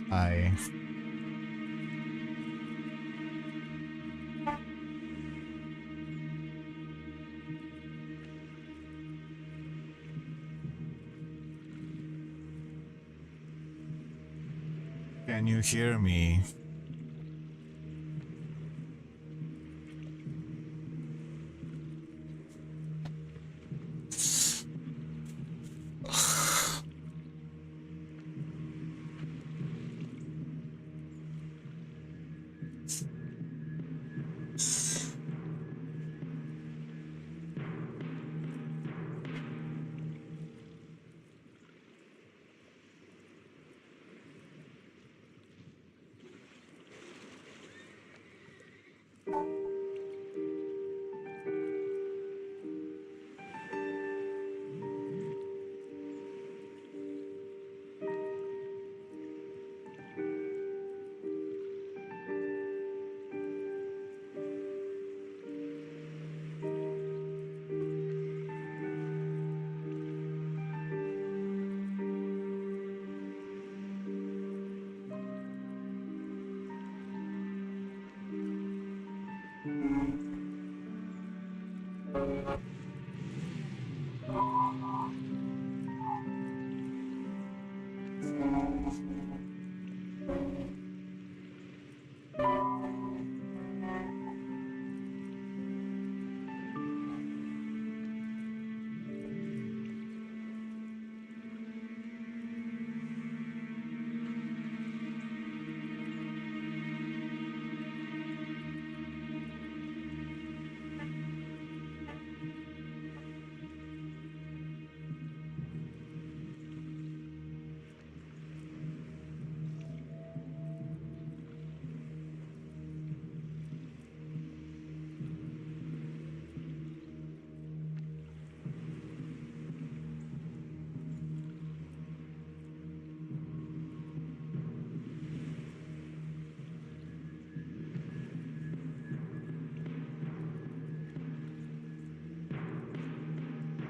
Hi. Can you hear me?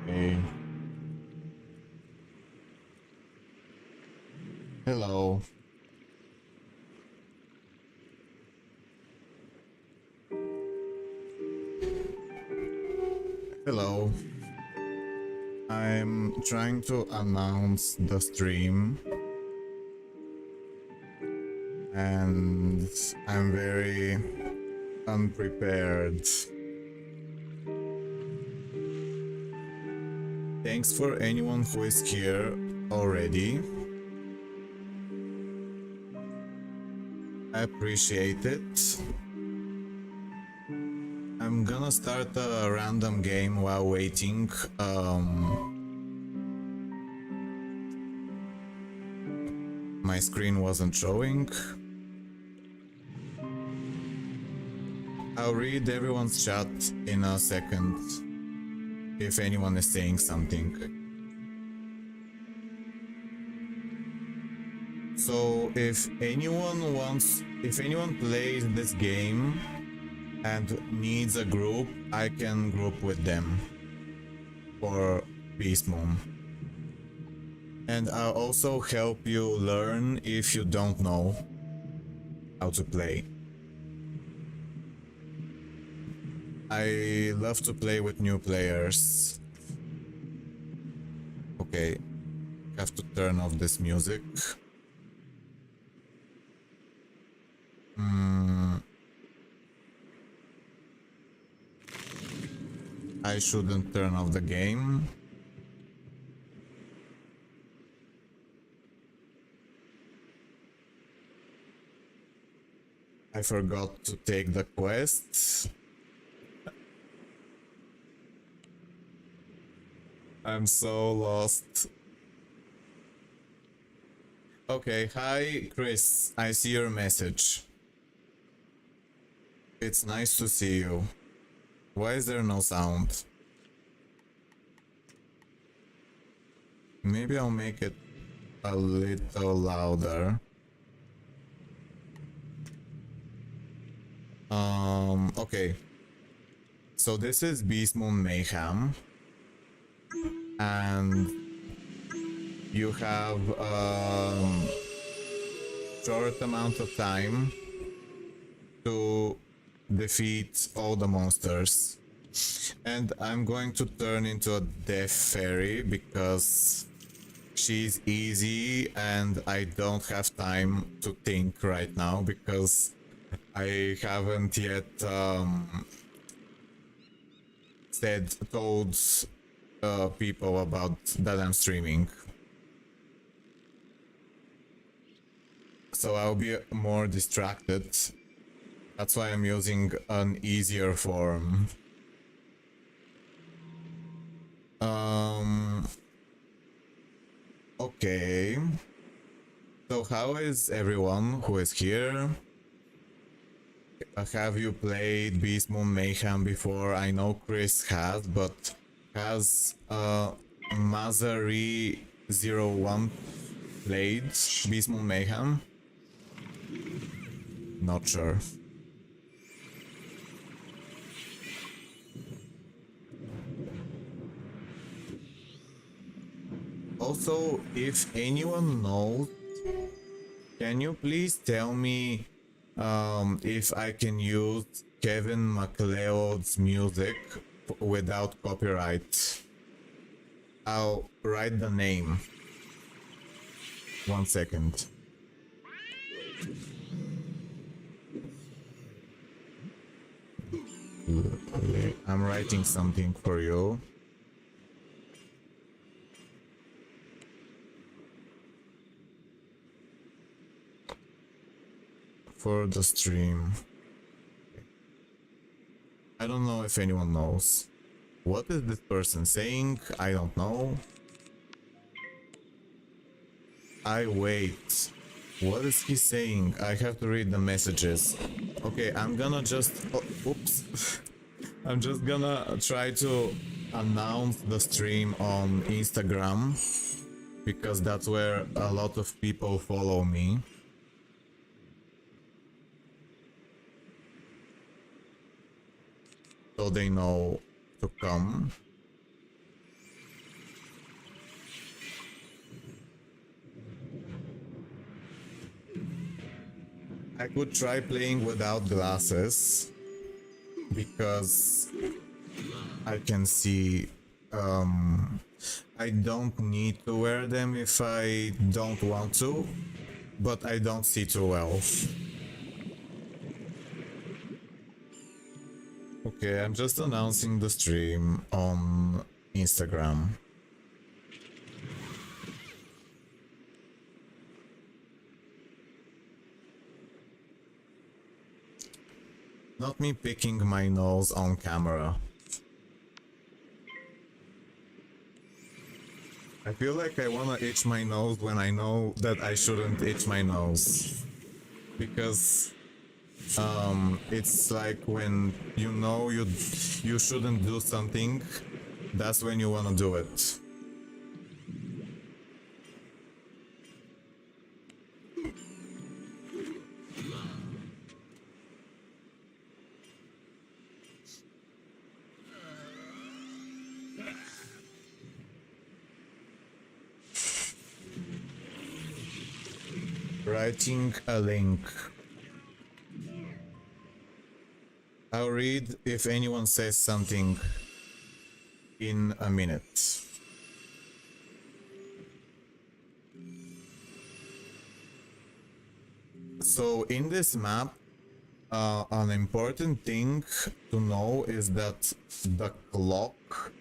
Hey. Hello. Hello. I'm trying to announce the stream and I'm very unprepared. Thanks for anyone who is here already. I appreciate it. I'm gonna start a random game while waiting. My screen wasn't showing. I'll read everyone's chat in a second if anyone is saying something. So if anyone plays this game and needs a group, I can group with them for Beastmoon. And I'll also help you learn if you don't know how to play. I love to play with new players. Okay, have to turn off this music. I shouldn't turn off the game. I forgot to take the quest. I'm so lost. Okay, hi Chris, I see your message. It's nice to see you. Why is there no sound? Maybe I'll make it a little louder. Okay. So this is Beastmoon Mayhem. And you have short amount of time to defeat all the monsters. And I'm going to turn into a death fairy because she's easy and I don't have time to think right now because I haven't yet told people about that I'm streaming. So I'll be more distracted. That's why I'm using an easier form. Okay. So how is everyone who is here? Have you played Beastmoon Mayhem before? I know Chris has, but has Wizard101 played Beastmoon Mayhem? Not sure. Also, if anyone knows, can you please tell me if I can use Kevin MacLeod's music without copyright? I'll write the name. 1 second. I'm writing something for you. For the stream. I don't know if anyone knows. What is this person saying? I don't know. Wait. What is he saying? I have to read the messages. Okay, I'm gonna just... Oh, oops. I'm just gonna try to announce the stream on Instagram because that's where a lot of people follow me. So they know to come. I could try playing without glasses because I can see. I don't need to wear them if I don't want to, but I don't see too well. Okay, I'm just announcing the stream on Instagram. Not me picking my nose on camera. I feel like I wanna itch my nose when I know that I shouldn't itch my nose. Because it's like when you know you shouldn't do something, that's when you wanna do it. Writing a link. I'll read if anyone says something in a minute. So in this map, an important thing to know is that the clock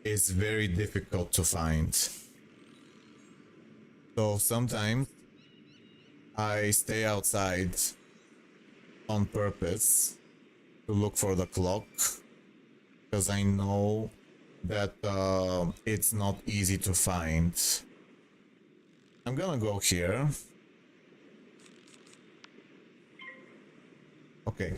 is very difficult to find. So sometimes I stay outside on purpose to look for the clock because I know that it's not easy to find. I'm gonna go here. Okay.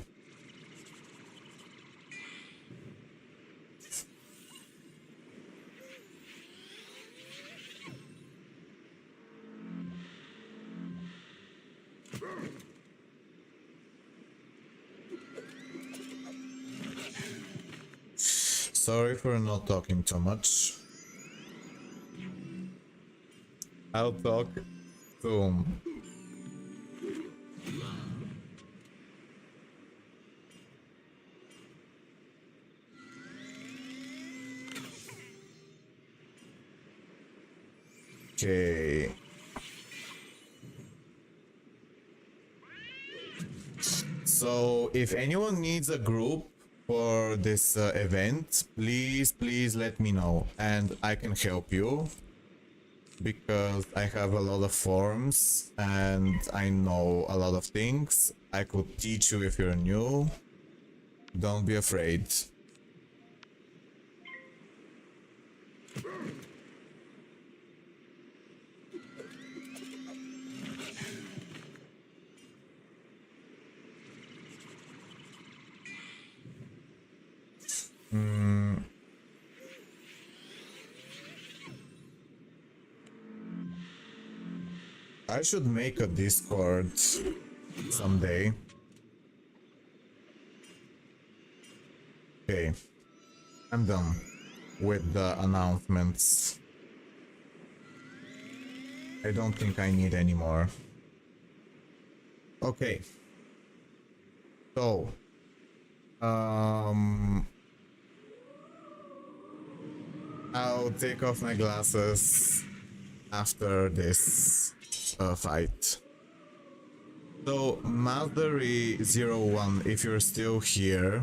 Sorry for not talking too much. I'll talk soon. Okay. So if anyone needs a group for this event, please let me know and I can help you, because I have a lot of forms and I know a lot of things. I could teach you if you're new. Don't be afraid. I should make a Discord someday. Okay, I'm done with the announcements. I don't think I need any more. Okay. So, I'll take off my glasses after this fight. So, Mastery01, if you're still here,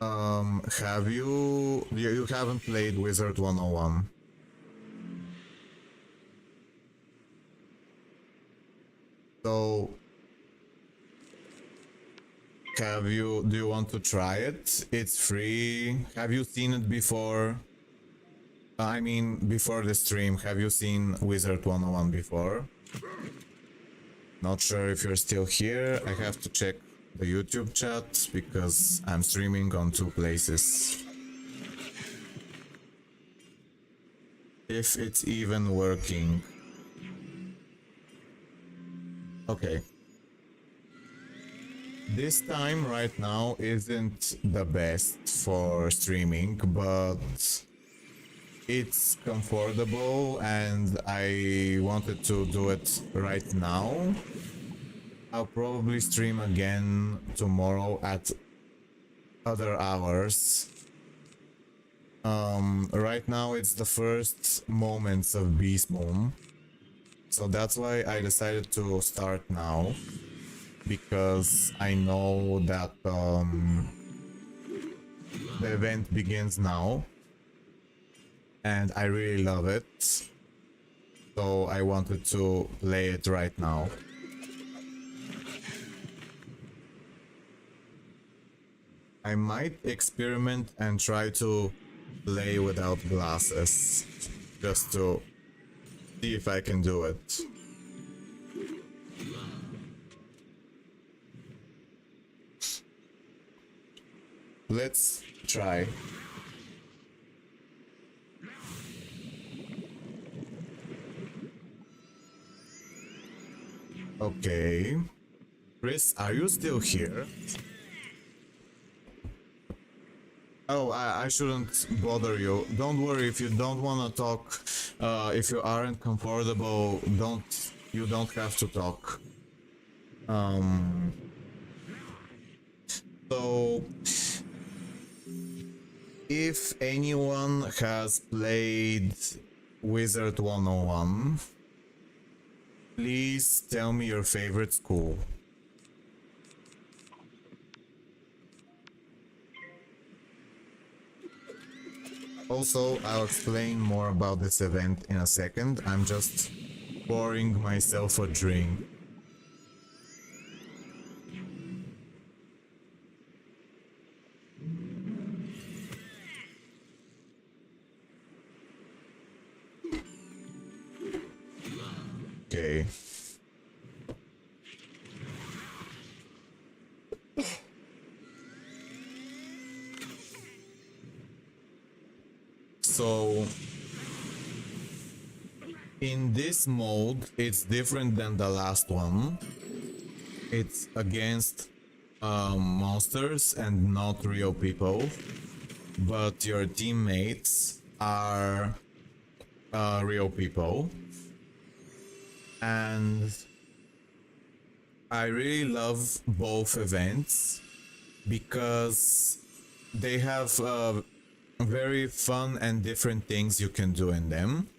have you haven't played Wizard101? So, do you want to try it? It's free. Have you seen it before? I mean, before the stream, have you seen Wizard101 before? Not sure if you're still here. I have to check the YouTube chat because I'm streaming on 2 places. If it's even working. Okay. This time right now isn't the best for streaming, but it's comfortable and I wanted to do it right now. I'll probably stream again tomorrow at other hours. Right now it's the first moments of Beastmoon, so that's why I decided to start now, because I know that the event begins now and I really love it, so I wanted to play it right now. I might experiment and try to play without glasses, just to see if I can do it. Let's try. Okay. Chris, are you still here? Oh, I shouldn't bother you. Don't worry if you don't want to talk. If you aren't comfortable, you don't have to talk. So, if anyone has played Wizard101, please tell me your favorite school. Also, I'll explain more about this event in a second. I'm just pouring myself a drink. Okay. So, in this mode, it's different than the last one. It's against monsters and not real people, but your teammates are real people. And I really love both events because they have very fun and different things you can do in them.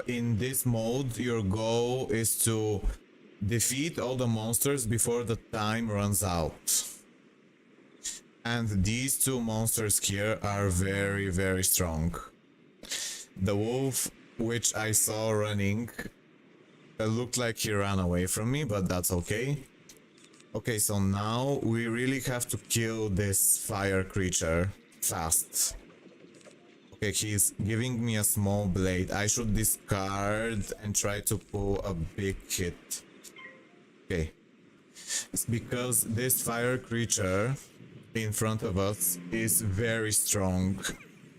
In this mode, your goal is to defeat all the monsters before the time runs out. And these two monsters here are very, very strong. The wolf, which I saw running, looked like he ran away from me, but that's okay. Okay, so now we really have to kill this fire creature fast. Okay, he's giving me a small blade. I should discard and try to pull a big hit. Okay. It's because this fire creature in front of us is very strong.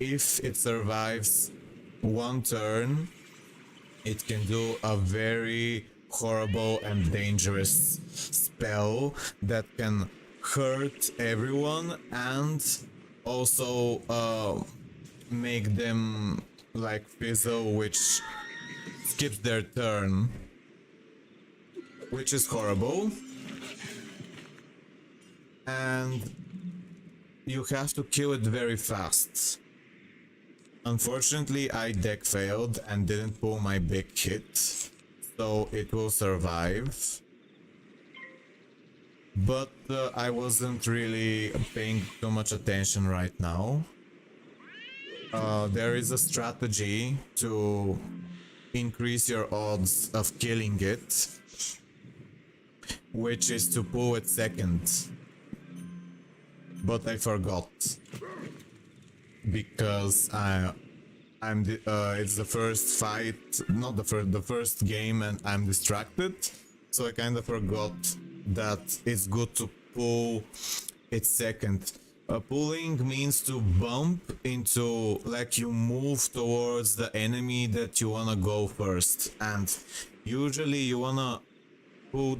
If it survives one turn, it can do a very horrible and dangerous spell that can hurt everyone and also make them like fizzle, which skips their turn, which is horrible. And you have to kill it very fast. Unfortunately, I deck failed and didn't pull my big hit, so it will survive. But I wasn't really paying too much attention right now. There is a strategy to increase your odds of killing it, which is to pull it second. But I forgot because it's the first fight, not the first game, and I'm distracted, so I kind of forgot that it's good to pull it second. Pulling means to bump into, like, you move towards the enemy that you wanna go first, and usually you wanna pull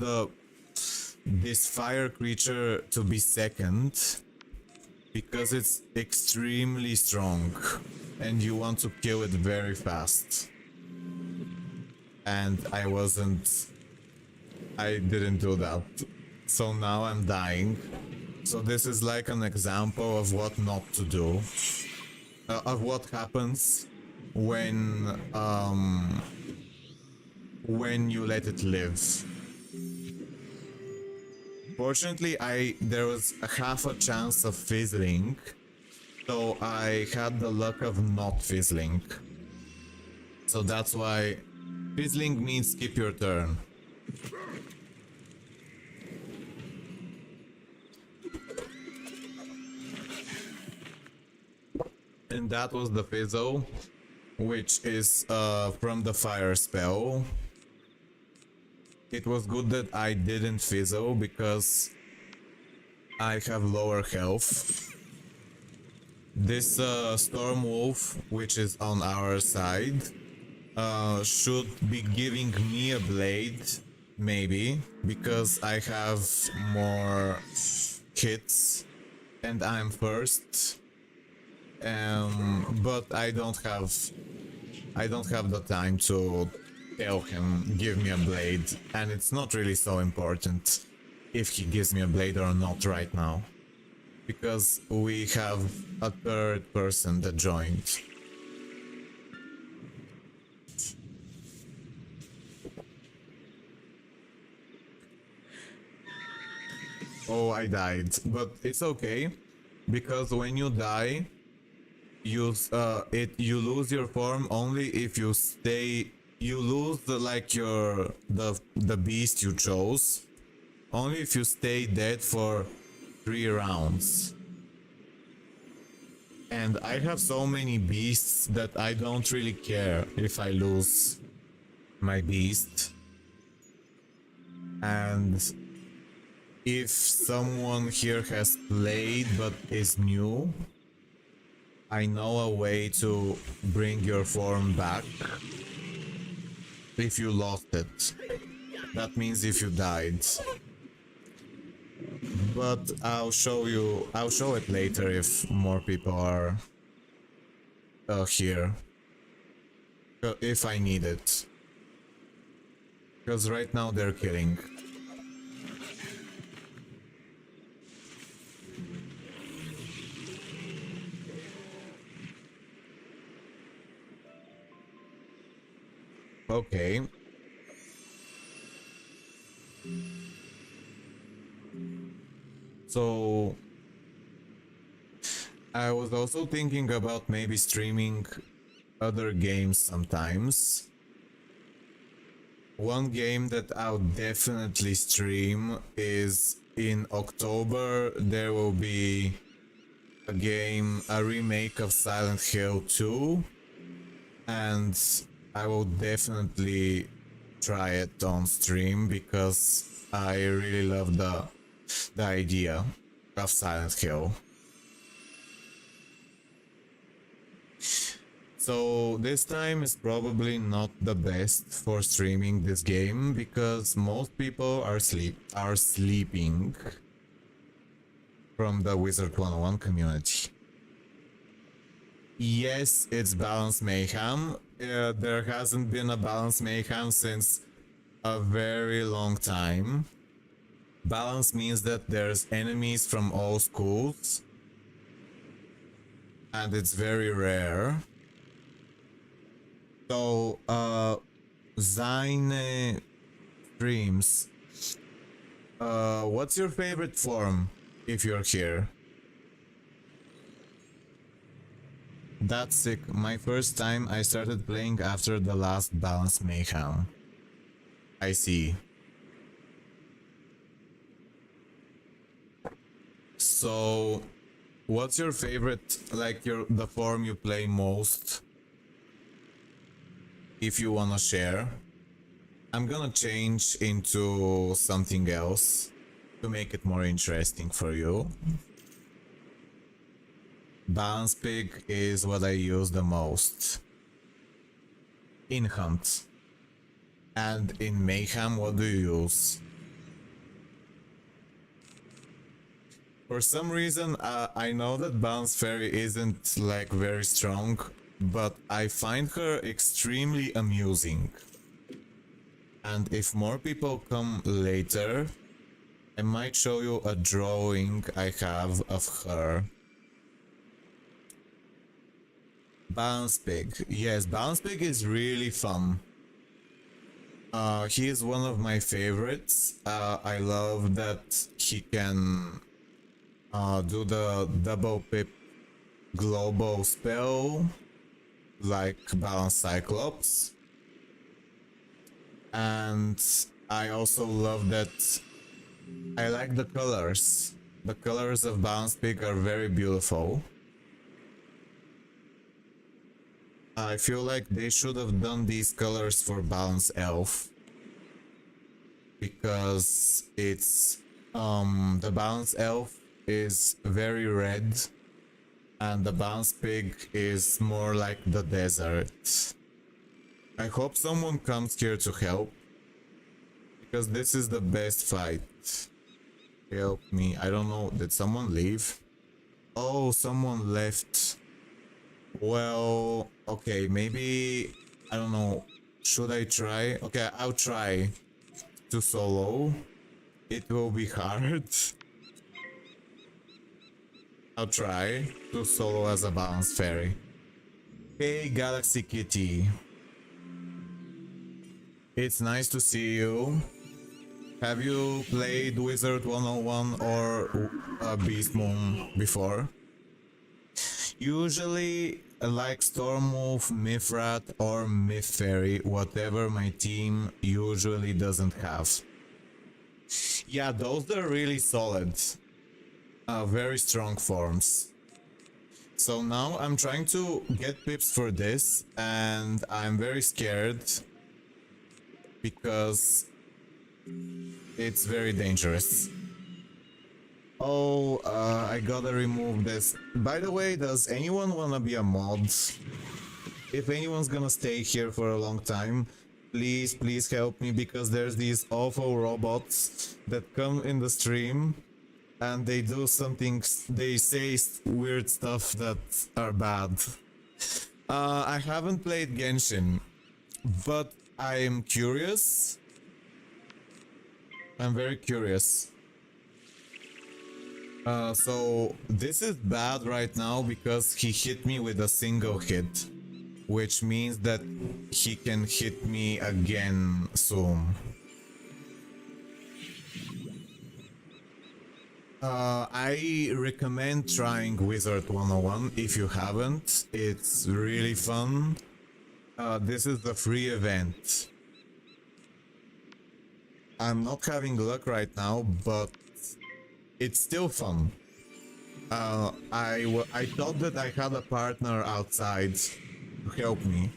this fire creature to be second because it's extremely strong and you want to kill it very fast. And I didn't do that, so now I'm dying. So this is like an example of what not to do, of what happens when you let it live. Fortunately, there was a half a chance of fizzling, so I had the luck of not fizzling. So that's why fizzling means skip your turn. And that was the fizzle, which is from the fire spell. It was good that I didn't fizzle because I have lower health. This storm wolf, which is on our side, should be giving me a blade, maybe, because I have more hits and I'm first. But I don't have the time to tell him give me a blade, and it's not really so important if he gives me a blade or not right now, because we have a third person that joined. Oh, I died, but it's okay, because when you die, you lose your form only if you stay. You lose the beast you chose only if you stay dead for 3 rounds. And I have so many beasts that I don't really care if I lose my beast. And if someone here has played but is new, I know a way to bring your form back if you lost it. That means if you died. But I'll show it later if more people are here. If I need it. Because right now they're killing. Okay. So I was also thinking about maybe streaming other games sometimes. One game that I'll definitely stream is in October. There will be a remake of Silent Hill 2, and I will definitely try it on stream because I really love the idea of Silent Hill. So this time is probably not the best for streaming this game because most people are sleeping from the Wizard101 community. Yes, it's Balance Mayhem. There hasn't been a Balance Mayhem since a very long time. Balance means that there's enemies from all schools, and it's very rare. So, Zine streams. What's your favorite form if you're here? That's sick. My first time I started playing after the last Balance Mayhem. I see. So, what's your favorite, like the form you play most? If you wanna share. I'm gonna change into something else to make it more interesting for you. Balance Pig is what I use the most. In Hunt. And in Mayhem, what do you use? For some reason, I know that Balance Fairy isn't like very strong, but I find her extremely amusing. And if more people come later, I might show you a drawing I have of her. Balance Pig. Yes, Balance Pig is really fun. He is one of my favorites. I love that he can do the double pip global spell like Balance Cyclops. And I also love that I like the colors. The colors of Balance Pig are very beautiful. I feel like they should have done these colors for Balance Elf. Because it's the Balance Elf is very red and the Balance Pig is more like the desert. I hope someone comes here to help because this is the best fight. Help me. I don't know. Did someone leave? Oh, someone left. Well, okay, maybe, I don't know, should I try? Okay, I'll try to solo. It will be hard. I'll try to solo as a Balance Fairy. Hey, Galaxy Kitty. It's nice to see you. Have you played Wizard101 or Beastmoon before? Usually, like Stormwolf, Mithrat, or Myth Fairy, whatever my team usually doesn't have. Yeah, those are really solid. Very strong forms. So now I'm trying to get pips for this, and I'm very scared because it's very dangerous. Oh, I gotta remove this. By the way, does anyone wanna be a mod? If anyone's gonna stay here for a long time, please help me because there's these awful robots that come in the stream and they do something, they say weird stuff that are bad. I haven't played Genshin, but I'm curious. I'm very curious. So this is bad right now because he hit me with a single hit. which means that he can hit me again soon. I recommend trying Wizard101 if you haven't. It's really fun. This is the free event. I'm not having luck right now, but it's still fun. I thought that I had a partner outside to help me,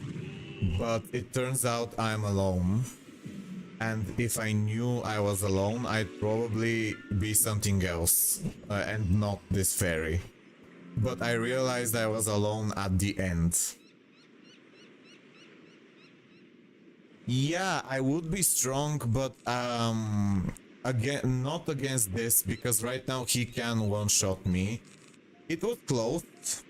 but it turns out I'm alone. And if I knew I was alone, I'd probably be something else, and not this fairy. But I realized I was alone at the end. Yeah, I would be strong, but again, not against this, because right now he can one-shot me. It was close.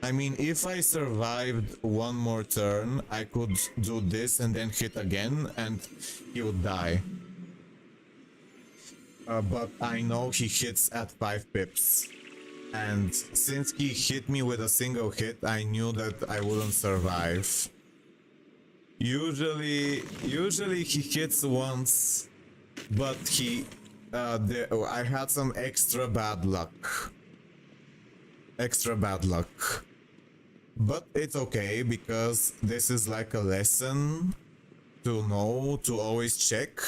I mean, if I survived one more turn, I could do this and then hit again, and he would die. But I know he hits at 5 pips. And since he hit me with a single hit, I knew that I wouldn't survive. Usually he hits once, but I had some extra bad luck. But it's okay, because this is like a lesson to know to always check.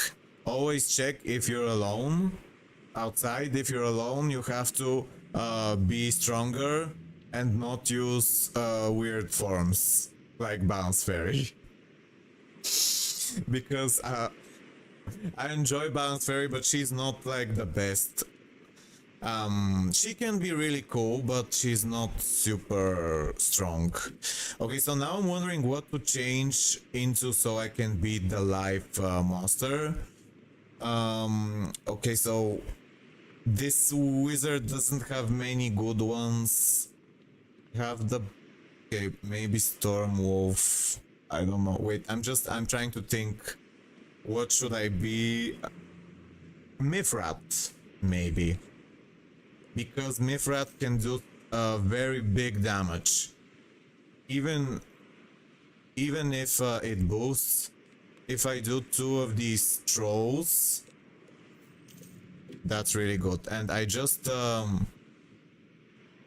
Always check if you're alone. Outside, if you're alone, you have to be stronger and not use weird forms like Bounce Fairy. Because I enjoy Bounce Fairy, but she's not like the best. She can be really cool, but she's not super strong. Okay, so now I'm wondering what to change into so I can beat the life monster. Okay, so this wizard doesn't have many good ones. Okay, maybe Storm Wolf. I don't know. Wait, I'm trying to think. What should I be? Mithrat, maybe. Because Mithrat can do very big damage. Even if it boosts. If I do 2 of these trolls, that's really good. And I just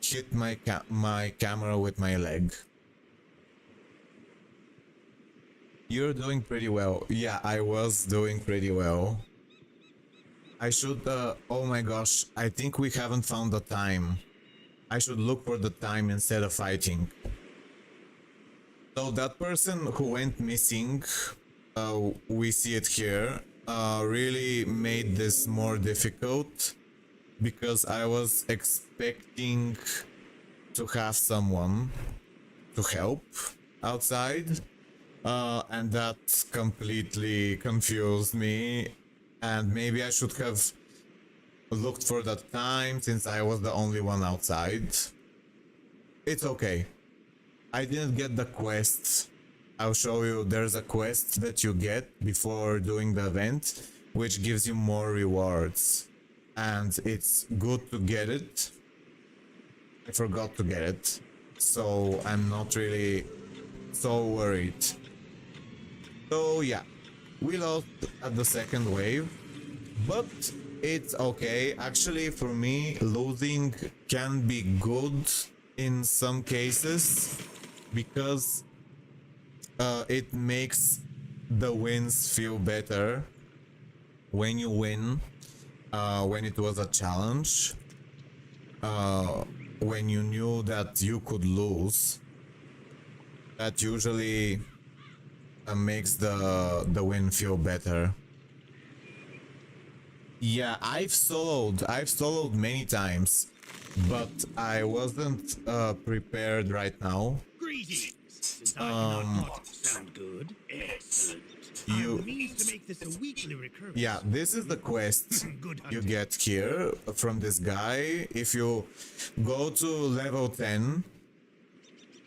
hit my camera with my leg. You're doing pretty well. Yeah, I was doing pretty well. I should, oh my gosh, I think we haven't found the time. I should look for the time instead of fighting. So that person who went missing, we see it here, really made this more difficult, because I was expecting to have someone to help outside, and that completely confused me. And maybe I should have looked for that time, since I was the only one outside. It's okay. I didn't get the quest. I'll show you. There's a quest that you get before doing the event, which gives you more rewards. And it's good to get it. I forgot to get it, so I'm not really so worried. So yeah. We lost at the second wave, but it's okay. Actually, for me, losing can be good in some cases, because it makes the wins feel better when you win, when it was a challenge, when you knew that you could lose. That usually makes the win feel better. Yeah, I've soloed many times, but I wasn't prepared right now. Greetings. Sound good. Excellent. To make this a weekly recurrence. Yeah, this is the quest you get here from this guy. If you go to level 10,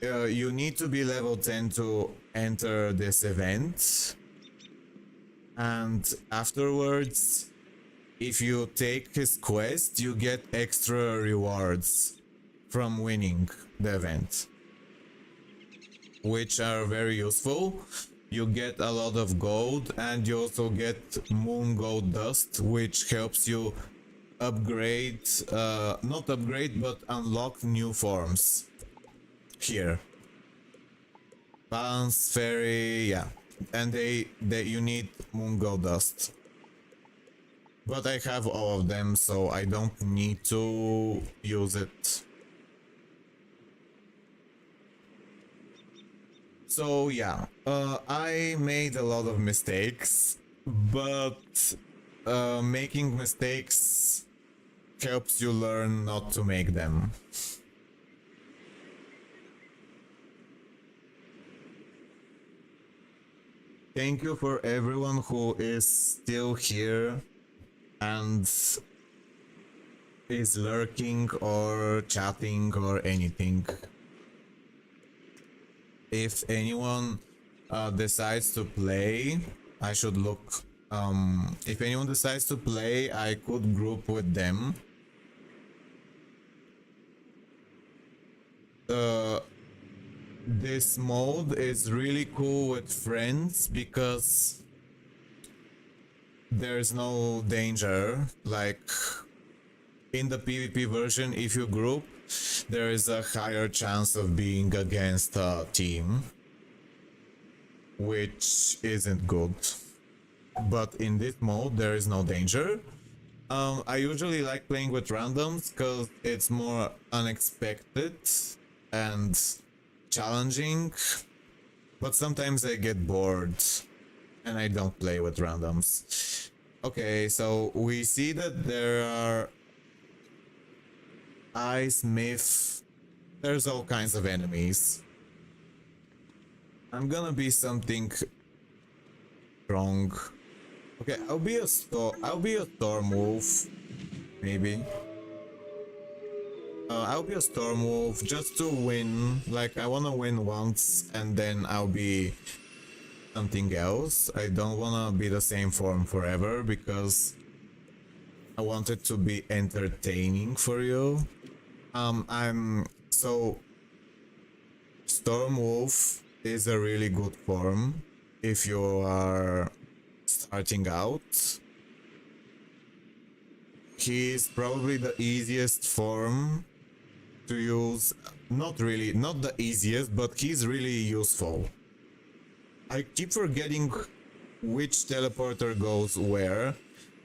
you need to be level 10 to enter this event, and afterwards, if you take his quest, you get extra rewards from winning the event. which are very useful. You get a lot of gold, and you also get moon gold dust, which helps you upgrade, not upgrade, but unlock new forms. Here. Balance, fairy, yeah. And you need moon gold dust. But I have all of them, so I don't need to use it. So yeah, I made a lot of mistakes, but making mistakes helps you learn not to make them. Thank you for everyone who is still here and is lurking or chatting or anything. If anyone decides to play, I should look. If anyone decides to play, I could group with them. This mode is really cool with friends because there's no danger. Like in the PvP version, if you group, there is a higher chance of being against a team, which isn't good. But in this mode, there is no danger. I usually like playing with randoms because it's more unexpected and challenging, but sometimes I get bored and I don't play with randoms. Okay, so we see that there are ice, myth, there's all kinds of enemies. I'm gonna be something strong. Okay, I'll be a storm wolf, maybe. I'll be a storm wolf just to win. Like, I wanna win once and then I'll be something else. I don't wanna be the same form forever because I want it to be entertaining for you. So storm wolf is a really good form if you are starting out. He's probably the easiest form to use. Not the easiest, but he's really useful. I keep forgetting which teleporter goes where,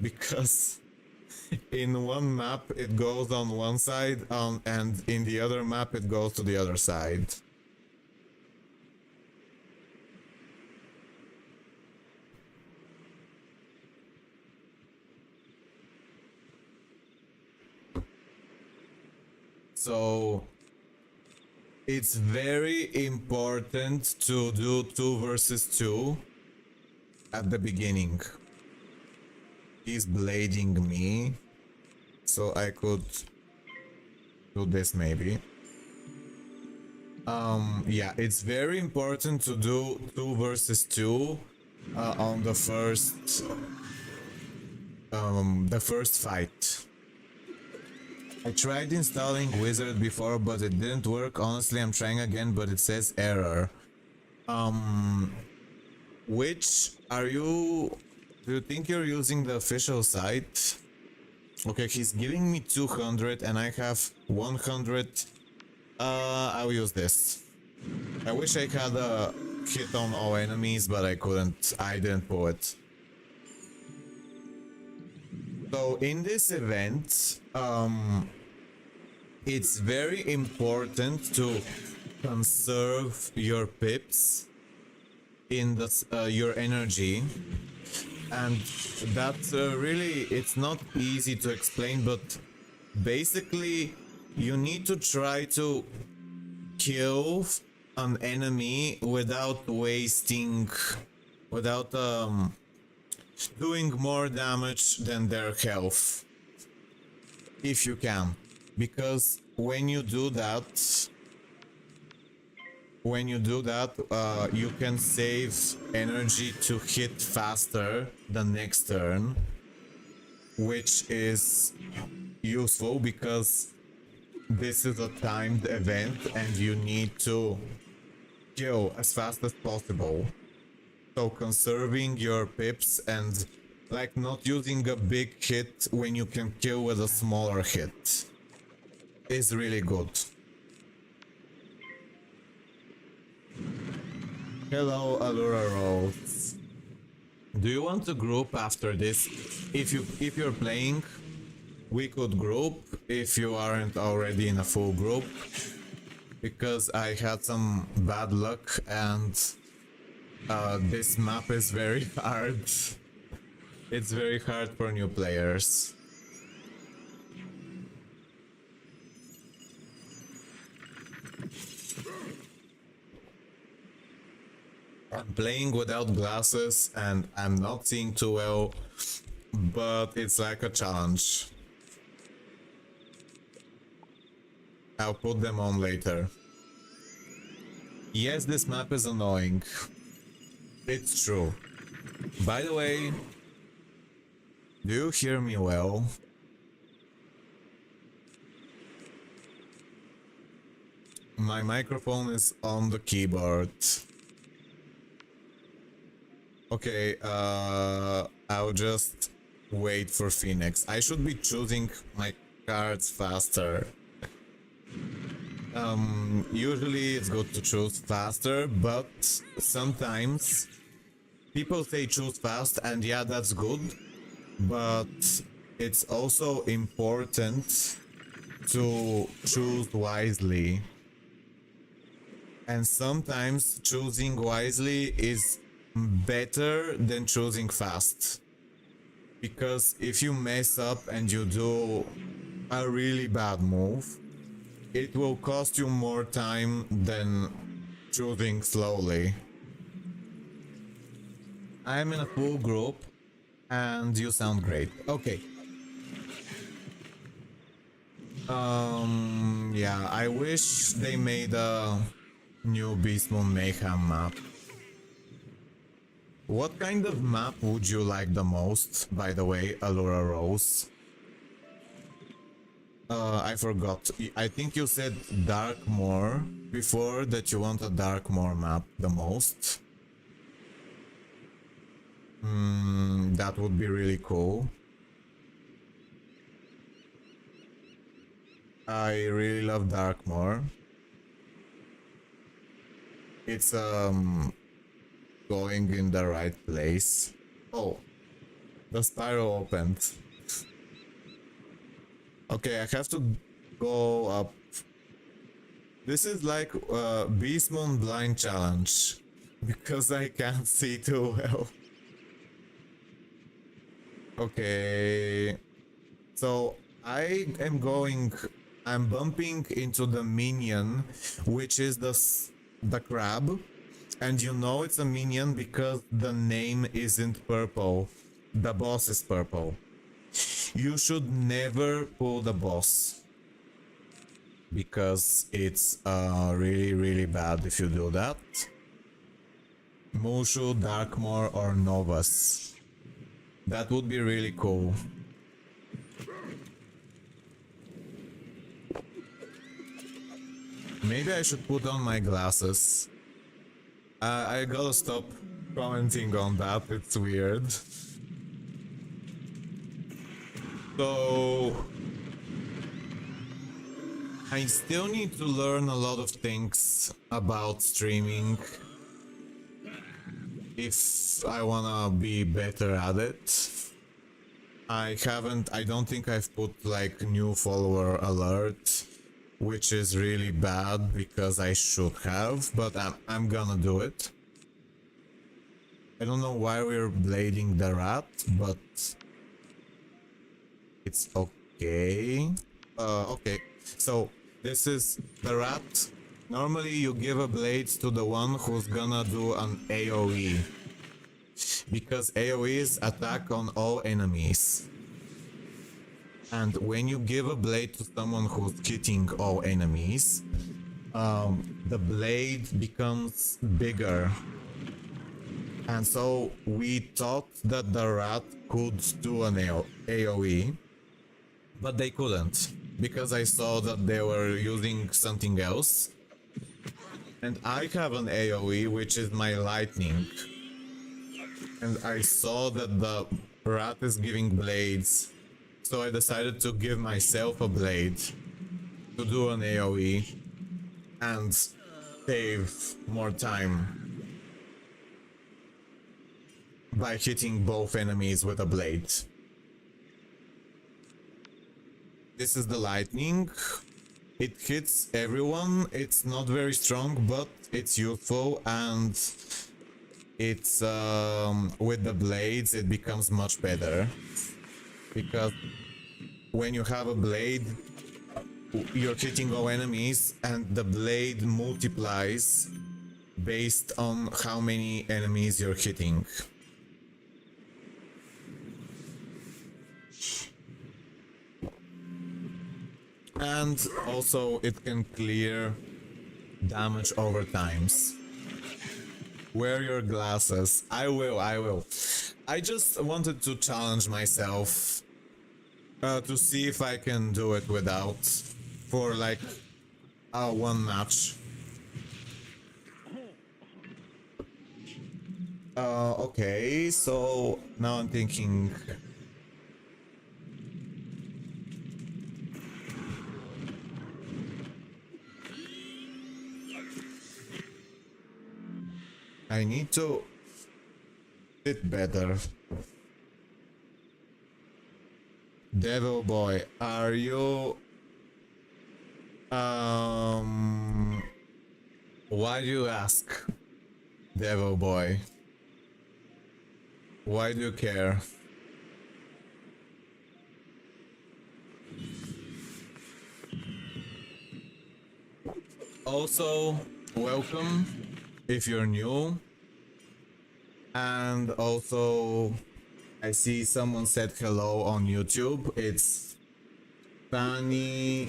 because in one map it goes on one side, and in the other map it goes to the other side. So it's very important to do 2 versus 2 at the beginning. He's blading me, so I could do this maybe. Yeah, it's very important to do 2 versus 2 on the first fight. I tried installing Wizard before, but it didn't work. Honestly, I'm trying again, but it says error. Which are you? Do you think you're using the official site? Okay, he's giving me 200 and I have 100. I'll use this. I wish I had a hit on all enemies, but I couldn't. I didn't pull it. So in this event, it's very important to conserve your pips in your energy, and that's really, it's not easy to explain, but basically you need to try to kill an enemy without doing more damage than their health, if you can, because when you do that, you can save energy to hit faster the next turn, which is useful because this is a timed event and you need to kill as fast as possible. So conserving your pips and like not using a big hit when you can kill with a smaller hit is really good. Hello, Allura Rose. Do you want to group after this? If you're playing, we could group if you aren't already in a full group. Because I had some bad luck and this map is very hard. It's very hard for new players. I'm playing without glasses and I'm not seeing too well, but it's like a challenge. I'll put them on later. Yes, this map is annoying. It's true. By the way, do you hear me well? My microphone is on the keyboard. Okay, I'll just wait for Phoenix. I should be choosing my cards faster. Usually it's good to choose faster, but sometimes people say choose fast, and yeah, that's good, but it's also important to choose wisely. And sometimes choosing wisely is better than choosing fast. Because if you mess up and you do a really bad move, it will cost you more time than choosing slowly. I'm in a full group and you sound great. Okay. Yeah, I wish they made a new Beastmoon Mayhem map. What kind of map would you like the most, by the way, Allura Rose? I forgot. I think you said Darkmoor before, that you want a Darkmoor map the most. That would be really cool. I really love Darkmoor. It's going in the right place. Oh, the spiral opened. Okay, I have to go up. This is like Beastmoon blind challenge because I can't see too well. Okay, so I'm bumping into the minion, which is the crab. And you know it's a minion because the name isn't purple. The boss is purple. You should never pull the boss, because it's really, really bad if you do that. Mushu, Darkmoor, or Novus. That would be really cool. Maybe I should put on my glasses. I gotta stop commenting on that, it's weird. So I still need to learn a lot of things about streaming if I wanna be better at it. I don't think I've put like new follower alert, which is really bad because I should have, but I'm gonna do it. I don't know why we're blading the rat, but it's okay. Okay, so this is the rat. Normally you give a blade to the one who's gonna do an AoE, because AoEs attack on all enemies. And when you give a blade to someone who's hitting all enemies, the blade becomes bigger. And so we thought that the rat could do an AoE, but they couldn't, because I saw that they were using something else. And I have an AoE, which is my lightning. And I saw that the rat is giving blades, so I decided to give myself a blade to do an AoE and save more time by hitting both enemies with a blade. This is the lightning. It hits everyone. It's not very strong, but it's useful, and it's with the blades it becomes much better, because when you have a blade you're hitting all enemies and the blade multiplies based on how many enemies you're hitting. And also it can clear damage over times. Wear your glasses. I will. I just wanted to challenge myself to see if I can do it without for like one match. Okay, so now I'm thinking. I need to sit better. Devil boy, are you why do you ask? Devil boy, why do you care? Also, welcome if you're new. And also, I see someone said hello on YouTube. It's Fanny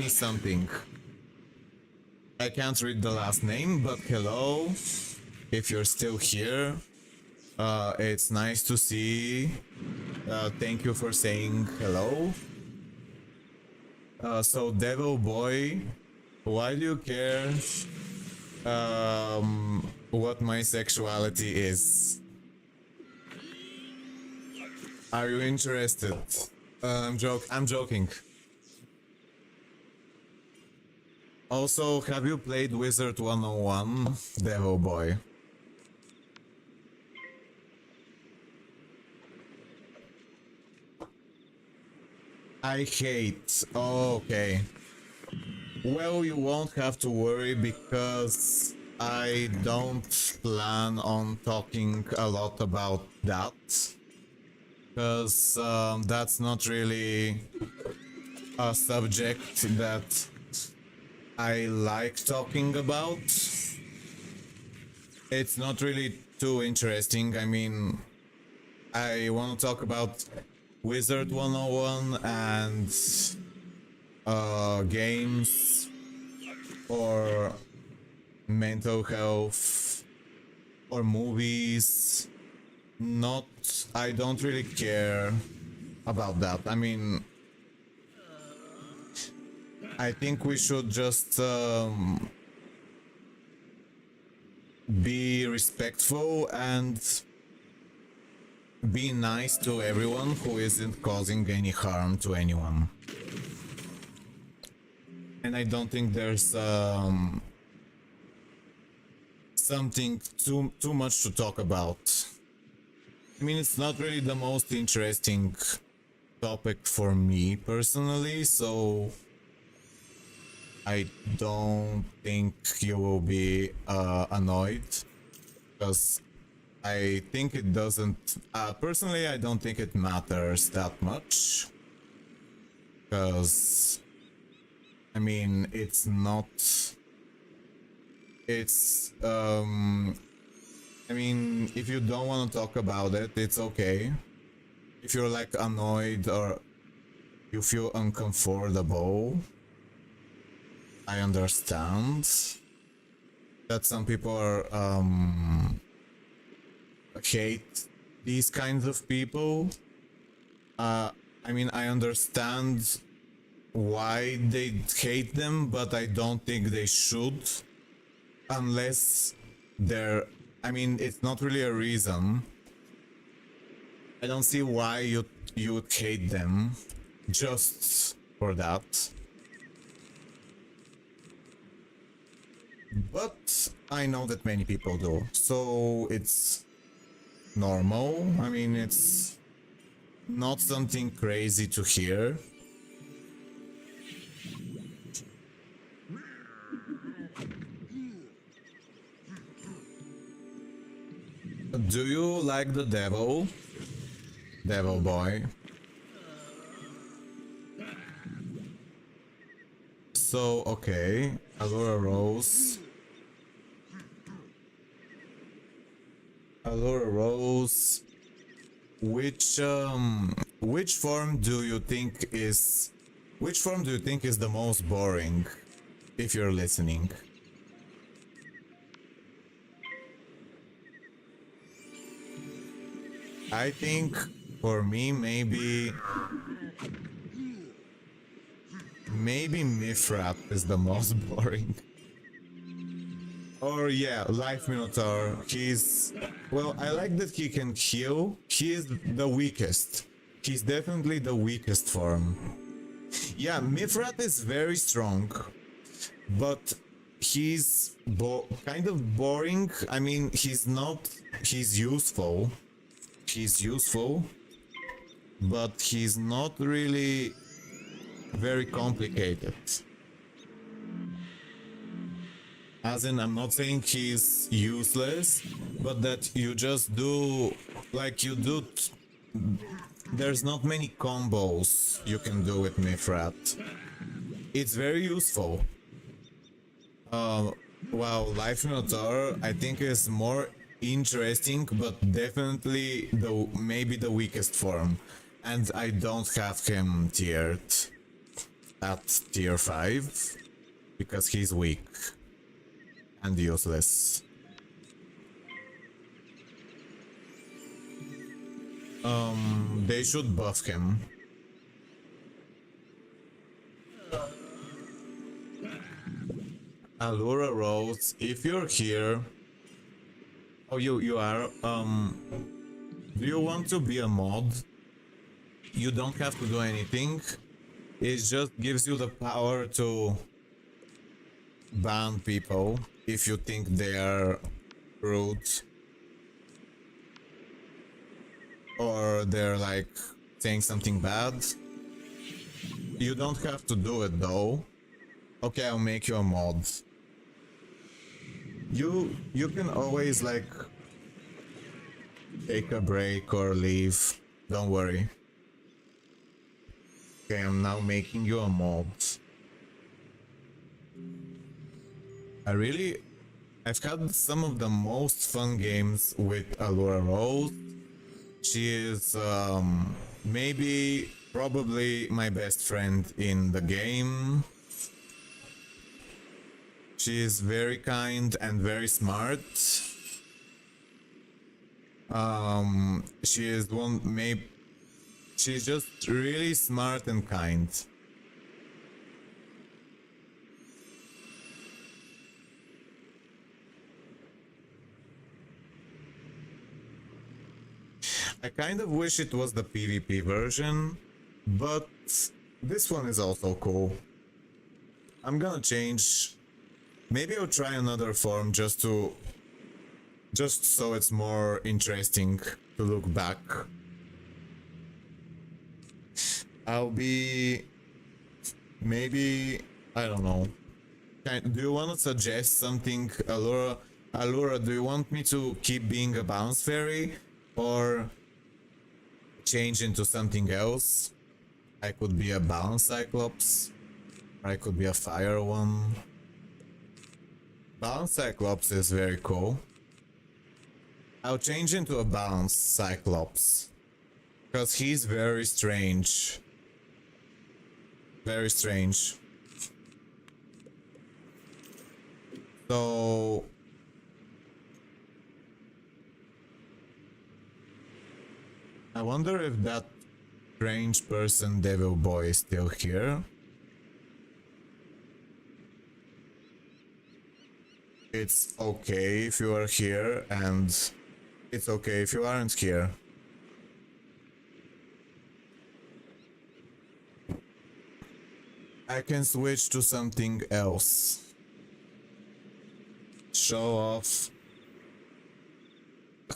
something. I can't read the last name, but hello. If you're still here, it's nice to see. Thank you for saying hello. So Devil Boy, why do you care what my sexuality is? Are you interested? I'm joking. Also, have you played Wizard101, Devil Boy? I hate. Oh, okay. Well, you won't have to worry because I don't plan on talking a lot about that. Because that's not really a subject that I like talking about. It's not really too interesting. I mean, I want to talk about Wizard101 and games or mental health or movies. I don't really care about that. I mean, I think we should just be respectful and be nice to everyone who isn't causing any harm to anyone. And I don't think there's something too much to talk about. I mean, it's not really the most interesting topic for me personally, so I don't think you will be annoyed, because I think it doesn't, personally I don't think it matters that much, because I mean, it's not, it's I mean, if you don't want to talk about it, it's okay. If you're like annoyed or you feel uncomfortable, I understand that some people are hate these kinds of people. I mean, I understand why they hate them, but I don't think they should, unless there, I mean, it's not really a reason. I don't see why you would hate them just for that. But I know that many people do, so it's normal. I mean, it's not something crazy to hear. Do you like the devil? Devil boy. So, okay. Allura Rose. Allura Rose. Which form do you think is... Which form do you think is the most boring? If you're listening. I think for me maybe Mithrat is the most boring. Or yeah, Life Minotaur. He's, well, I like that he can heal. He is the weakest. He's definitely the weakest form. Yeah, Mithrat is very strong, but he's kind of boring. I mean, he's not, he's useful. He's useful, but he's not really very complicated. As in, I'm not saying he's useless, but that you just do, like you do, there's not many combos you can do with Mithrat. It's very useful. While Life Minotaur, I think is more interesting, but definitely maybe the weakest form, and I don't have him tiered at tier 5 because he's weak and useless. They should buff him. Allura Rose, if you're here. Oh, you are. Do you want to be a mod? You don't have to do anything. It just gives you the power to ban people if you think they are rude. Or they're like saying something bad. You don't have to do it though. Okay, I'll make you a mod. You can always like take a break or leave. Don't worry. Okay, I'm now making you a mod. I've had some of the most fun games with Allura Rose. She is probably my best friend in the game. She is very kind and very smart. She's just really smart and kind. I kind of wish it was the PvP version, but this one is also cool. I'm gonna change. Maybe I'll try another form just so it's more interesting to look back. I'll be maybe, I don't know. Do you want to suggest something, Allura? Allura, do you want me to keep being a bounce fairy or change into something else? I could be a bounce cyclops, or I could be a fire one. Bounce Cyclops is very cool. I'll change into a Bounce Cyclops. Because he's very strange. Very strange. So... I wonder if that strange person Devil Boy is still here. it's okay if you are here, and it's okay if you aren't here. I can switch to something else. Show off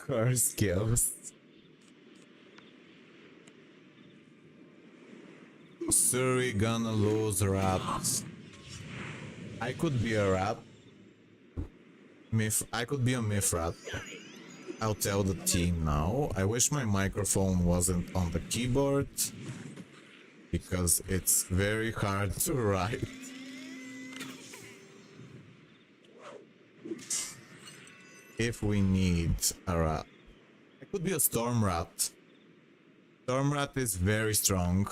her skills. Suri gonna lose rats. I could be a rat. I could be a myth rat. I'll tell the team now. I wish my microphone wasn't on the keyboard, because it's very hard to write. If we need a rat. I could be a storm rat. Storm rat is very strong.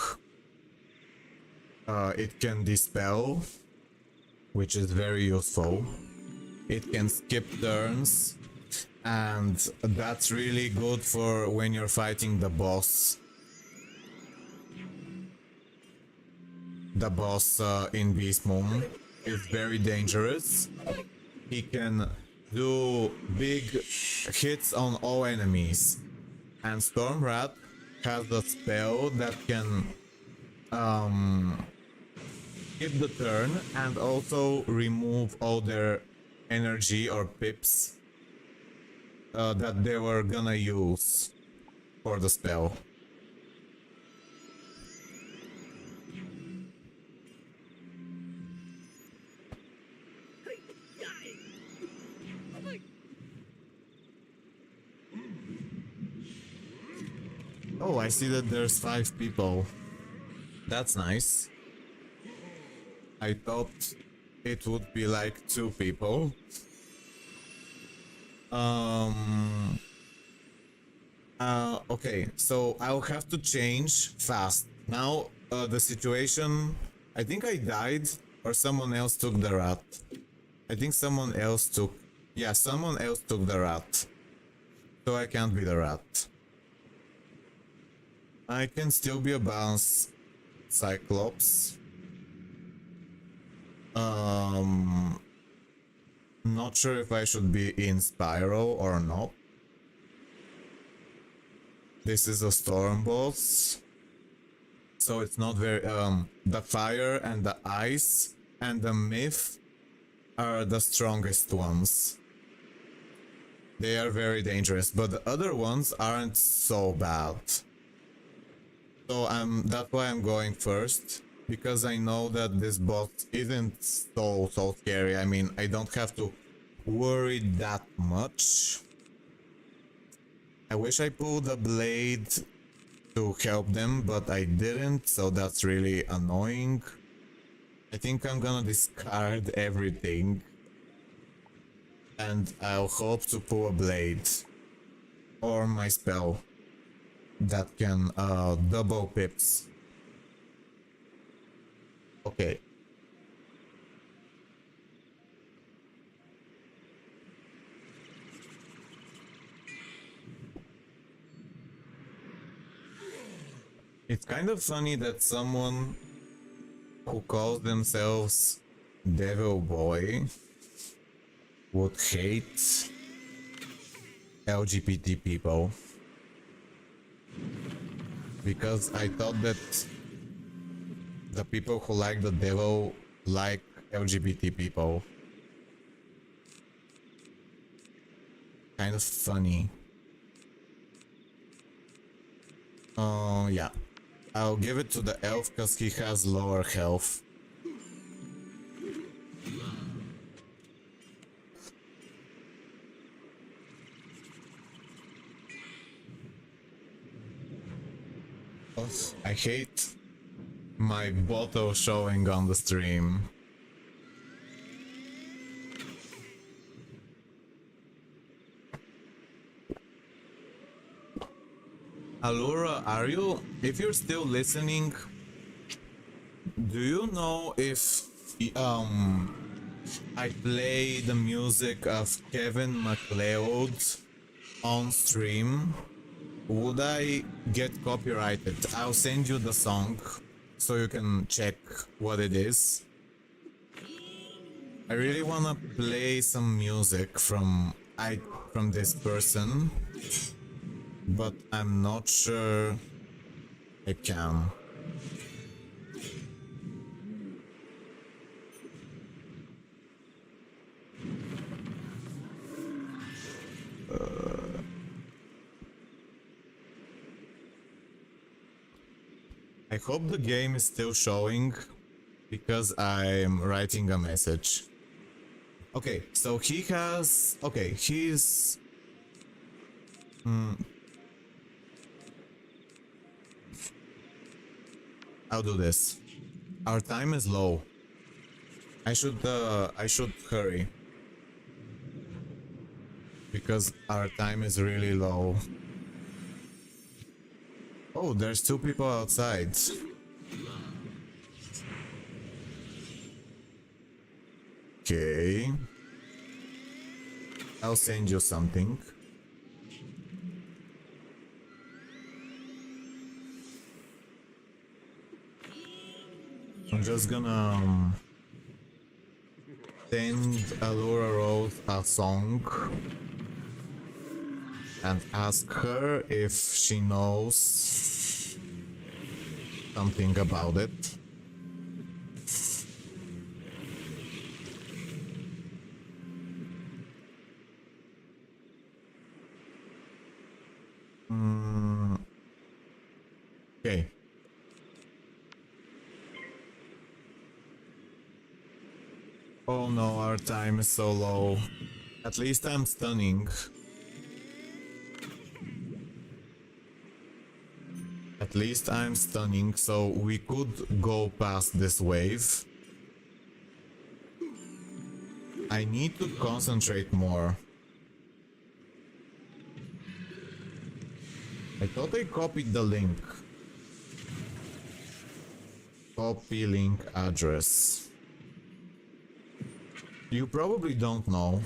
It can dispel, which is very useful. It can skip turns, and that's really good for when you're fighting the boss. The boss in Beastmoon is very dangerous. He can do big hits on all enemies, and Storm Rat has a spell that can skip the turn and also remove all their energy or pips that they were gonna use for the spell. Oh, I see that there's 5 people. That's nice. I thought it would be like 2 people. Okay, so I'll have to change fast. Now, the situation... I think I died, or someone else took the rat. I think someone else took... Yeah, someone else took the rat. So I can't be the rat. I can still be a bounce Cyclops. Not sure if I should be in Spiral or not. This is a storm boss, so it's not very... the fire and the ice and the myth are the strongest ones. They are very dangerous, but the other ones aren't so bad. So that's why I'm going first, because I know that this boss isn't so scary. I mean, I don't have to worry that much. I wish I pulled a blade to help them, but I didn't, so that's really annoying. I think I'm gonna discard everything, and I'll hope to pull a blade or my spell that can double pips. Okay. It's kind of funny that someone who calls themselves Devil Boy would hate LGBT people. Because I thought that the people who like the devil like LGBT people. Kind of funny. Yeah. I'll give it to the elf because he has lower health. Oh, I hate my bottle showing on the stream. Allura, if you're still listening, do you know if I play the music of Kevin MacLeod on stream? Would I get copyrighted? I'll send you the song so you can check what it is. I really wanna play some music from this person, but I'm not sure I can. I hope the game is still showing because I'm writing a message. Okay, so he has... Okay, he's... I'll do this. Our time is low. I should hurry. Because our time is really low. Oh, there's two people outside. Okay. I'll send you something. I'm just gonna send Allura Rose a song and ask her if she knows something about it. Okay. Oh no, our time is so low. At least I'm stunning. At least I'm stunning, so we could go past this wave. I need to concentrate more. I thought I copied the link. Copy link address. You probably don't know.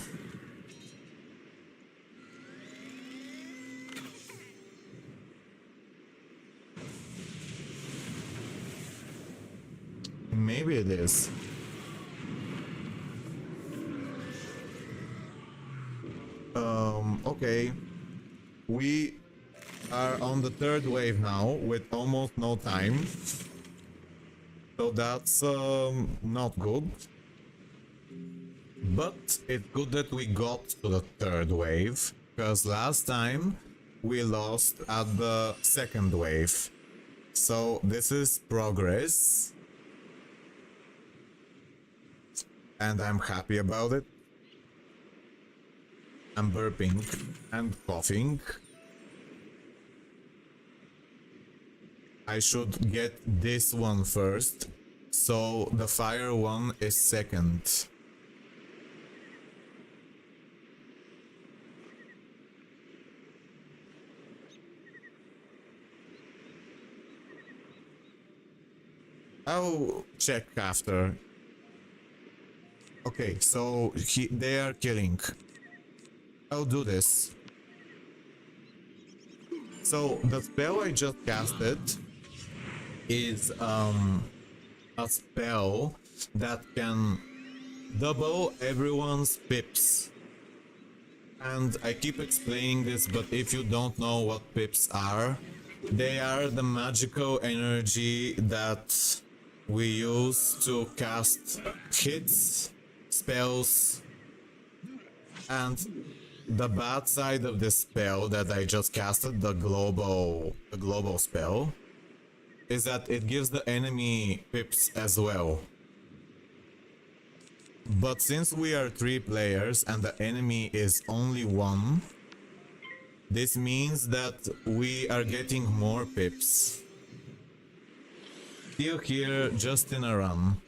Maybe it is. Okay. We are on the third wave now with almost no time. So that's not good. But it's good that we got to the third wave, because last time we lost at the second wave. So this is progress. And I'm happy about it. I'm burping and coughing. I should get this one first, so the fire one is second. I'll check after. Okay, so they are killing. I'll do this. So the spell I just casted is a spell that can double everyone's pips. And I keep explaining this, but if you don't know what pips are, they are the magical energy that we use to cast hits, spells, and the bad side of this spell that I just casted, the global spell, is that it gives the enemy pips as well. But since we are 3 players and the enemy is only 1, this means that we are getting more pips. Still here, just in a run.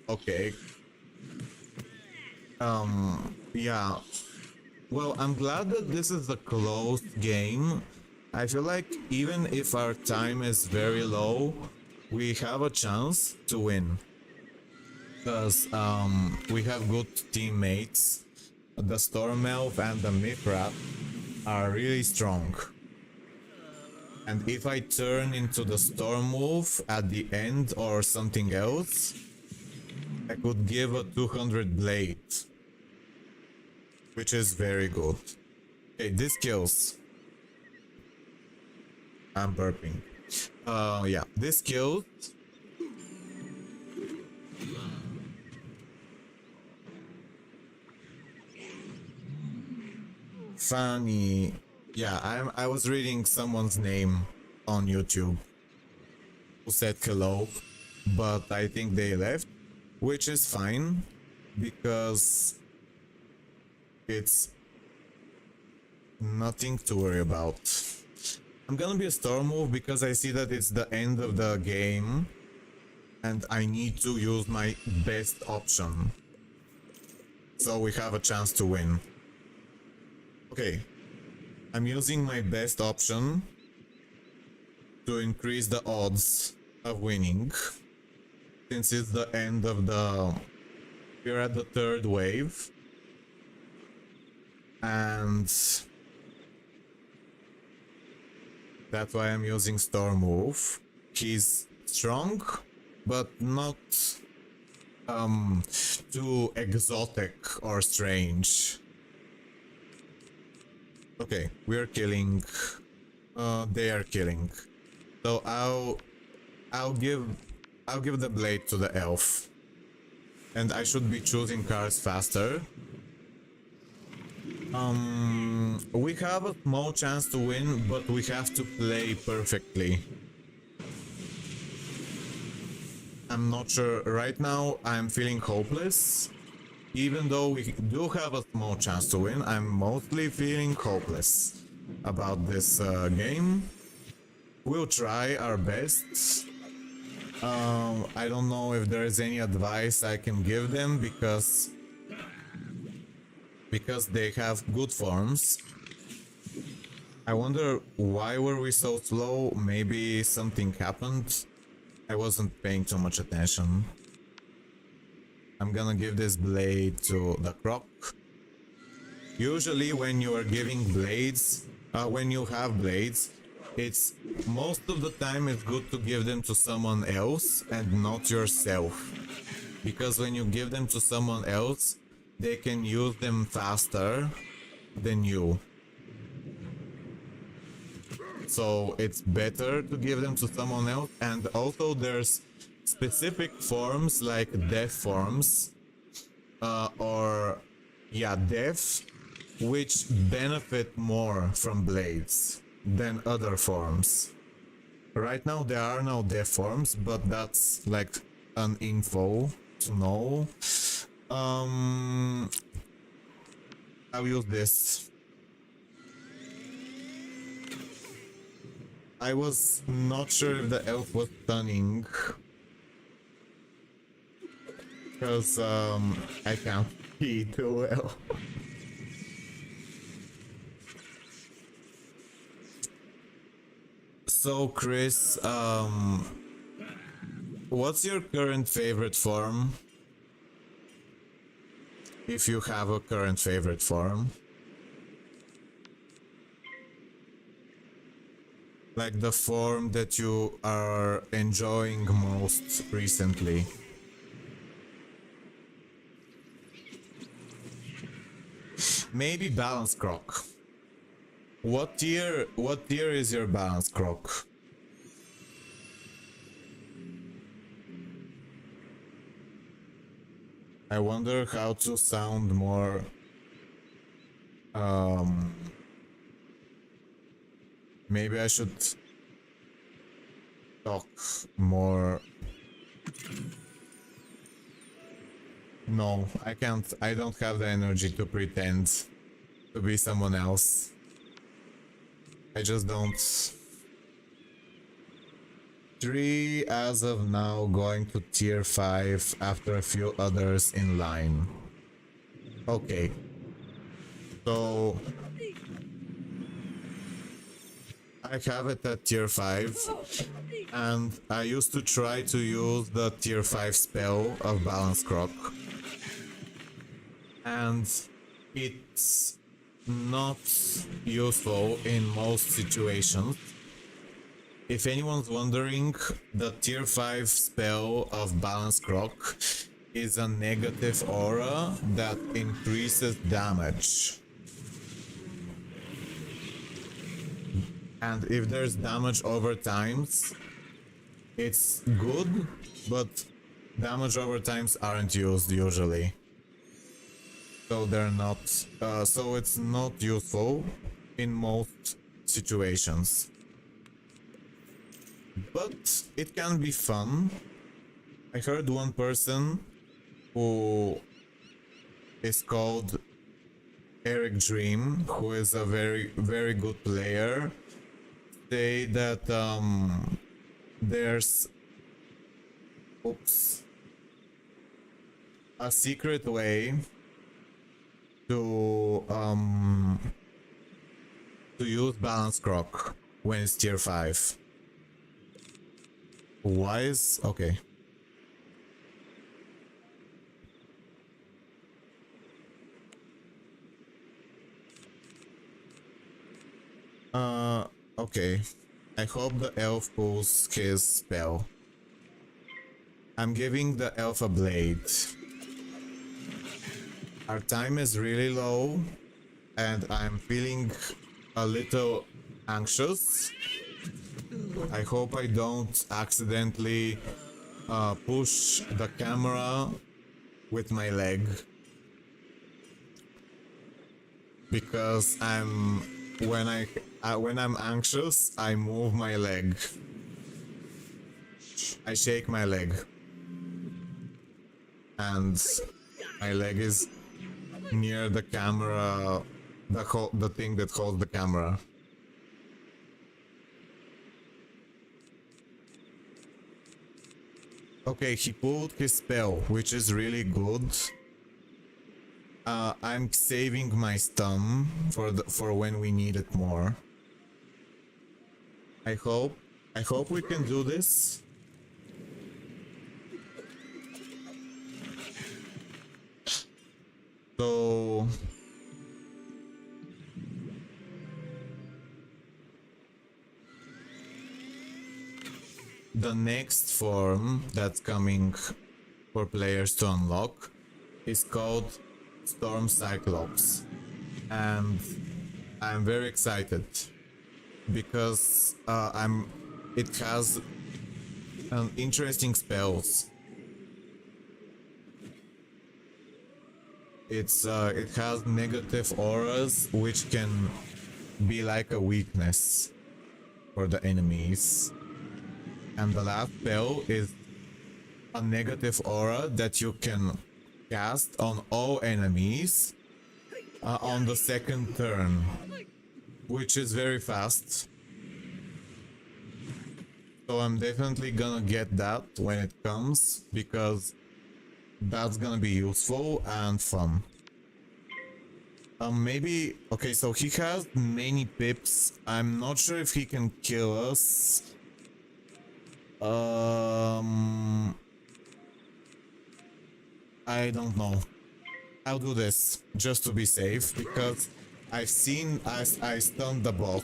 Okay. Yeah. Well, I'm glad that this is a closed game. I feel like even if our time is very low, we have a chance to win. Because we have good teammates. The Storm Elf and the Mithra are really strong. And if I turn into the Storm Wolf at the end or something else, I could give a 200 blade, which is very good. Okay, this kills. I'm burping. Yeah, this kills. Funny. Yeah, I was reading someone's name on YouTube who said hello, but I think they left, which is fine because it's nothing to worry about. I'm gonna be a storm move because I see that it's the end of the game and I need to use my best option so we have a chance to win. Okay, I'm using my best option to increase the odds of winning since it's the end of the... We're at the third wave and that's why I'm using Storm Move. He's strong, but not too exotic or strange. Okay, we're killing. They are killing. So I'll give the blade to the elf, and I should be choosing cards faster. We have a small chance to win, but we have to play perfectly. I'm not sure. Right now, I'm feeling hopeless. Even though we do have a small chance to win, I'm mostly feeling hopeless about this game. We'll try our best. I don't know if there is any advice I can give them because they have good forms. I wonder why were we so slow? Maybe something happened. I wasn't paying too much attention. I'm gonna give this blade to the croc. Usually when you are giving blades, when you have blades, it's most of the time it's good to give them to someone else and not yourself. Because when you give them to someone else, they can use them faster than you. So it's better to give them to someone else. And also there's specific forms like death forms death, which benefit more from blades than other forms. Right now there are no death forms, but that's like an info to know. I'll use this. I was not sure if the elf was stunning because I can't see too well. So Chris, what's your current favorite form? If you have a current favorite form. Like the form that you are enjoying most recently. Maybe Balance Croc. What tier is your Balance Croc? I wonder how to sound more maybe I should talk more. No, I can't. I don't have the energy to pretend to be someone else. I just don't. 3 as of now, going to tier 5 after a few others in line. Okay. So I have it at tier 5, and I used to try to use the tier 5 spell of Balance Croc, and it's not useful in most situations. If anyone's wondering, the tier 5 spell of Balance Croc is a negative aura that increases damage. And if there's damage over times, it's good, but damage over times aren't used usually. So they're not, so it's not useful in most situations. But it can be fun. I heard one person who is called Eric Dream, who is a very good player, say that there's a secret way to use balance croc when it's tier 5. Why is okay? Okay. I hope the elf pulls his spell. I'm giving the elf a blade. Our time is really low, and I'm feeling a little anxious. I hope I don't accidentally push the camera with my leg, because when I'm anxious, I move my leg. I shake my leg, and my leg is near the camera, the thing that holds the camera. Okay, he pulled his spell, which is really good. I'm saving my stun for when we need it more. I hope we can do this. So the next form that's coming for players to unlock is called Storm Cyclops, and I'm very excited because it has interesting spells. It has negative auras, which can be like a weakness for the enemies. And the last spell is a negative aura that you can cast on all enemies on the second turn, which is very fast. So I'm definitely gonna get that when it comes, because that's gonna be useful and fun. Maybe, okay, so he has many pips. I'm not sure if he can kill us. I don't know. I'll do this just to be safe, because I stunned the bot.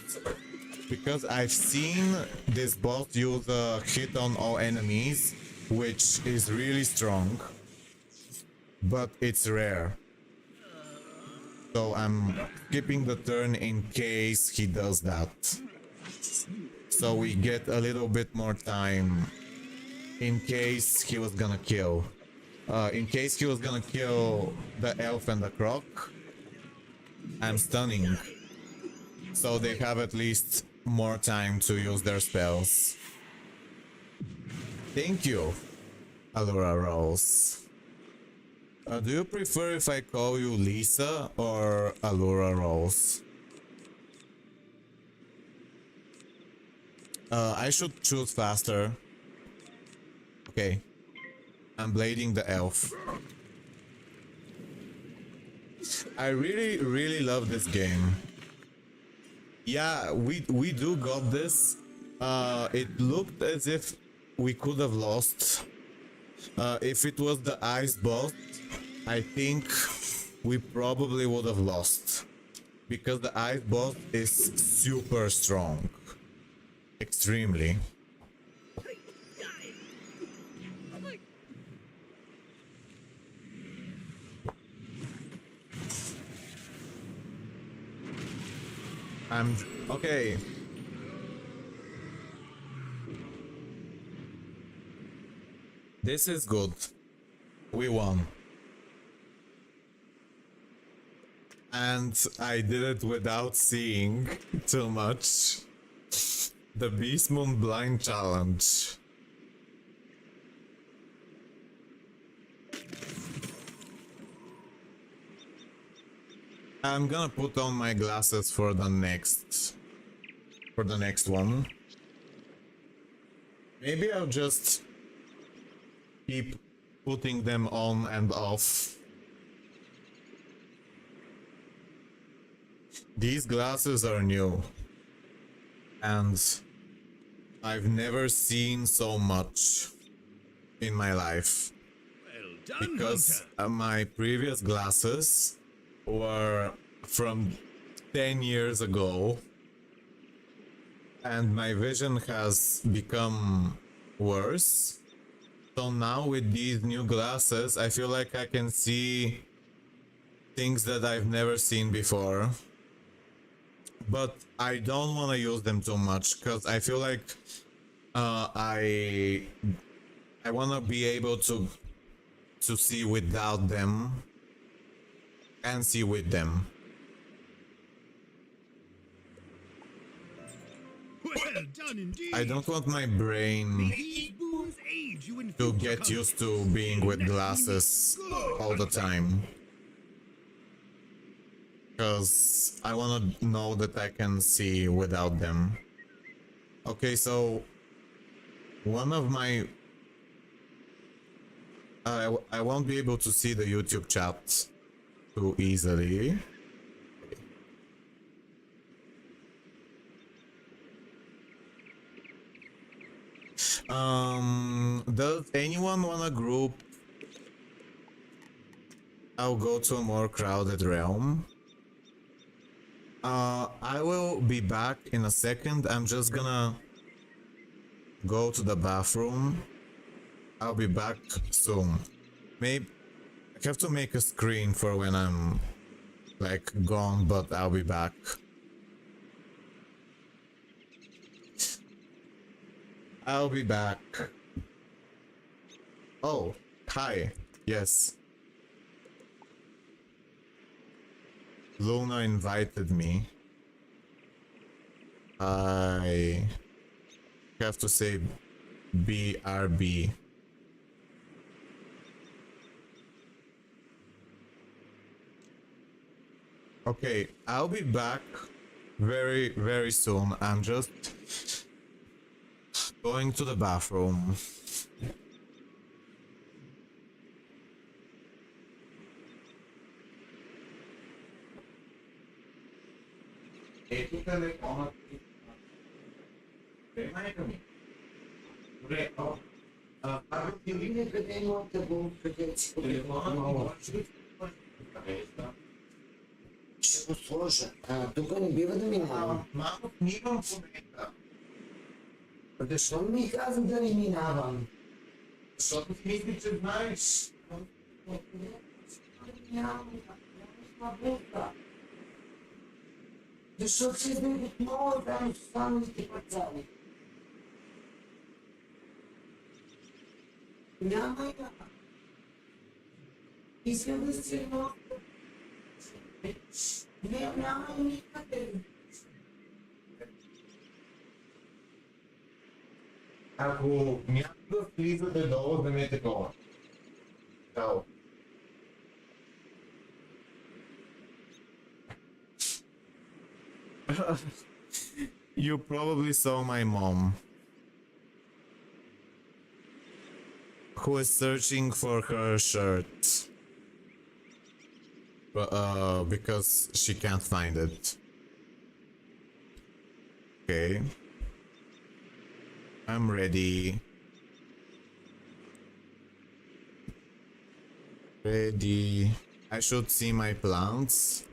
Because I've seen this bot use a hit on all enemies, which is really strong, but it's rare. So I'm skipping the turn in case he does that. So we get a little bit more time in case he was gonna kill. In case he was gonna kill the elf and the croc, I'm stunning. So they have at least more time to use their spells. Thank you, Allura Rose. Do you prefer if I call you Lisa or Allura Rose? I should choose faster. Okay. I'm blading the elf. I really love this game. Yeah, we do got this. It looked as if we could have lost. If it was the ice boss, I think we probably would have lost, because the ice boss is super strong. Extremely. I'm okay. This is good. We won. And I did it without seeing too much. The Beastmoon blind challenge. I'm gonna put on my glasses for the next one. Maybe I'll just keep putting them on and off. These glasses are new, and I've never seen so much in my life. Well done, Because Hunter. my previous glasses were from 10 years ago, and my vision has become worse. So now with these new glasses, I feel like I can see things that I've never seen before. But I don't want to use them too much because I feel like I want to be able to see without them and see with them. Well done indeed. I don't want my brain Beastmoon's aid you in to future get contests. used to being with glasses all the time. Because I want to know that I can see without them. Okay, so one of my... I won't be able to see the YouTube chat too easily. Does anyone want a group? I'll go to a more crowded realm. I will be back in a second. I'm just gonna go to the bathroom. I'll be back soon. Maybe I have to make a screen for when I'm like gone, but I'll be back. I'll be back. Oh, hi. Yes. Luna invited me. I have to say BRB. Okay, I'll be back very, very soon. I'm just going to the bathroom. Ще го сложа. Тук не бива да минавам. Малко снимам в момента, Защо ми каза да не минавам? защото си мисли, че знаеш. Защото се изгледа отново заедно с останалите пацани. Няма я. Искам да се нося. Не, няма никъде. Ако някога влизате долу, вземете кола. Чао. You probably saw my mom, who is searching for her shirt, because she can't find it. Okay, I'm ready. Ready. I should see my plants.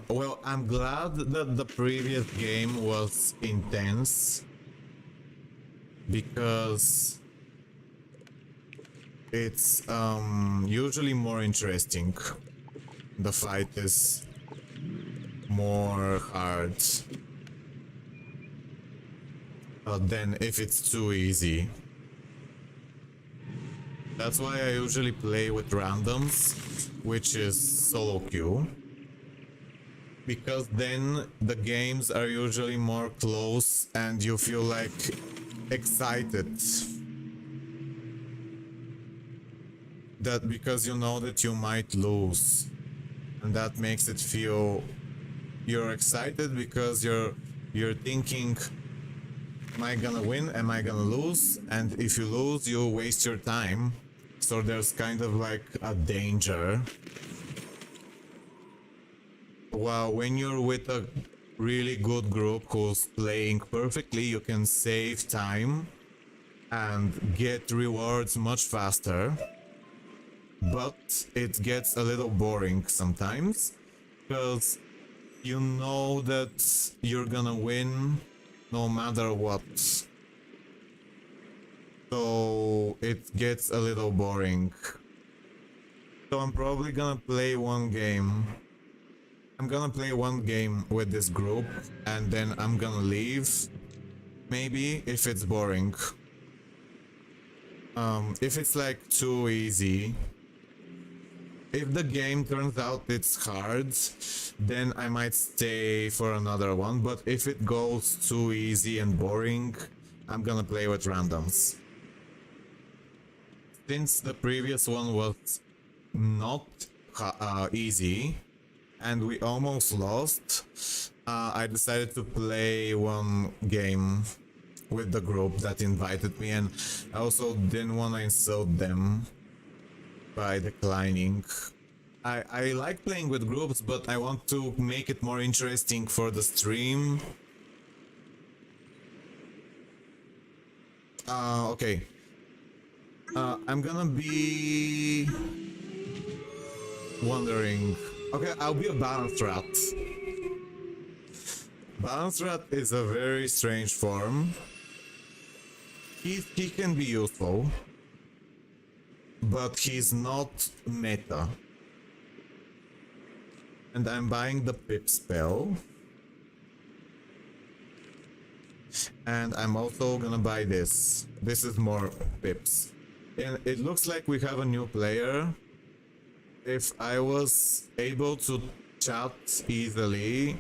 Well, I'm glad that the previous game was intense, because it's usually more interesting. The fight is more hard than if it's too easy. That's why I usually play with randoms, which is solo queue. Because then the games are usually more close and you feel like excited. That because you know that you might lose. And that makes it feel you're excited because you're thinking, am I gonna win? Am I gonna lose? And if you lose, you waste your time. So there's kind of like a danger. Well, when you're with a really good group who's playing perfectly, you can save time and get rewards much faster. But it gets a little boring sometimes, because you know that you're gonna win no matter what. So it gets a little boring. So I'm probably gonna play one game. I'm gonna play one game with this group and then I'm gonna leave. Maybe if it's boring. If it's like too easy. If the game turns out it's hard, then I might stay for another one. But if it goes too easy and boring, I'm gonna play with randoms. Since the previous one was not easy and we almost lost, I decided to play one game with the group that invited me, and I also didn't want to insult them by declining. I like playing with groups, but I want to make it more interesting for the stream. Okay. I'm gonna be wondering. Okay, I'll be a balance rat. Balance rat is a very strange form. He can be useful, but he's not meta. And I'm buying the pip spell. And I'm also gonna buy this. This is more pips. And it looks like we have a new player. If I was able to chat easily,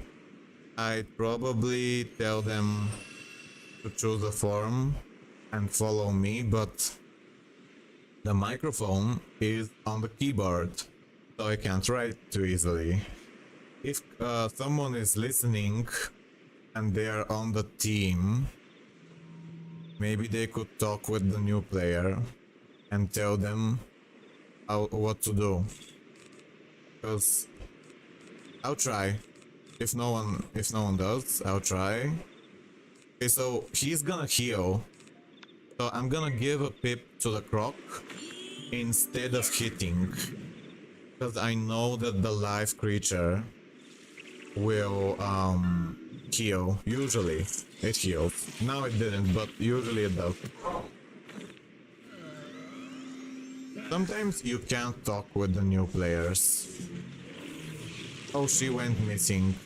I'd probably tell them to choose a form and follow me, but the microphone is on the keyboard, so I can't write too easily. If someone is listening and they are on the team, maybe they could talk with the new player and tell them what to do. Because I'll try. If no one does, I'll try. Okay, so he's gonna heal. So I'm gonna give a pip to the croc instead of hitting. Because I know that the live creature will heal. Usually it heals. Now it didn't, but usually it does. Sometimes you can't talk with the new players. Oh, she went missing.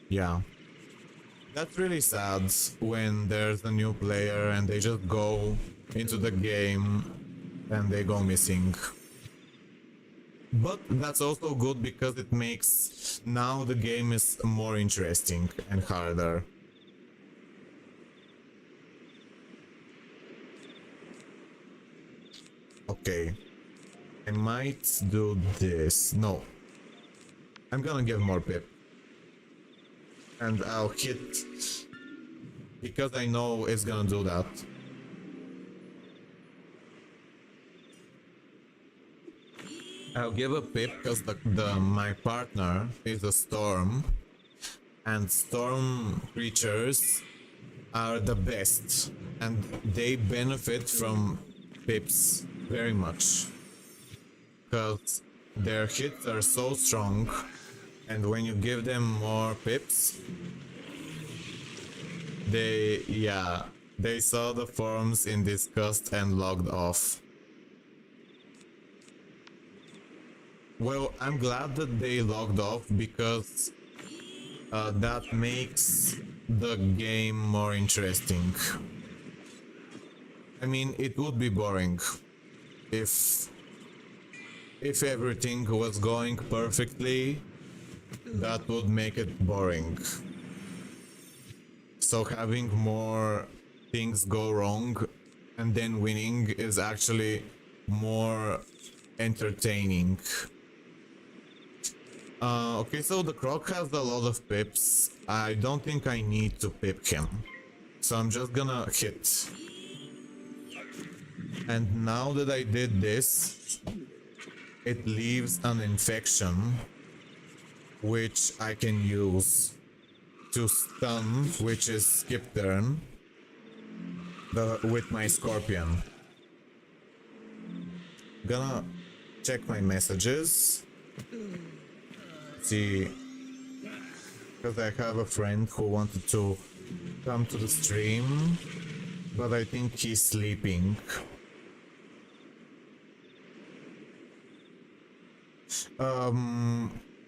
Yeah. That's really sad when there's a new player and they just go into the game and they go missing. But that's also good because it makes now the game is more interesting and harder. Okay. I might do this. No. I'm gonna give more pip. And I'll hit because I know it's gonna do that. I'll give a pip because my partner is a storm, and storm creatures are the best, and they benefit from pips very much because their hits are so strong, and when you give them more pips, they saw the forms in disgust and logged off. Well, I'm glad that they logged off because that makes the game more interesting. I mean, it would be boring if everything was going perfectly. That would make it boring. So having more things go wrong and then winning is actually more entertaining. Okay, so the Croc has a lot of pips. I don't think I need to pip him. So I'm just gonna hit. And now that I did this, it leaves an infection, which I can use to stun, which is skip turn, with my Scorpion. Gonna check my messages. See, because I have a friend who wanted to come to the stream, but I think he's sleeping.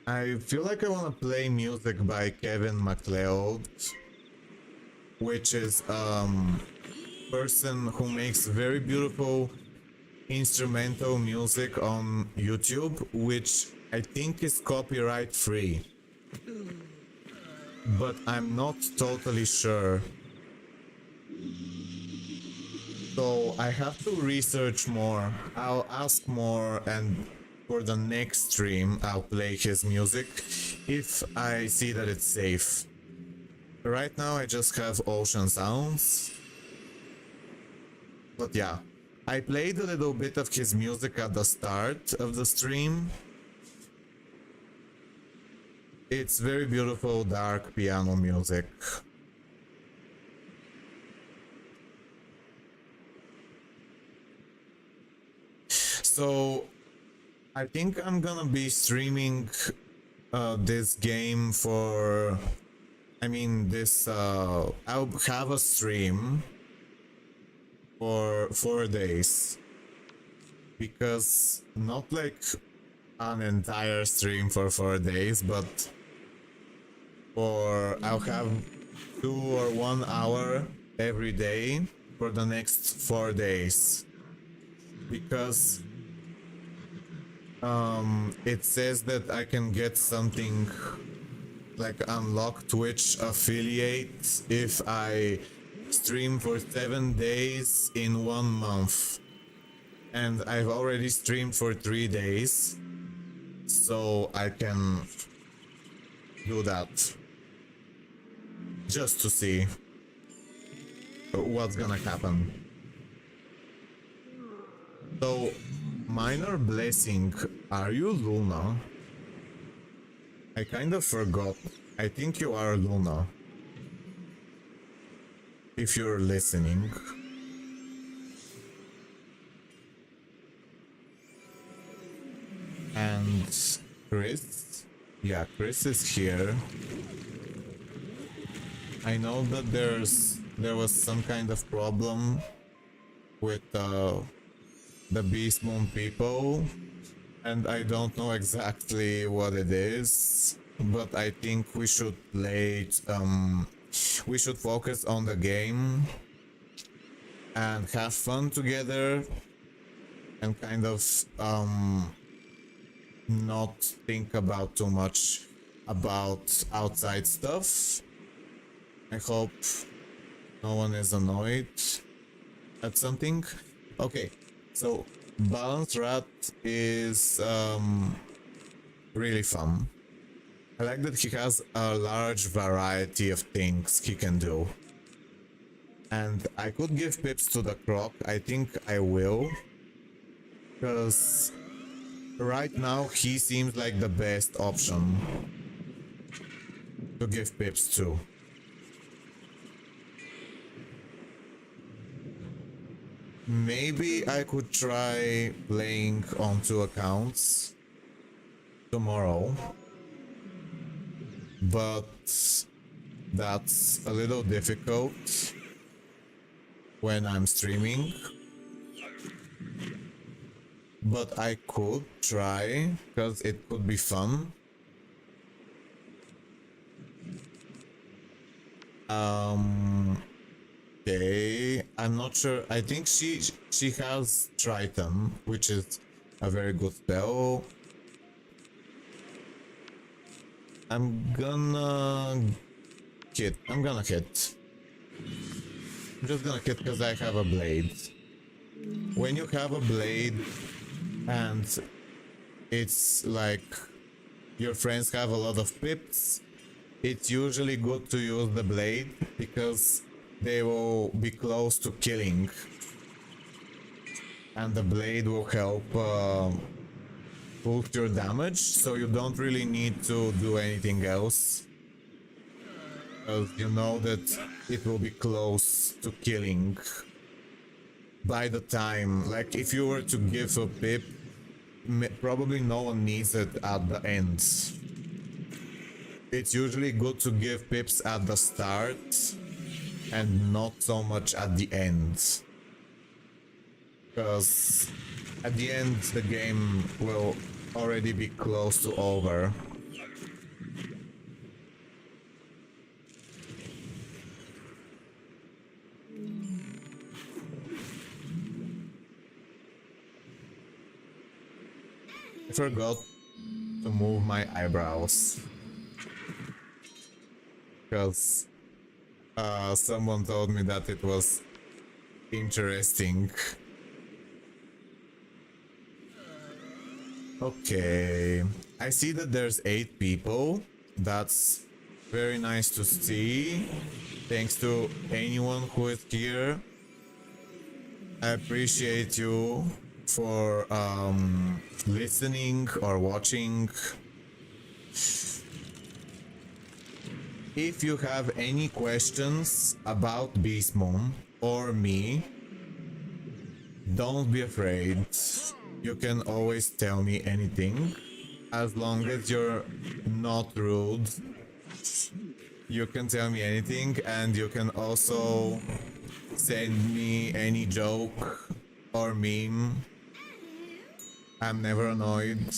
I feel like I want to play music by Kevin MacLeod, which is person who makes very beautiful instrumental music on YouTube, which I think is copyright free, but I'm not totally sure. So I have to research more. I'll ask more, and for the next stream I'll play his music if I see that it's safe. Right now I just have ocean sounds. But yeah, I played a little bit of his music at the start of the stream. It's very beautiful, dark piano music. So I think I'm gonna be streaming this game for, I mean, this I'll have a stream for 4 days, because not like an entire stream for 4 days, but I'll have 2 or 1 hour every day for the next 4 days, because it says that I can get something like unlock Twitch affiliate if I stream for 7 days in 1 month, and I've already streamed for 3 days, so I can do that just to see what's gonna happen. So, Minor Blessing, are you Luna? I kind of forgot. I think you are Luna. If you're listening. And Chris? Yeah, Chris is here. I know that there was some kind of problem with the Beastmoon people, and I don't know exactly what it is, but I think we should play it, we should focus on the game and have fun together and kind of not think about too much about outside stuff. I hope no one is annoyed at something. Okay, so Balance Rat is really fun. I like that he has a large variety of things he can do. And I could give pips to the Croc. I think I will, because right now he seems like the best option to give pips to. Maybe I could try playing on 2 accounts tomorrow, but that's a little difficult when I'm streaming. but I could try because it could be fun. Okay, I'm not sure. I think she has Triton, which is a very good spell. I'm gonna hit. I'm gonna hit. I'm just gonna hit because I have a blade. When you have a blade and it's like your friends have a lot of pips, it's usually good to use the blade because they will be close to killing. And the blade will help boost your damage, so you don't really need to do anything else. Because you know that it will be close to killing by the time, like if you were to give a pip, probably no one needs it at the end. It's usually good to give pips at the start and not so much at the end. Because at the end the game will already be close to over. I forgot to move my eyebrows because someone told me that it was interesting. Okay, I see that there's 8 people. That's very nice to see. Thanks to anyone who is here. I appreciate you for listening or watching. If you have any questions about Beastmoon or me, don't be afraid. You can always tell me anything, as long as you're not rude. You can tell me anything, and you can also send me any joke or meme. I'm never annoyed.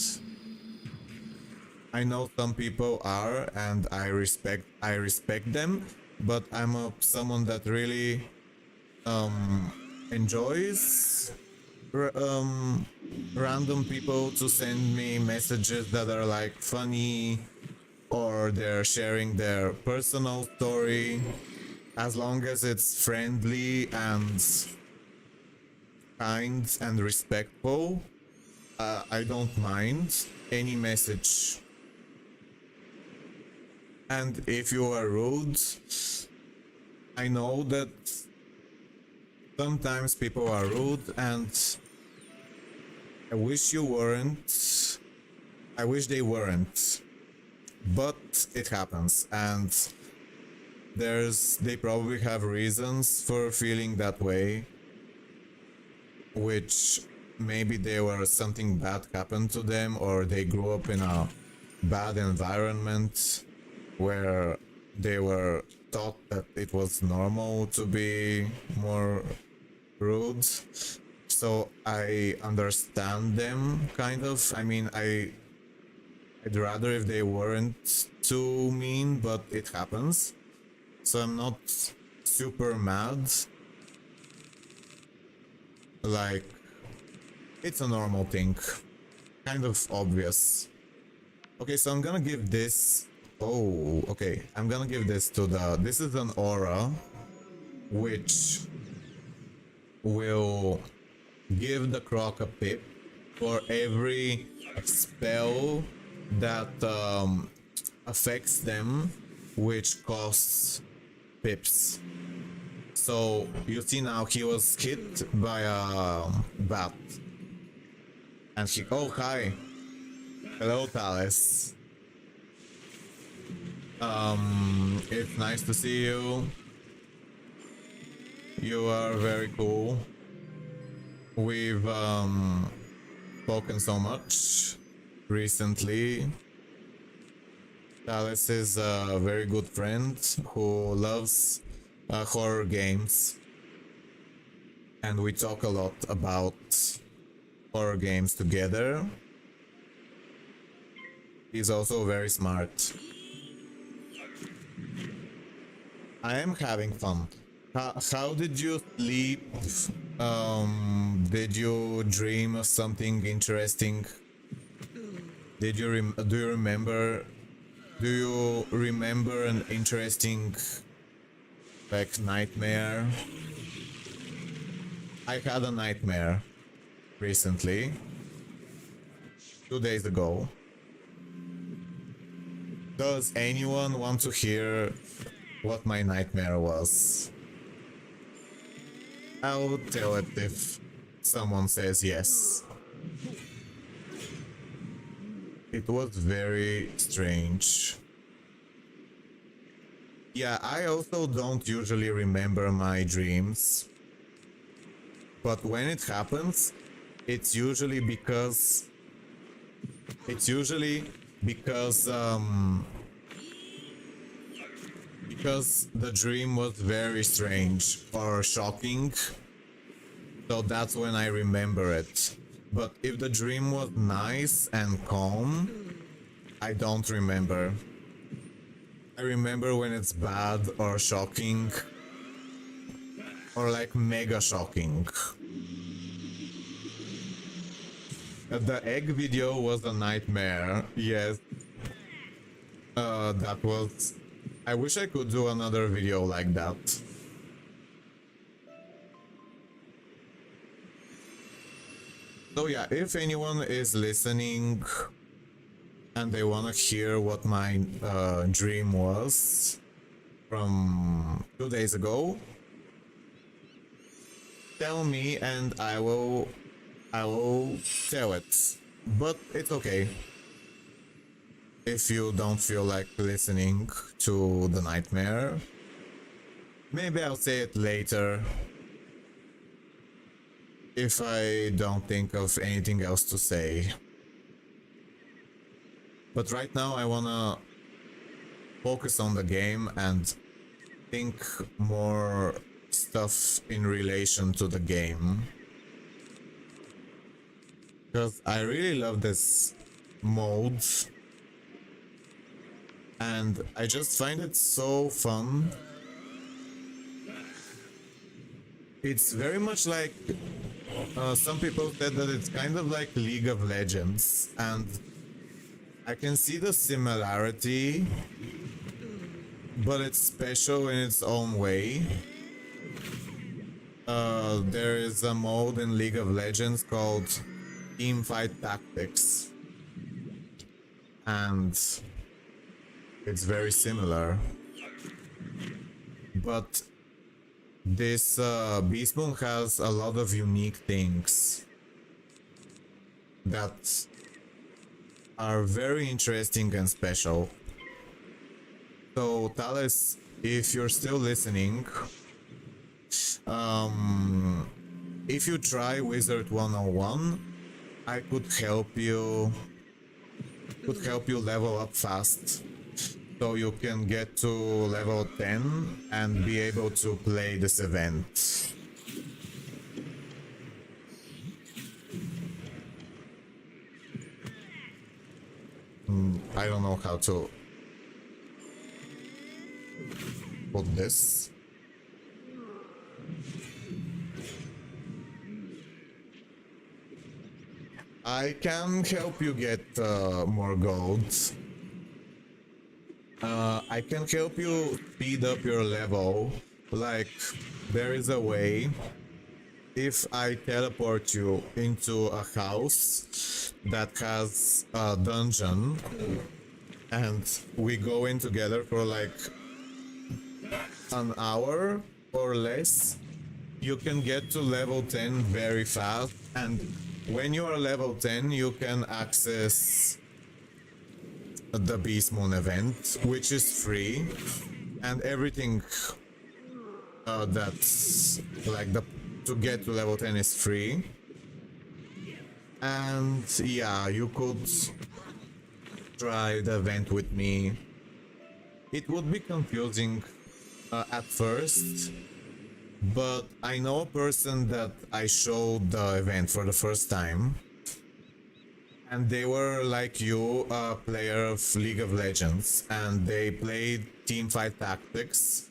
I know some people are, and I respect them, but I'm someone that really enjoys random people to send me messages that are like funny, or they're sharing their personal story. As long as it's friendly and kind and respectful, I don't mind any message. And if you are rude, I know that sometimes people are rude, and I wish you weren't. I wish they weren't. But it happens, and they probably have reasons for feeling that way, which maybe something bad happened to them, or they grew up in a bad environment where they were taught that it was normal to be more rude. So I understand them, kind of. I mean, I'd rather if they weren't too mean, but it happens. So I'm not super mad. Like, it's a normal thing. Kind of obvious. Okay, so I'm gonna give this... Oh, okay. I'm gonna give this to the... This is an aura, which will give the croc a pip for every spell that affects them, which costs pips. So you see now he was hit by a bat, and he... Oh, hi. Hello, Thales. It's nice to see you. You are very cool. We've spoken so much recently. Thales is a very good friend who loves horror games, and we talk a lot about horror games together. He's also very smart. I am having fun. How did you sleep? Did you dream of something interesting? Did you do you remember? Do you remember an interesting, like, nightmare? I had a nightmare recently, 2 days ago. Does anyone want to hear what my nightmare was? I'll tell it if someone says yes. It was very strange. Yeah, I also don't usually remember my dreams. But when it happens, it's usually because because the dream was very strange or shocking. So that's when I remember it. But if the dream was nice and calm, I don't remember. I remember when it's bad or shocking or like mega shocking. The egg video was a nightmare. Yes. That was... I wish I could do another video like that. So yeah, if anyone is listening and they wanna hear what my dream was from 2 days ago, tell me and I will tell it. But it's okay if you don't feel like listening to the nightmare. Maybe I'll say it later if I don't think of anything else to say. But right now I wanna focus on the game and think more stuff in relation to the game. Because I really love this mode. And I just find it so fun. It's very much like... some people said that it's kind of like League of Legends. And I can see the similarity. But it's special in its own way. There is a mode in League of Legends called Teamfight Tactics. And it's very similar. But this Beastmoon has a lot of unique things that are very interesting and special. So Thales, if you're still listening, if you try Wizard101, I could help you level up fast. So you can get to level 10 and be able to play this event. I don't know how to put this. I can help you get more golds. I can help you speed up your level. Like, there is a way. If I teleport you into a house that has a dungeon and we go in together for like an hour or less, you can get to level 10 very fast, and when you are level 10 you can access the Beastmoon event, which is free, and everything that's like to get to level 10 is free. And yeah, you could try the event with me. It would be confusing at first, but I know a person that I showed the event for the first time, and they were like you, a player of League of Legends, and they played teamfight tactics,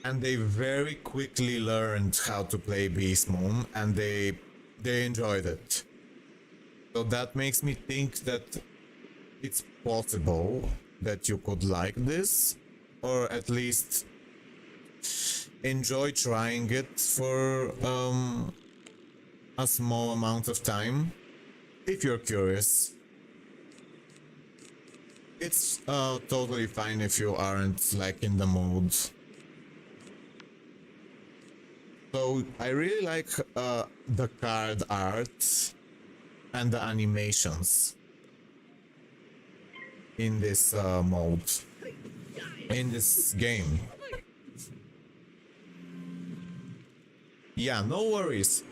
and they very quickly learned how to play Beastmoon, and they enjoyed it. So that makes me think that it's possible that you could like this, or at least enjoy trying it for a small amount of time, if you're curious. It's totally fine if you aren't like in the mood. So I really like the card art and the animations in this mode, in this game. Yeah, no worries.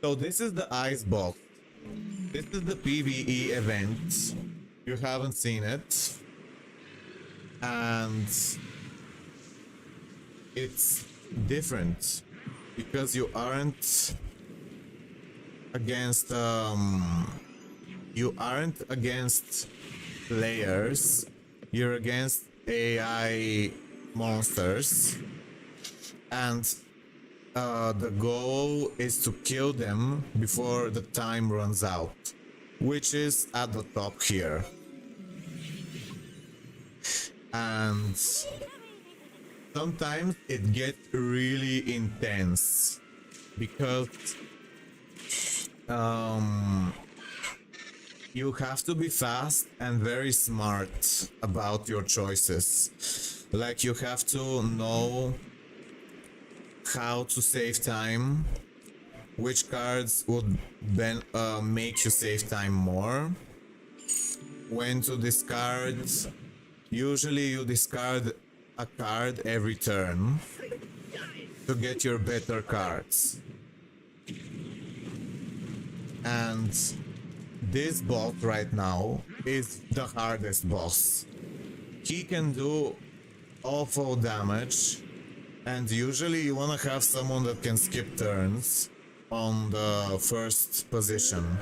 So this is the ice box. This is the PvE event. You haven't seen it. And it's different because you aren't against players, you're against AI monsters, and the goal is to kill them before the time runs out, which is at the top here. And sometimes it gets really intense because you have to be fast and very smart about your choices. Like, you have to know how to save time, which cards would make you save time more, when to discard. Usually you discard a card every turn to get your better cards. And this boss right now is the hardest boss. He can do awful damage, and usually you wanna have someone that can skip turns on the first position,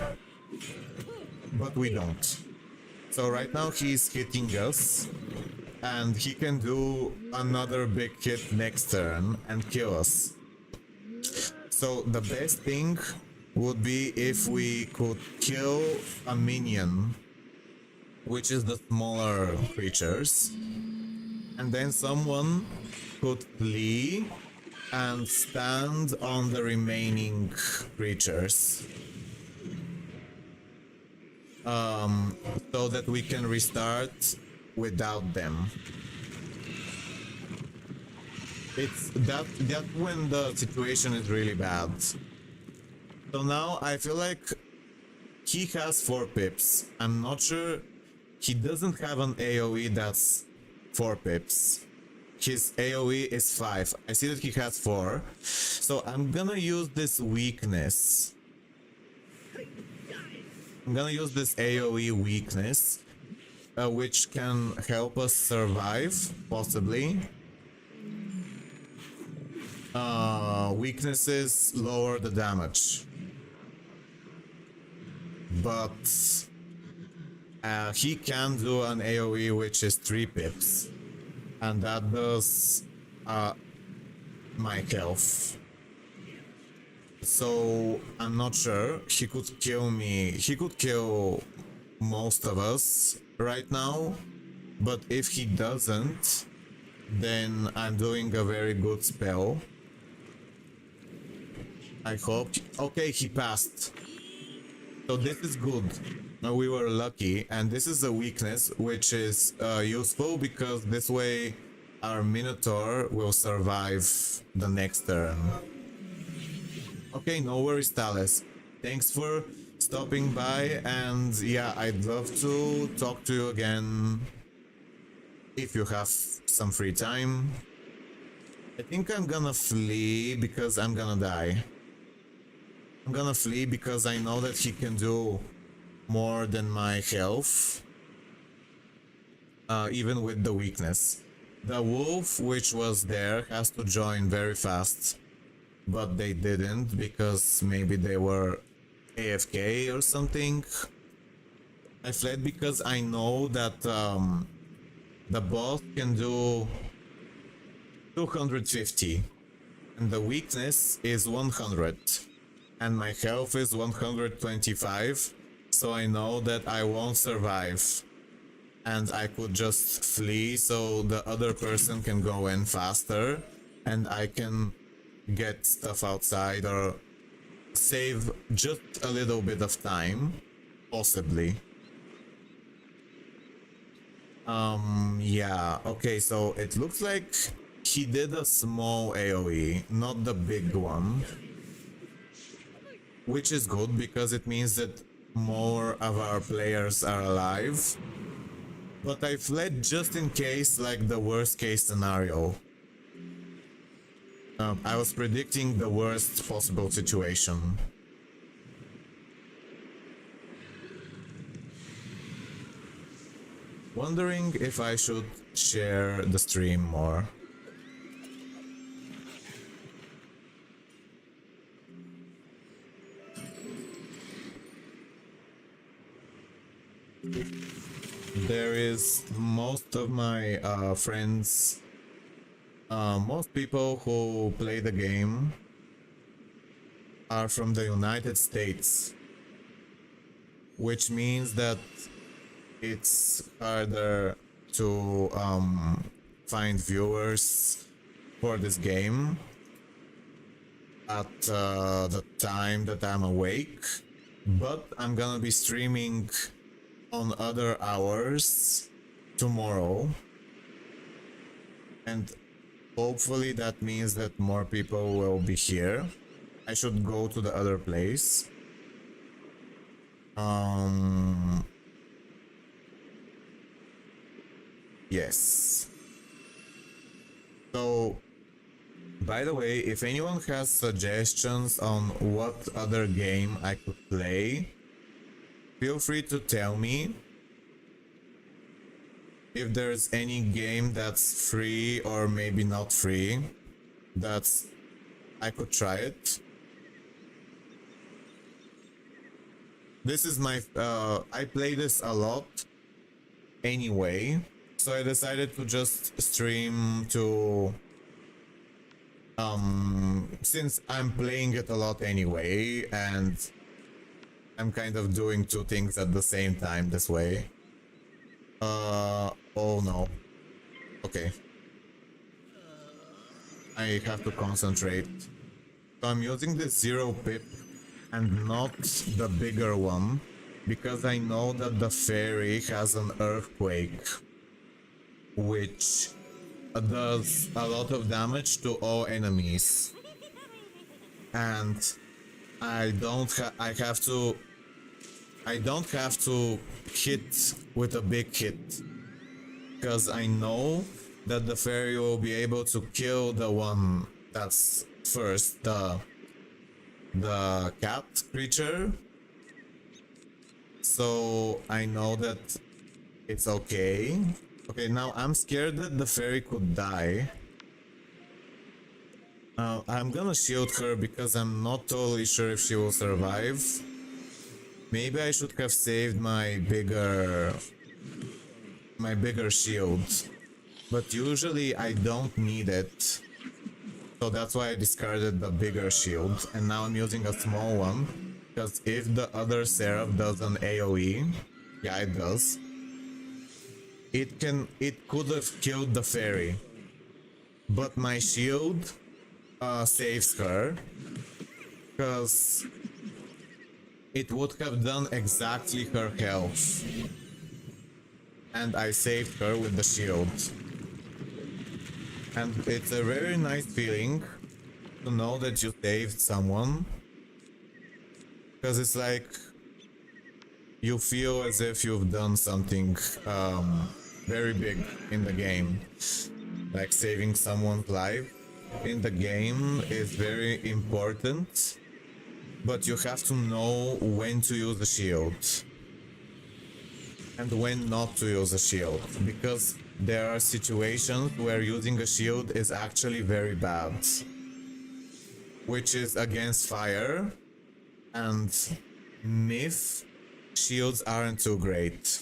but we don't. So right now he's hitting us, and he can do another big hit next turn and kill us. So the best thing would be if we could kill a minion, which is the smaller creatures, and then someone could flee and stand on the remaining creatures, so that we can restart without them. It's that when the situation is really bad. So now I feel like he has 4 pips. I'm not sure. He doesn't have an AoE that's 4 pips. His AoE is 5. I see that he has 4. So I'm gonna use this weakness. I'm gonna use this AoE weakness, which can help us survive, possibly. Weaknesses lower the damage, but he can do an AoE which is 3 pips, and that does my health. So I'm not sure. He could kill me. He could kill most of us right now, but if he doesn't, then I'm doing a very good spell. I hope. Okay, he passed. So this is good. Now we were lucky, and this is a weakness which is useful because this way our Minotaur will survive the next turn. Okay, no worries, Thales. Thanks for stopping by, and yeah, I'd love to talk to you again if you have some free time. I think I'm gonna flee because I'm gonna die. I'm gonna flee because I know that he can do more than my health, even with the weakness. The wolf which was there has to join very fast, but they didn't because maybe they were AFK or something. I fled because I know that the boss can do 250 and the weakness is 100 and my health is 125, so I know that I won't survive and I could just flee so the other person can go in faster and I can get stuff outside or save just a little bit of time, possibly. Yeah, okay, so it looks like he did a small AoE, not the big one. Which is good because it means that more of our players are alive. But I fled just in case, like the worst case scenario. I was predicting the worst possible situation. Wondering if I should share the stream more. There is most of my friends, most people who play the game are from the United States, which means that it's harder to find viewers for this game at the time that I'm awake, but I'm gonna be streaming on other hours tomorrow, and hopefully that means that more people will be here. I should go to the other place. Yes. So, by the way, if anyone has suggestions on what other game I could play, feel free to tell me. If there's any game that's free or maybe not free, I could try it. This is my I play this a lot anyway, so I decided to just stream to since I'm playing it a lot anyway and I'm kind of doing two things at the same time this way. Oh no. Okay. I have to concentrate. So I'm using the 0 pip and not the bigger one because I know that the fairy has an earthquake which does a lot of damage to all enemies. And I don't have to hit with a big hit because I know that the fairy will be able to kill the one that's first, the cat creature. So I know that it's okay. Okay, now I'm scared that the fairy could die. I'm gonna shield her because I'm not totally sure if she will survive. Maybe I should have saved my bigger shield, but usually I don't need it, so that's why I discarded the bigger shield and now I'm using a small one because if the other seraph does an AoE, yeah, it does, it could have killed the fairy, but my shield saves her because it would have done exactly her health. And I saved her with the shield. And it's a very nice feeling to know that you saved someone. Because it's like you feel as if you've done something very big in the game. Like saving someone's life in the game is very important. But you have to know when to use the shield and when not to use a shield, because there are situations where using a shield is actually very bad, which is against fire, and myth shields aren't too great.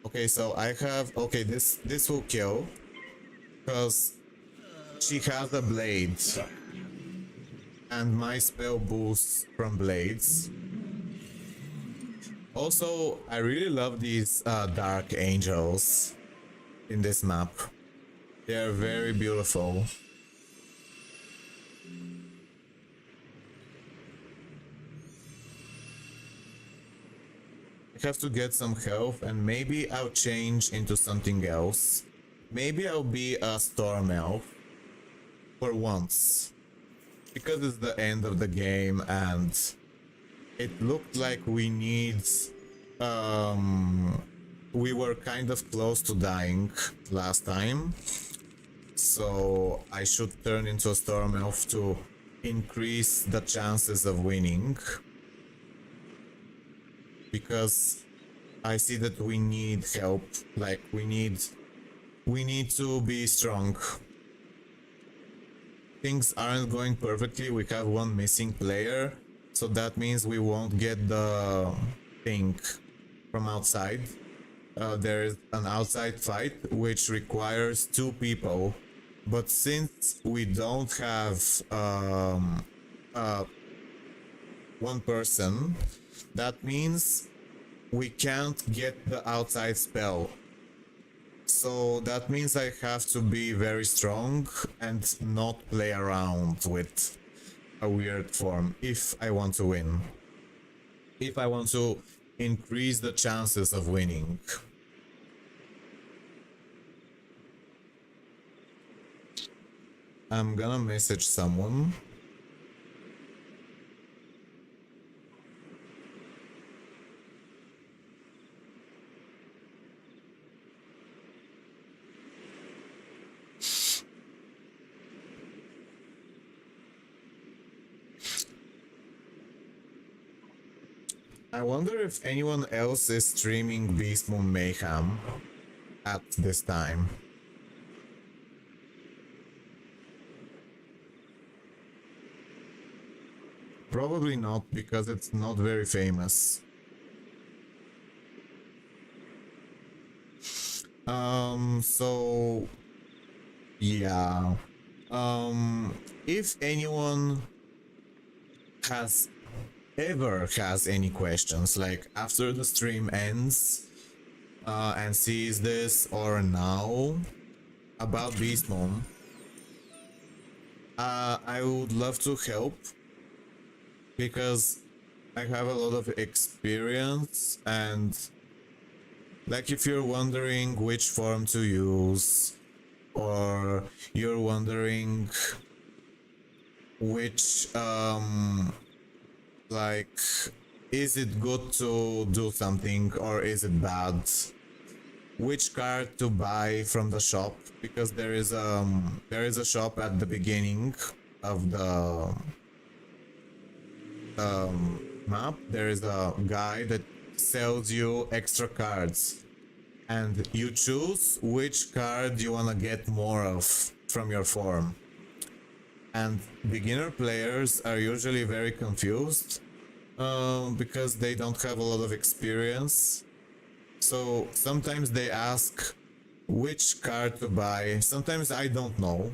Okay, so I have, okay, this will kill because she has a blade and my spell boosts from blades. Also, I really love these dark angels in this map. They're very beautiful. I have to get some health and maybe I'll change into something else. Maybe I'll be a storm elf for once. Because it's the end of the game and it looked like we were kind of close to dying last time. So I should turn into a storm elf to increase the chances of winning. Because I see that we need help, like we need to be strong. Things aren't going perfectly, we have one missing player, so that means we won't get the thing from outside. There is an outside fight which requires 2 people, but since we don't have 1 person, that means we can't get the outside spell. So that means I have to be very strong and not play around with a weird form if I want to win. If I want to increase the chances of winning. I'm gonna message someone. I wonder if anyone else is streaming Beastmoon Mayhem at this time. Probably not, because it's not very famous. So yeah. If anyone ever has any questions, like after the stream ends and sees this or now about Beastmoon, I would love to help because I have a lot of experience, and like if you're wondering which form to use, or you're wondering which like, is it good to do something or is it bad? Which card to buy from the shop? Because there is a shop at the beginning of the map. There is a guy that sells you extra cards, and you choose which card you wanna get more of from your form. And beginner players are usually very confused because they don't have a lot of experience. So sometimes they ask which card to buy. Sometimes I don't know,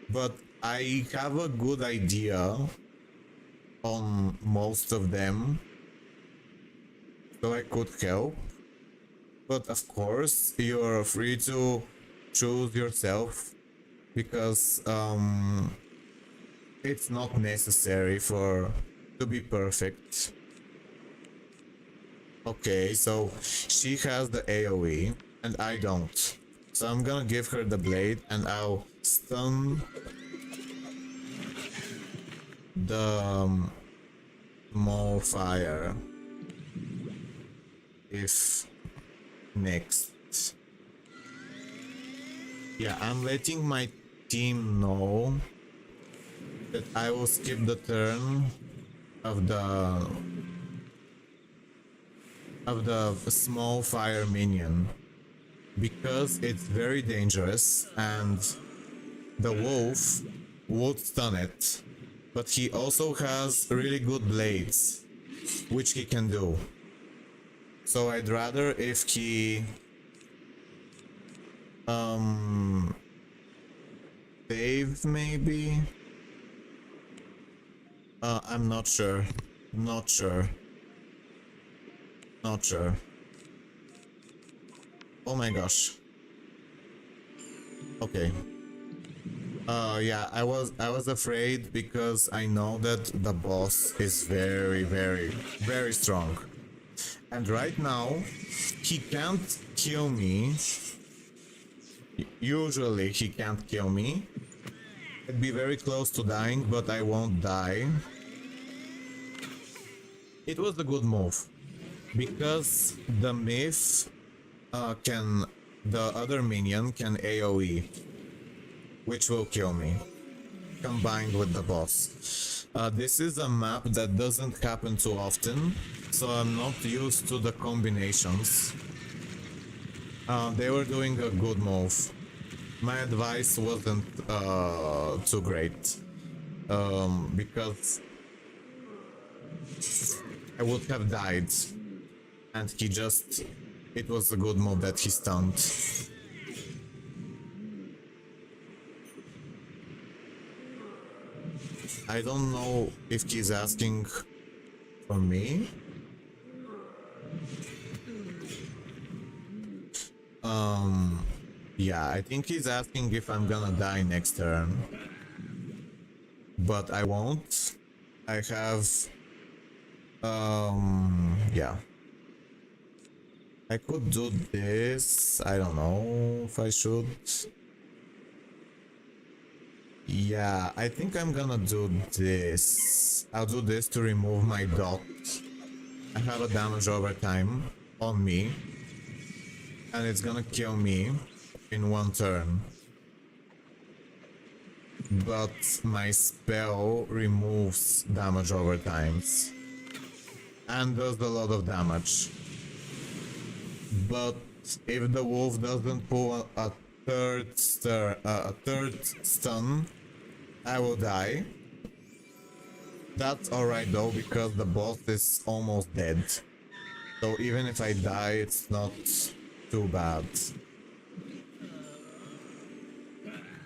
but I have a good idea on most of them, so I could help. But of course, you're free to choose yourself, because it's not necessary to be perfect. Okay, so she has the AoE and I don't. So I'm gonna give her the blade and I'll stun the small fire if next. Yeah, I'm letting my team know that I will skip the turn of the small fire minion. because it's very dangerous and the wolf would stun it. But he also has really good blades, which he can do. So I'd rather if he save maybe. I'm not sure. Not sure. Not sure. Oh my gosh. Okay. Yeah, I was afraid because I know that the boss is very strong. And right now, he can't kill me. Usually he can't kill me. I'd be very close to dying, but I won't die. It was a good move. Because the myth the other minion can AoE, which will kill me, combined with the boss. This is a map that doesn't happen too often, so I'm not used to the combinations. They were doing a good move. My advice wasn't too great, because I would have died, and it was a good move that he stunned. I don't know if he's asking for me. Yeah, I think he's asking if I'm gonna die next turn. But I won't. I have... yeah. I could do this. I don't know if I should. Yeah, I think I'm gonna do this. I'll do this to remove my dot. I have a damage over time on me. And it's gonna kill me in one turn. But my spell removes damage over times. And does a lot of damage. But if the wolf doesn't pull a third stun, I will die. That's alright though, because the boss is almost dead. So even if I die, it's not too bad.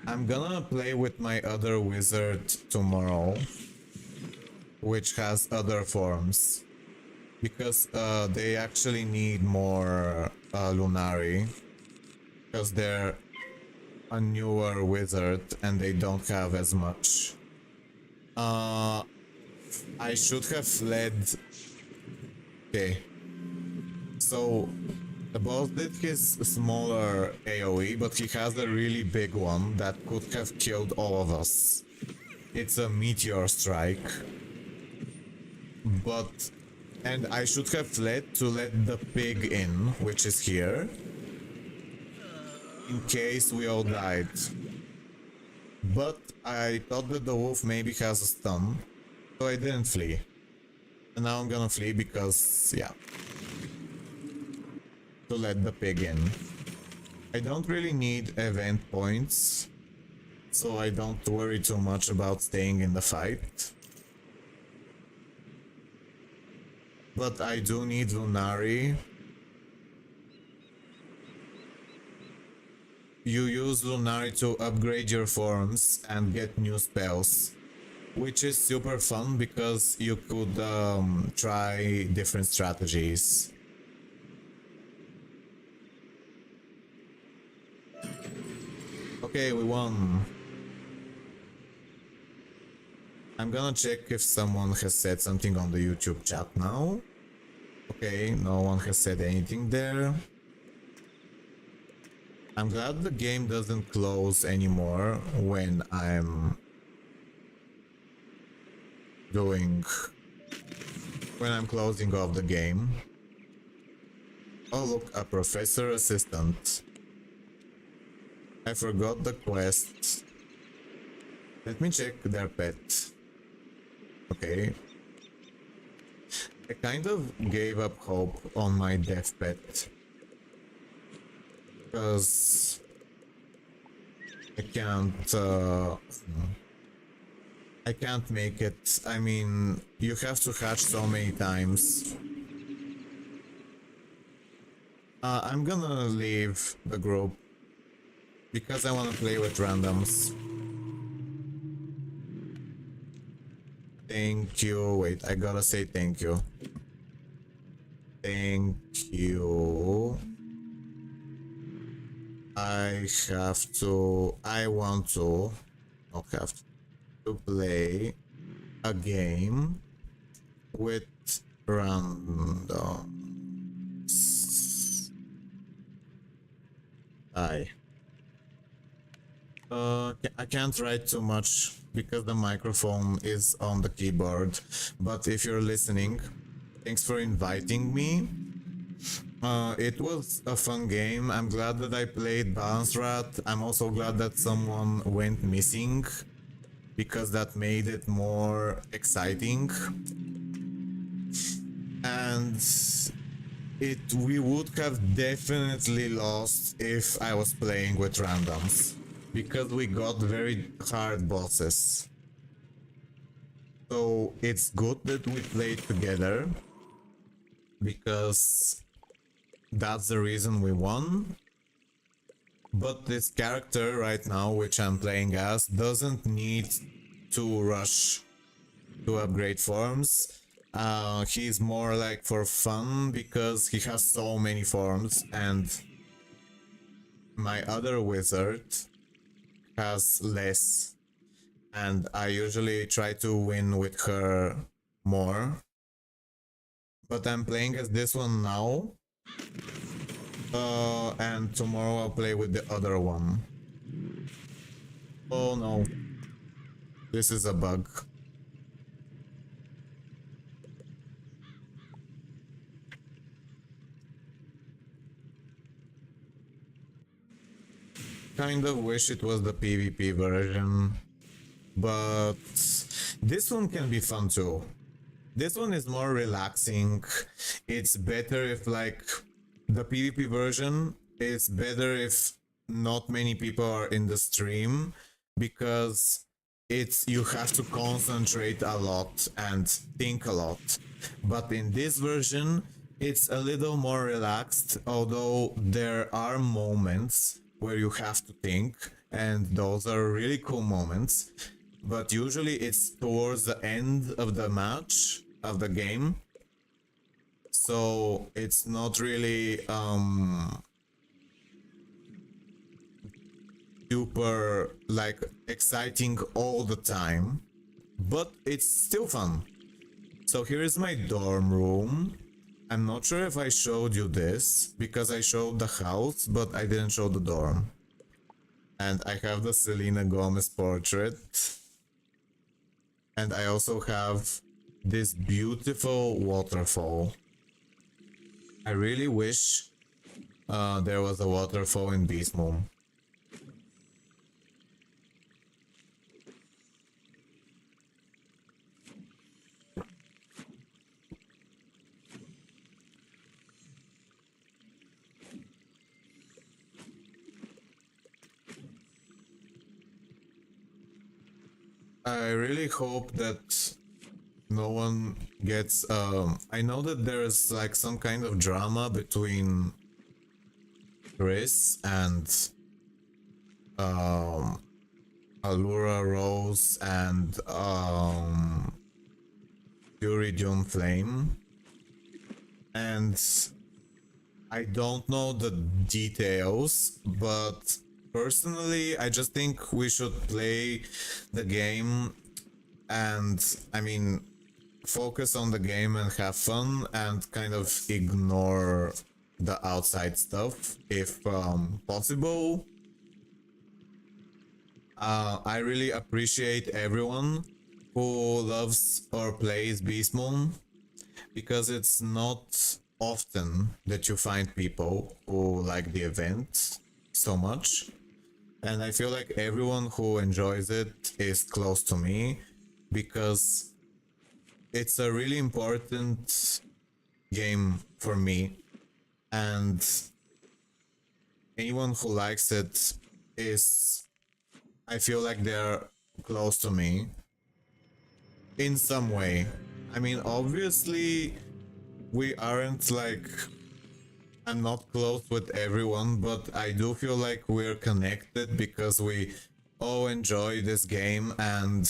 I'm gonna play with my other wizard tomorrow, which has other forms. Because they actually need more Lunari. Because they're a newer wizard and they don't have as much. I should have fled. Okay. So the boss did his smaller AoE, but he has a really big one that could have killed all of us. It's a meteor strike. And I should have fled to let the pig in, which is here, in case we all died. But I thought that the wolf maybe has a stun, so I didn't flee. And now I'm gonna flee because, yeah, to let the pig in. I don't really need event points, so I don't worry too much about staying in the fight. But I do need Lunari. You use Lunari to upgrade your forms and get new spells, which is super fun because you could try different strategies. Okay, we won. I'm gonna check if someone has said something on the YouTube chat now. Okay, no one has said anything there. I'm glad the game doesn't close anymore when I'm closing off the game. Oh look, a professor assistant. I forgot the quest. Let me check their pet. Okay. I kind of gave up hope on my death pet. because I can't make it. I mean, you have to hatch so many times. I'm gonna leave the group because I wanna play with randoms. Thank you. Wait, I gotta say thank you. Thank you. I want to, not have to play a game with randoms. I can't write too much because the microphone is on the keyboard, but if you're listening, thanks for inviting me. It was a fun game. I'm glad that I played Balance Rat. I'm also glad that someone went missing because that made it more exciting. And we would have definitely lost if I was playing with randoms because we got very hard bosses. So it's good that we played together because that's the reason we won. But this character right now, which I'm playing as, doesn't need to rush to upgrade forms. He's more like for fun because he has so many forms, and my other wizard has less, and I usually try to win with her more. But I'm playing as this one now. And tomorrow I'll play with the other one. Oh no. This is a bug. Kind of wish it was the PvP version. But this one can be fun too. This one is more relaxing. It's better if like the PvP version is better if not many people are in the stream because you have to concentrate a lot and think a lot. But in this version, it's a little more relaxed, although there are moments where you have to think, and those are really cool moments. But usually it's towards the end of the match, of the game. So it's not really super like exciting all the time, but it's still fun. So here is my dorm room. I'm not sure if I showed you this because I showed the house, but I didn't show the dorm. And I have the Selena Gomez portrait. And I also have this beautiful waterfall. I really wish there was a waterfall in Beastmoon. I really hope that no one gets I know that there is like some kind of drama between Chris and Allura Rose and Fury Doom Flame, and I don't know the details, but personally I just think we should play the game and I mean focus on the game and have fun and kind of ignore the outside stuff if possible. I really appreciate everyone who loves or plays Beastmoon because it's not often that you find people who like the event so much, and I feel like everyone who enjoys it is close to me because it's a really important game for me, and anyone who likes it is, I feel like they're close to me in some way. I mean, obviously, we aren't like, I'm not close with everyone, but I do feel like we're connected because we all enjoy this game, and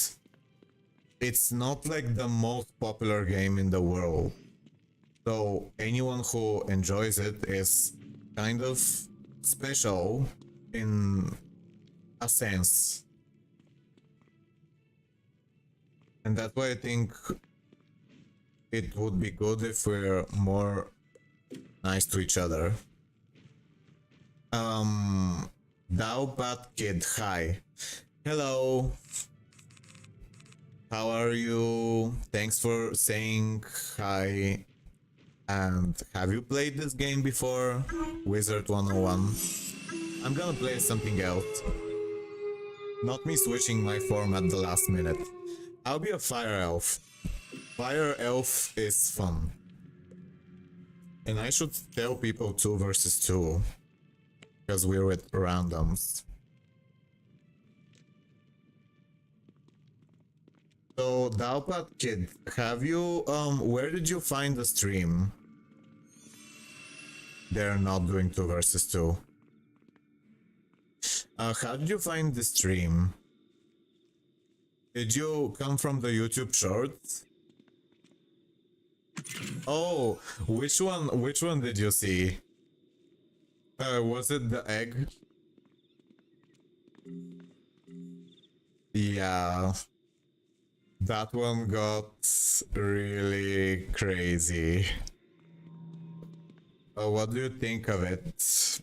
it's not like the most popular game in the world. So anyone who enjoys it is kind of special in a sense. And that's why I think it would be good if we're more nice to each other. Daopat Kid, hi. Hello. How are you? Thanks for saying hi. And have you played this game before? Wizard101. I'm gonna play something else. Not me switching my form at the last minute. I'll be a fire elf. Fire elf is fun. And I should tell people 2 versus 2. Because we're with randoms. So, Dalpat Kid, have you, where did you find the stream? They're not doing 2 versus 2. How did you find the stream? Did you come from the YouTube shorts? Oh, which one did you see? Was it the egg? Yeah. That one got really crazy. What do you think of it?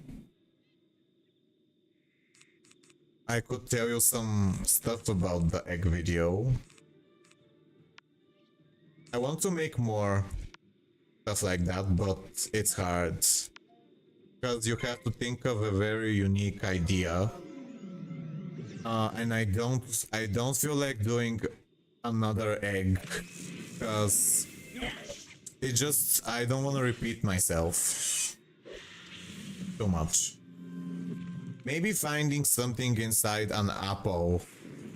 I could tell you some stuff about the egg video. I want to make more stuff like that, but it's hard. Because you have to think of a very unique idea. And I don't feel like doing another egg. Because I don't want to repeat myself too much. Maybe finding something inside an apple.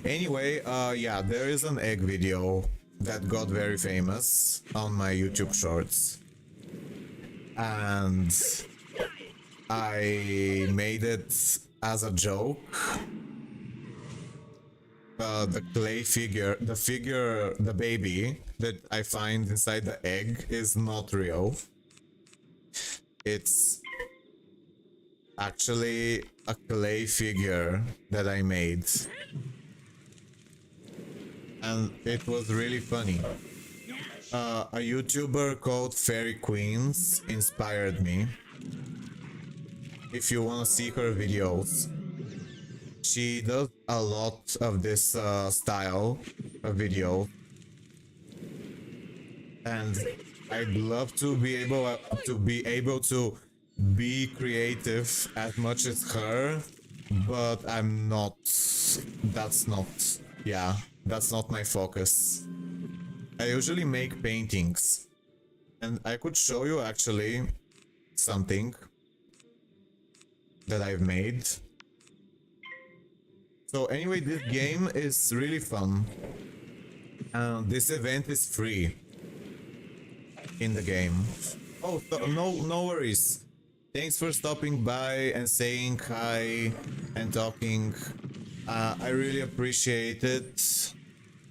Anyway, yeah, there is an egg video that got very famous on my YouTube shorts. And I made it as a joke. The clay figure, the baby that I find inside the egg is not real. It's actually a clay figure that I made. And it was really funny. A YouTuber called Fairy Queens inspired me. If you want to see her videos, she does a lot of this style of video. And I'd love to be able to be creative as much as her, but I'm not. That's not my focus. I usually make paintings, and I could show you actually something that I've made. So anyway, this game is really fun. This event is free in the game. Oh, no worries. Thanks for stopping by and saying hi and talking. I really appreciate it.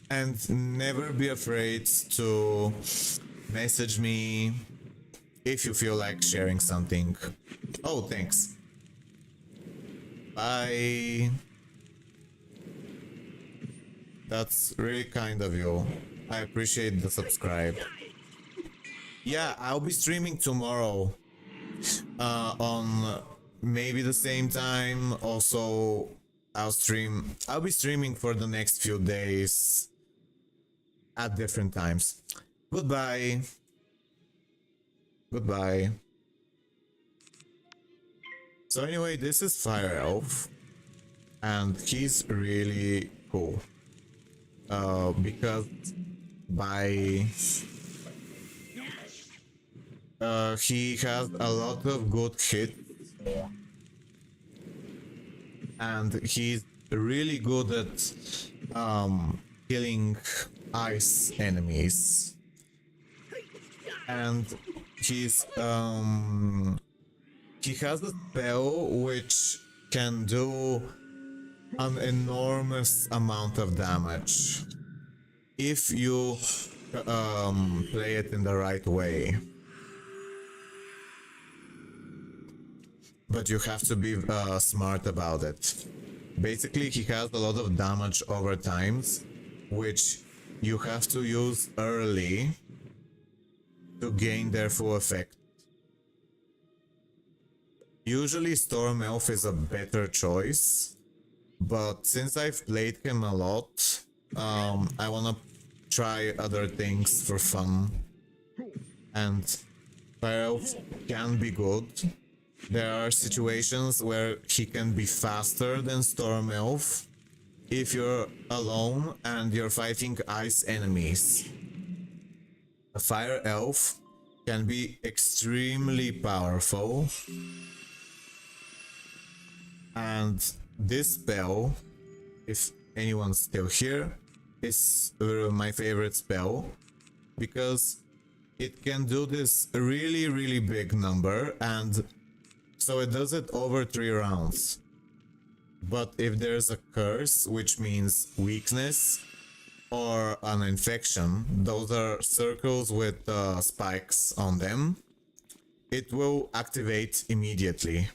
And never be afraid to message me if you feel like sharing something. Oh, thanks. Bye. That's really kind of you. I appreciate the subscribe. Yeah, I'll be streaming tomorrow. On maybe the same time. Also, I'll be streaming for the next few days at different times. Goodbye. Goodbye. So anyway, this is Fire Elf, and he's really cool. Because he has a lot of good hits and he's really good at killing ice enemies. And he has a spell which can do an enormous amount of damage if you play it in the right way. But you have to be smart about it. Basically, he has a lot of damage over times, which you have to use early to gain their full effect. Usually Storm Elf is a better choice, but since I've played him a lot, I wanna try other things for fun. And Fire Elf can be good. There are situations where he can be faster than Storm Elf if you're alone and you're fighting ice enemies. A Fire Elf can be extremely powerful, and this spell, if anyone's still here, is my favorite spell because it can do this really big number, and so it does it over 3 rounds. But if there's a curse, which means weakness or an infection, those are circles with spikes on them, it will activate immediately.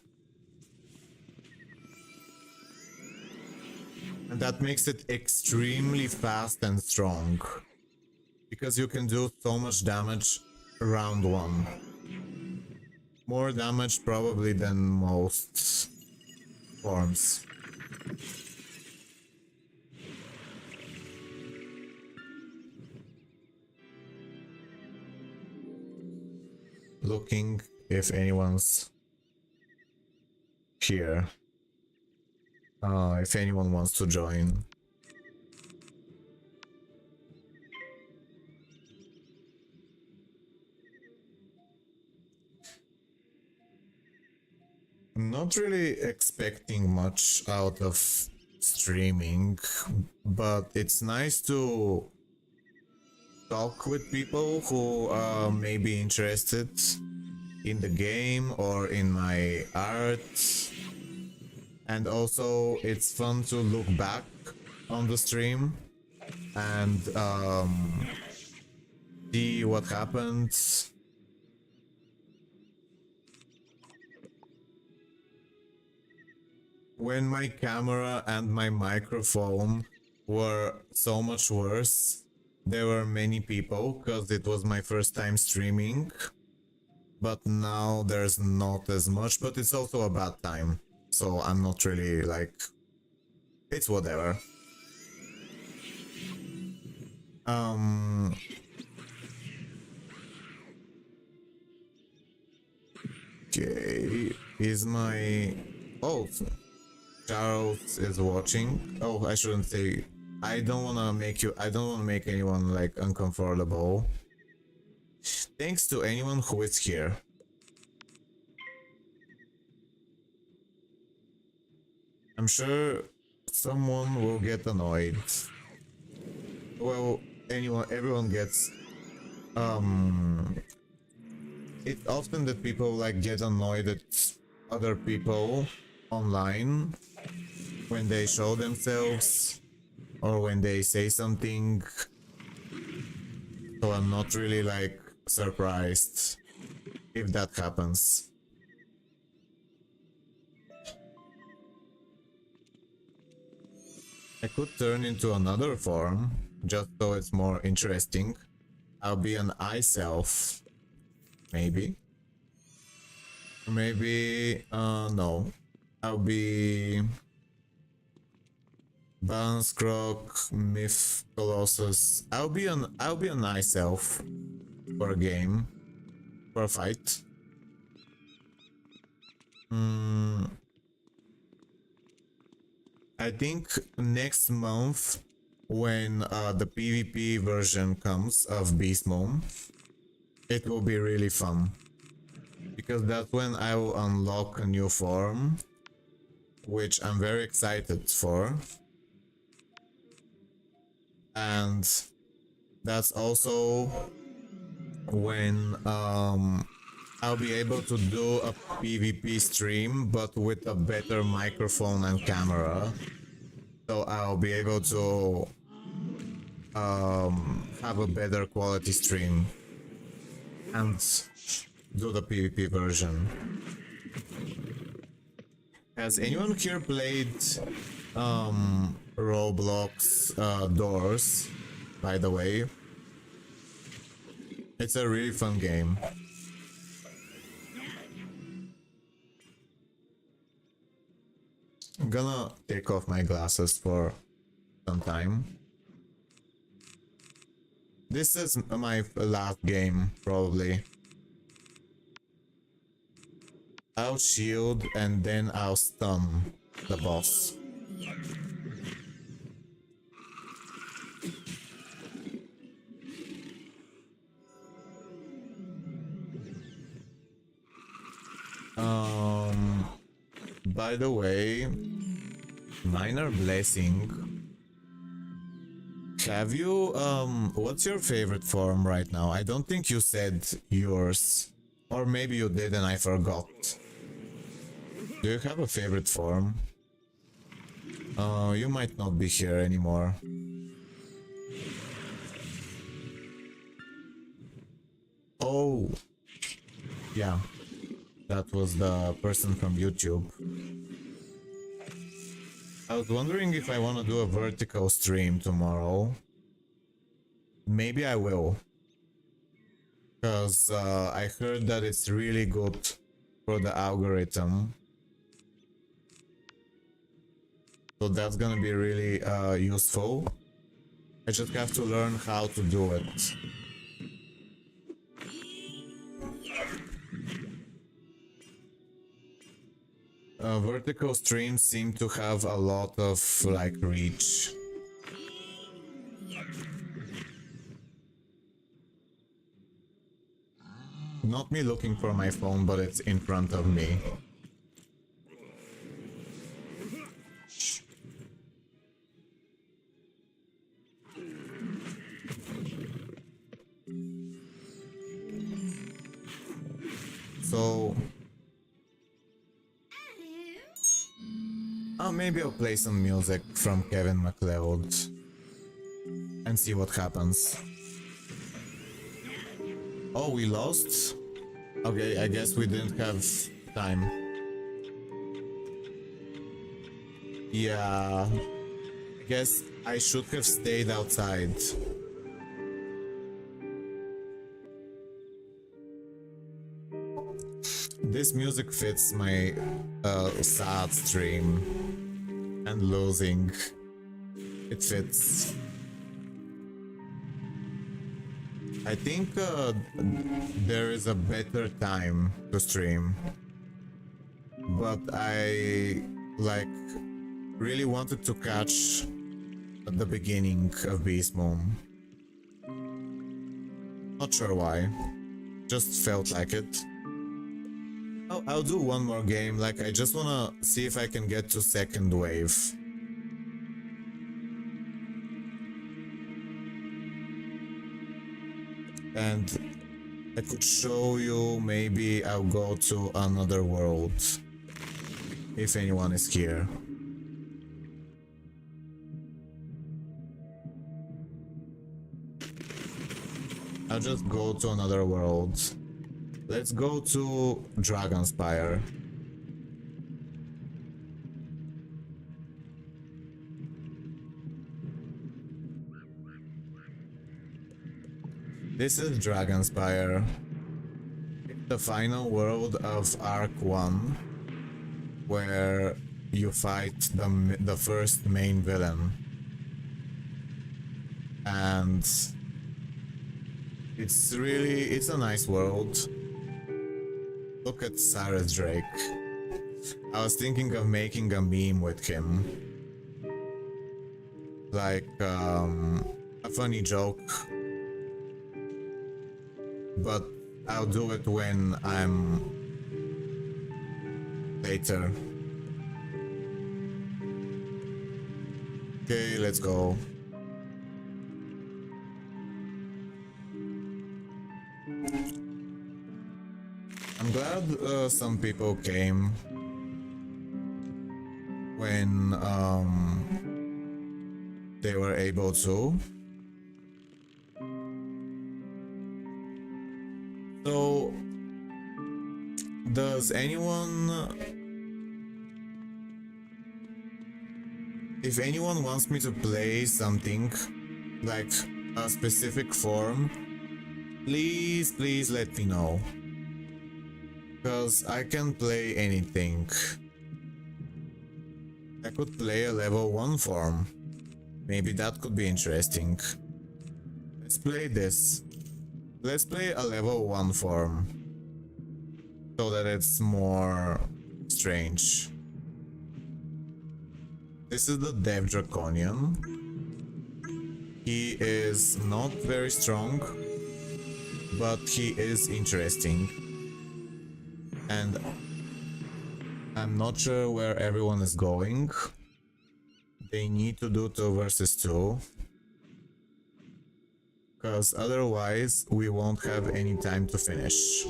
And that makes it extremely fast and strong, because you can do so much damage round 1. More damage probably than most forms. Looking if anyone's here. If anyone wants to join. Not really expecting much out of streaming, but it's nice to talk with people who may be interested in the game or in my art. And also it's fun to look back on the stream and see what happened. When my camera and my microphone were so much worse, there were many people because it was my first time streaming. But now there's not as much, but it's also a bad time. So I'm not really like, it's whatever. Okay, is my... Oh, Charles is watching. Oh, I shouldn't say. I don't wanna make anyone like uncomfortable. Thanks to anyone who is here. I'm sure someone will get annoyed. Well, everyone gets... It's often that people like get annoyed at other people online when they show themselves or when they say something. So I'm not really like surprised if that happens. I could turn into another form, just so it's more interesting. I'll be an ice elf. Maybe. Or maybe, no. I'll be... Balance Croc, Myth, Colossus. I'll be an ice elf for a game. For a fight. I think next month, when the PvP version comes of Beastmoon, it will be really fun. Because that's when I will unlock a new form. which I'm very excited for. And that's also when I'll be able to do a PvP stream, but with a better microphone and camera. So I'll be able to have a better quality stream and do the PvP version. Has anyone here played Roblox Doors, by the way? It's a really fun game. I'm gonna take off my glasses for some time. This is my last game, probably. I'll shield and then I'll stun the boss. By the way, minor blessing. Have you, what's your favorite form right now? I don't think you said yours. Or maybe you did and I forgot. Do you have a favorite form? You might not be here anymore. Oh, yeah. That was the person from YouTube. I was wondering if I want to do a vertical stream tomorrow. Maybe I will. Because I heard that it's really good for the algorithm. So that's gonna be really useful. I just have to learn how to do it. Vertical streams seem to have a lot of like reach. Not me looking for my phone, but it's in front of me. So maybe I'll play some music from Kevin MacLeod and see what happens. Oh, we lost? Okay, I guess we didn't have time. Yeah, I guess I should have stayed outside. This music fits my sad stream and losing. It fits. I think there is a better time to stream, but I like really wanted to catch the beginning of Beastmoon. Not sure why, just felt like it. I'll do one more game, like I just wanna see if I can get to second wave. And I could show you, maybe I'll go to another world, if anyone is here. I'll just go to another world. Let's go to Dragonspire. This is Dragonspire. It's the final world of Arc 1, where you fight the first main villain. And it's a nice world. Look at Cyrus Drake. I was thinking of making a meme with him. Like, a funny joke. But I'll do it when I'm later. Okay, let's go. I'm glad some people came when they were able to. So, does anyone... If anyone wants me to play something, like a specific form, please let me know. Because I can play anything. I could play a level 1 form. Maybe that could be interesting. Let's play this. Let's play a level 1 form. So that it's more strange. This is the Dev Draconian. He is not very strong, but he is interesting. And I'm not sure where everyone is going. They need to do 2 versus 2. Because otherwise we won't have any time to finish.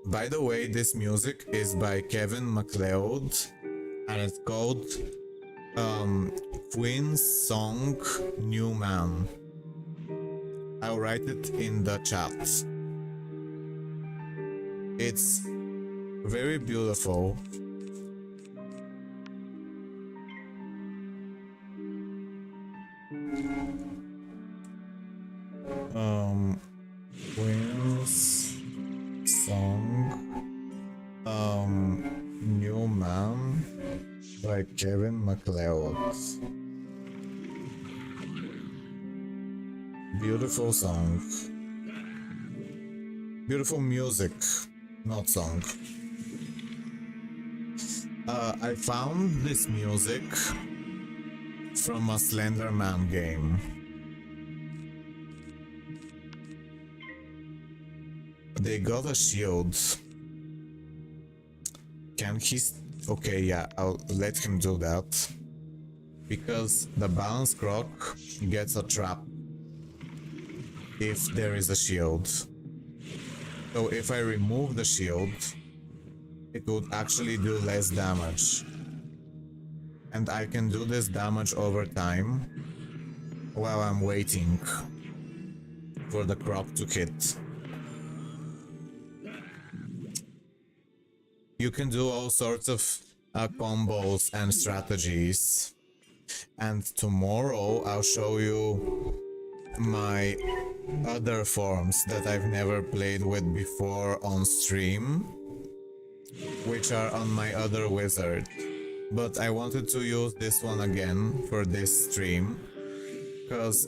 By the way, this music is by Kevin MacLeod and it's called Queen's Song New Man. I'll write it in the chat. It's very beautiful. Queen's Song New Man by Kevin MacLeod. Beautiful song. Beautiful music, not song. I found this music from a Slender Man game. They got a shield. Can he... Okay, yeah, I'll let him do that. Because the Balance Croc gets a trap if there is a shield. So if I remove the shield, it would actually do less damage. And I can do this damage over time while I'm waiting for the Croc to hit. You can do all sorts of combos and strategies. And tomorrow I'll show you my other forms that I've never played with before on stream, which are on my other wizard. But I wanted to use this one again for this stream because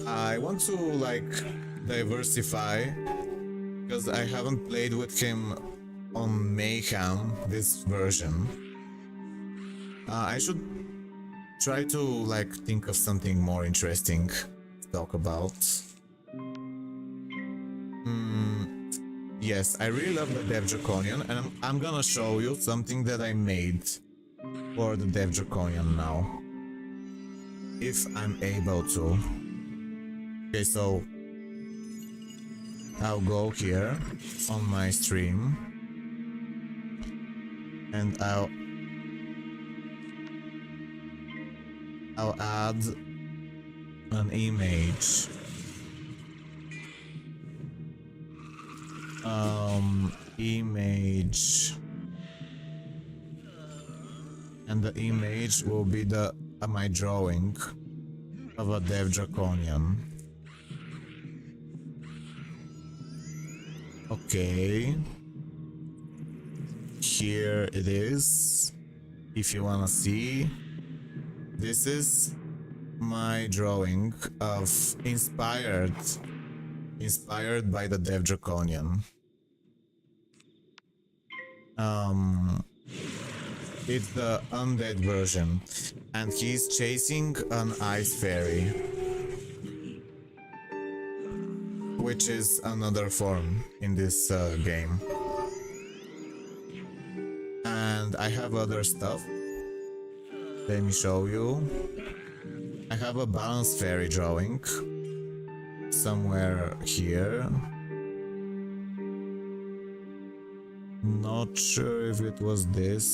I want to like diversify, because I haven't played with him on Mayhem, this version. I should try to like think of something more interesting to talk about. Yes, I really love the Dev Draconian, and I'm gonna show you something that I made for the Dev Draconian now. If I'm able to. Okay, so I'll go here on my stream and I'll add an image. Image, and the image will be the my drawing of a Dev Draconian. Okay, here it is. If you wanna see, this is my drawing of inspired by the Dev Draconian. It's the undead version, and he's chasing an ice fairy, which is another form in this game. And I have other stuff. Let me show you. I have a balanced fairy drawing somewhere here. Not sure if it was this.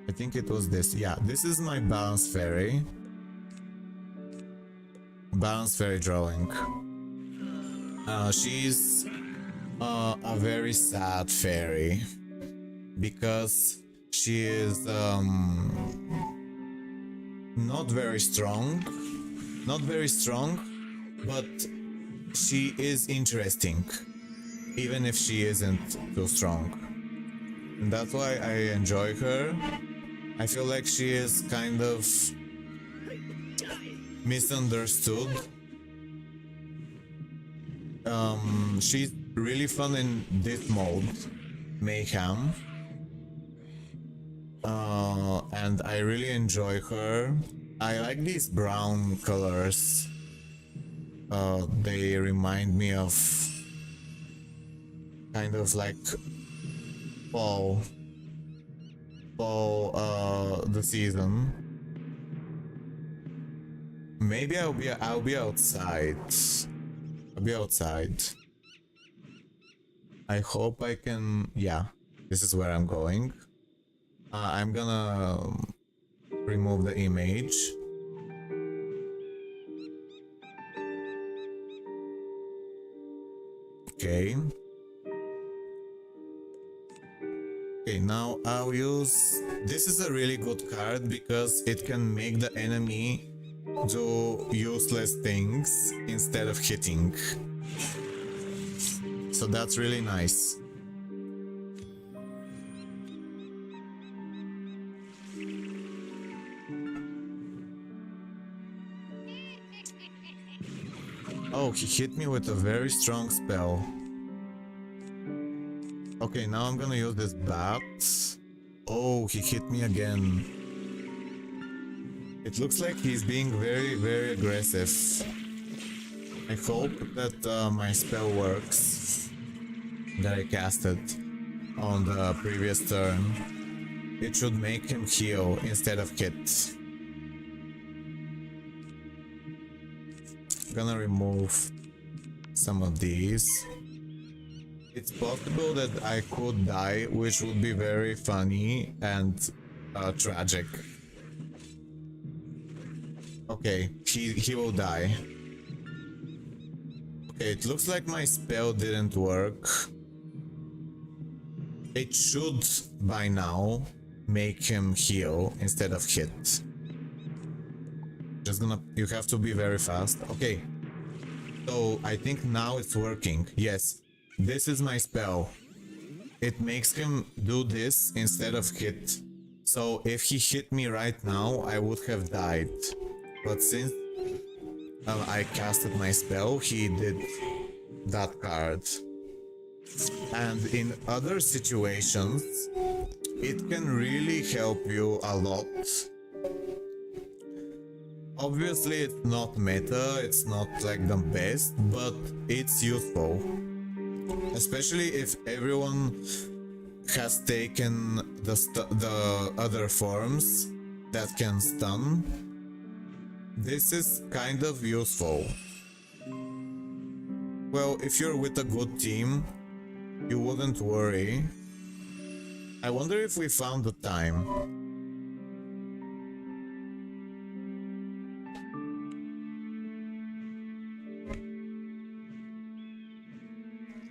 I think it was this. Yeah, this is my balanced fairy. Balanced fairy drawing. She's a very sad fairy because she is not very strong, but she is interesting, even if she isn't too strong. And that's why I enjoy her. I feel like she is kind of misunderstood. She's really fun in this mode, Mayhem. And I really enjoy her. I like these brown colors. They remind me of kind of like fall, the season. Maybe I'll be outside. I'll be outside. I hope I can. Yeah, this is where I'm going. I'm gonna remove the image. Okay. Okay, now I'll use... This is a really good card because it can make the enemy do useless things instead of hitting. So that's really nice. Oh, he hit me with a very strong spell. Okay, now I'm gonna use this bat. Oh, he hit me again. It looks like he's being very, very aggressive. I hope that my spell works that I casted on the previous turn. It should make him heal instead of hit. I'm gonna remove some of these. It's possible that I could die, which would be very funny and tragic. Okay, he will die. Okay, it looks like my spell didn't work. It should, by now, make him heal instead of hit. You have to be very fast. Okay, so I think now it's working. Yes, this is my spell. It makes him do this instead of hit. So if he hit me right now, I would have died. But since I casted my spell, he did that card. And in other situations, it can really help you a lot. Obviously, it's not meta, it's not like the best, but it's useful. Especially if everyone has taken the other forms that can stun. This is kind of useful. Well, if you're with a good team, you wouldn't worry. I wonder if we found the time.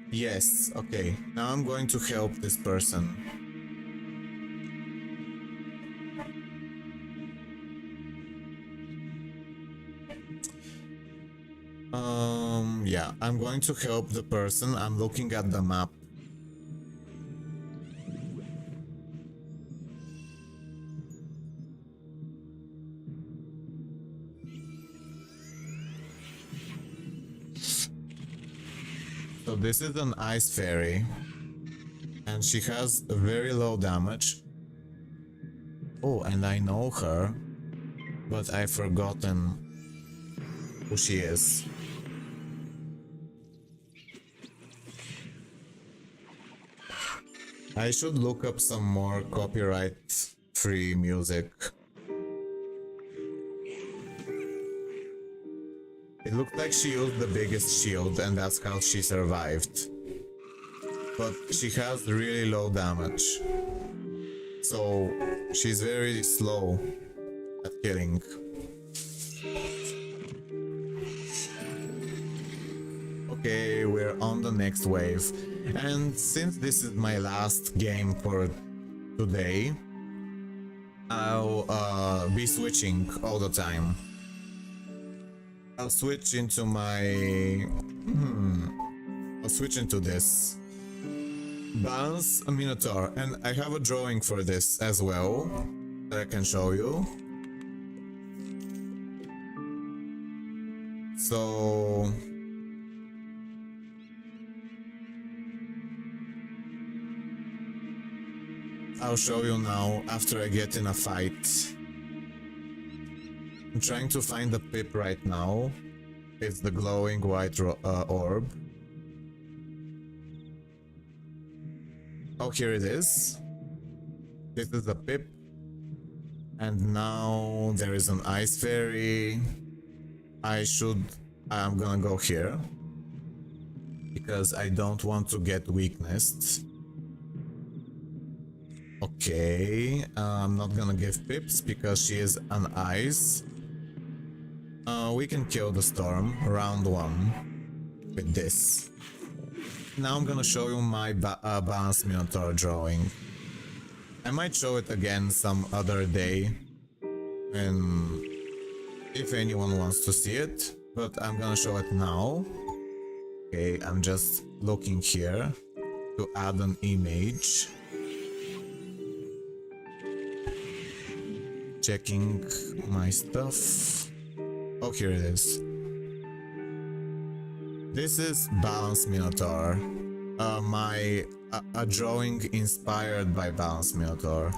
Yes, okay. Now I'm going to help this person. Yeah, I'm going to help the person. I'm looking at the map. So this is an ice fairy, and she has a very low damage. Oh, and I know her, but I've forgotten who she is. I should look up some more copyright-free music. It looked like she used the biggest shield and that's how she survived. But she has really low damage. So she's very slow at killing. Okay, we're on the next wave. And since this is my last game for today, I'll be switching all the time. I'll switch into my... I'll switch into this. Balance a Minotaur, and I have a drawing for this as well that I can show you. So... I'll show you now after I get in a fight. I'm trying to find the pip right now. It's the glowing white orb. Oh, here it is. This is the pip. And now there is an ice fairy. I'm gonna go here. Because I don't want to get weaknessed. Okay, I'm not gonna give pips because she is an ice. We can kill the storm, round 1, with this. Now I'm gonna show you my Balance Minotaur drawing. I might show it again some other day, and if anyone wants to see it, but I'm gonna show it now. Okay, I'm just looking here to add an image. Checking my stuff. Oh, here it is. This is Balance Minotaur. A drawing inspired by Balance Minotaur.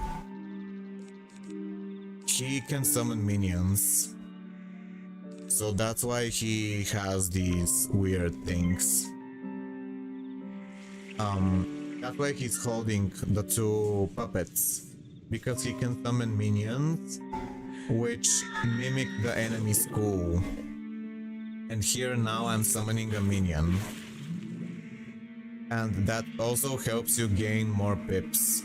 He can summon minions. So that's why he has these weird things. That's why he's holding the 2 puppets. Because he can summon minions which mimic the enemy school. And here now I'm summoning a minion. And that also helps you gain more pips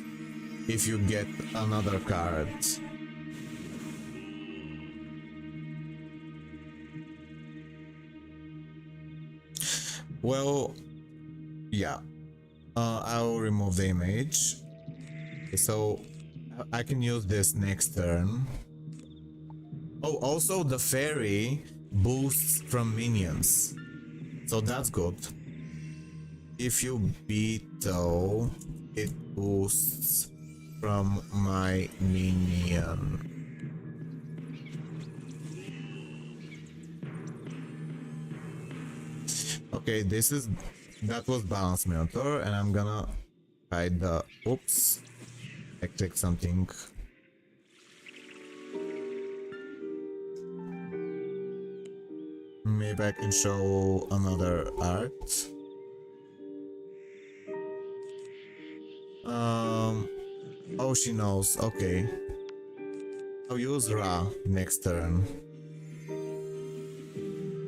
if you get another card. Well, yeah. I'll remove the image. So I can use this next turn. Oh, also the fairy boosts from minions. So that's good. If you veto, it boosts from my minion. Okay, that was Balance Minotaur, and I'm gonna hide the... Oops. I clicked something. Maybe I can show another art. Oh, she knows. Okay. I'll use Ra next turn.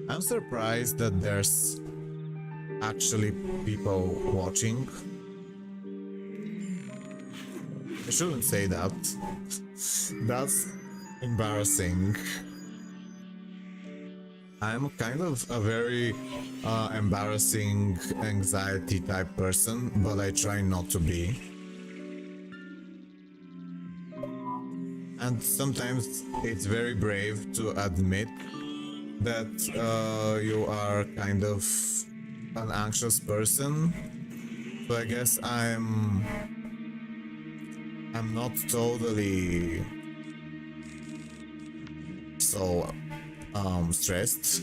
I'm surprised that there's actually people watching. I shouldn't say that. That's embarrassing. I'm kind of a very embarrassing anxiety type person, but I try not to be. And sometimes it's very brave to admit that you are kind of an anxious person. So I guess I'm not totally so stressed.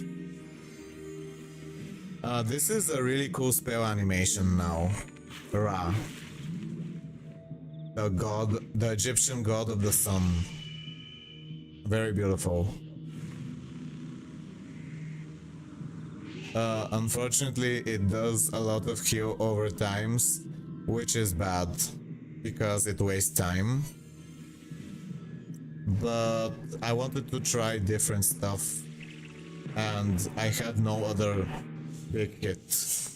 This is a really cool spell animation now. Ra. The Egyptian god of the sun. Very beautiful. Unfortunately, it does a lot of heal over times, which is bad. because it wastes time. But I wanted to try different stuff, and I had no other big hit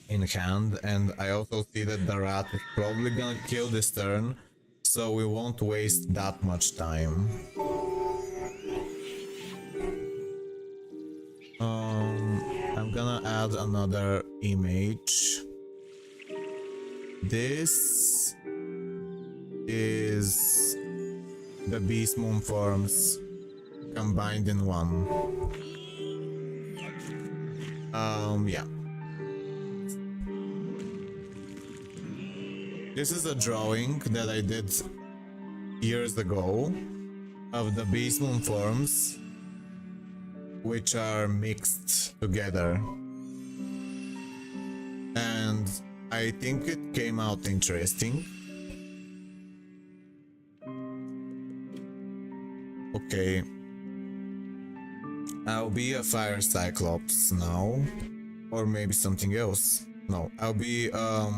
in hand, and I also see that the rat is probably gonna kill this turn, so we won't waste that much time. I'm gonna add another image. This is the Beastmoon forms combined in one. Yeah. This is a drawing that I did years ago of the Beastmoon forms, which are mixed together. And I think it came out interesting. Okay. I'll be a fire cyclops now. Or maybe something else. No, I'll be a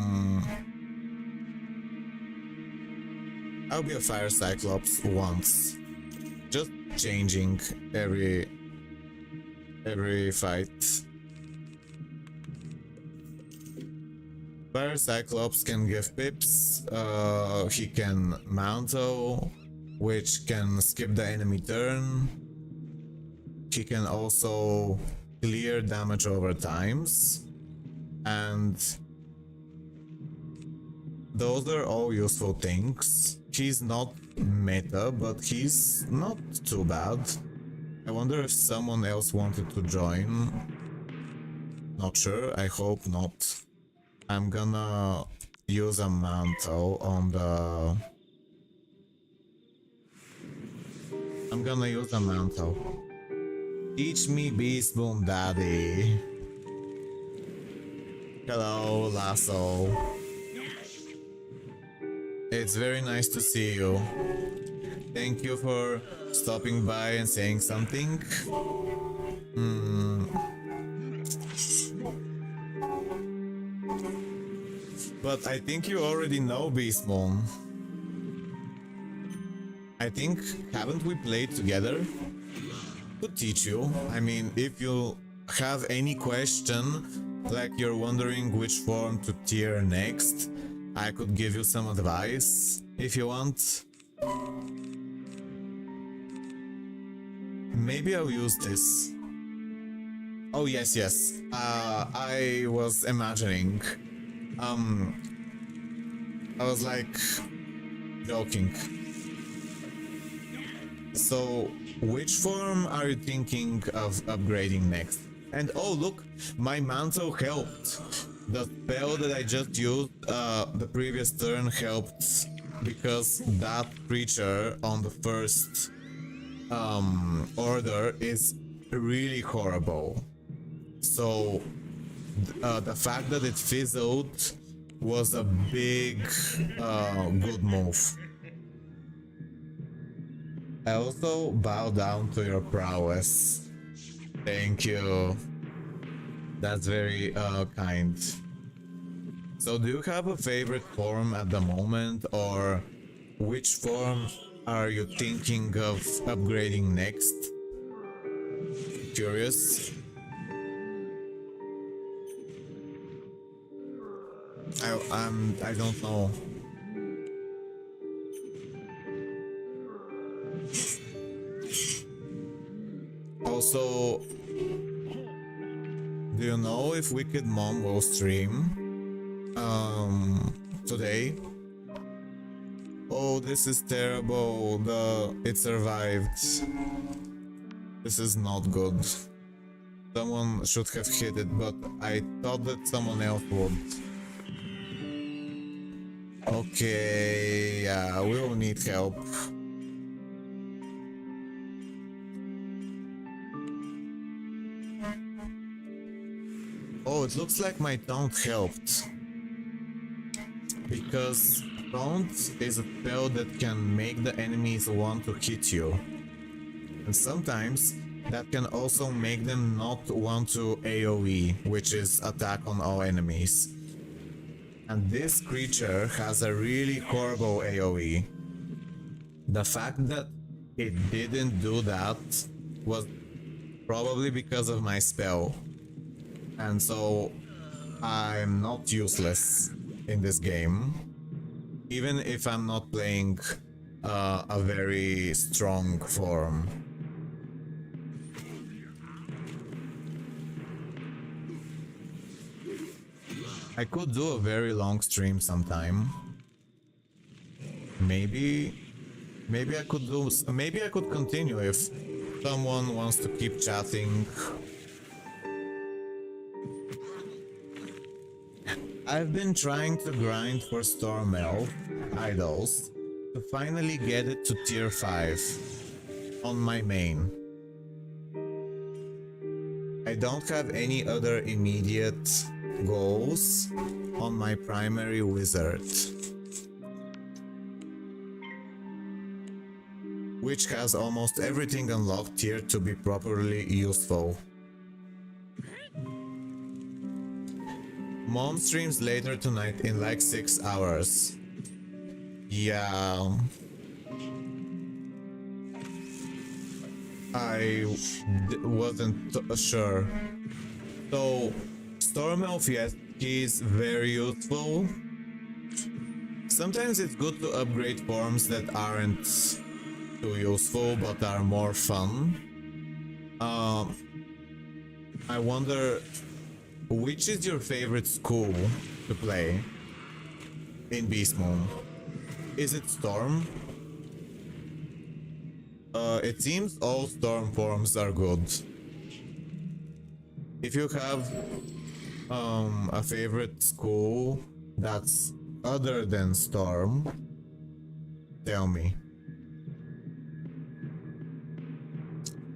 fire cyclops once. Just changing every fight. Fire cyclops can give pips. He can mantle, which can skip the enemy turn. He can also clear damage over times, and those are all useful things. He's not meta, but he's not too bad. I wonder if someone else wanted to join. Not sure, I hope not. I'm gonna use a mantle on the... Teach me Beastmoon, daddy. Hello, Lasso. It's very nice to see you. Thank you for stopping by and saying something. But I think you already know Beastmoon. I think, haven't we played together? Could teach you. I mean, if you have any question, like you're wondering which form to tier next, I could give you some advice if you want. Maybe I'll use this. Oh yes, yes. I was imagining. I was like joking. So, which form are you thinking of upgrading next? And oh look, my mantle helped. The spell that I just used the previous turn helped because that creature on the first order is really horrible. So the fact that it fizzled was a big good move. I also bow down to your prowess. Thank you. That's very kind. So do you have a favorite form at the moment, or which form are you thinking of upgrading next? Curious. I don't know. Also, do you know if Wicked Mom will stream today? Oh, this is terrible. It survived. This is not good. Someone should have hit it, but I thought that someone else would. Okay, yeah, we will need help. Oh, it looks like my taunt helped. Because taunt is a spell that can make the enemies want to hit you. And sometimes that can also make them not want to AoE, which is attack on all enemies. And this creature has a really horrible AoE. The fact that it didn't do that was probably because of my spell. And so I'm not useless in this game, even if I'm not playing a very strong form. I could do a very long stream sometime. Maybe I could do. Maybe I could continue if someone wants to keep chatting. I've been trying to grind for Storm Elf idols to finally get it to tier 5 on my main. I don't have any other immediate goals on my primary wizard, which has almost everything unlocked here to be properly useful. Mom streams later tonight in like 6 hours. Yeah. I wasn't sure. So, Storm Elf, yes, is very useful. Sometimes it's good to upgrade forms that aren't too useful but are more fun. I wonder, which is your favorite school to play in Beastmoon? Is it Storm? It seems all Storm forms are good. If you have a favorite school that's other than Storm, tell me.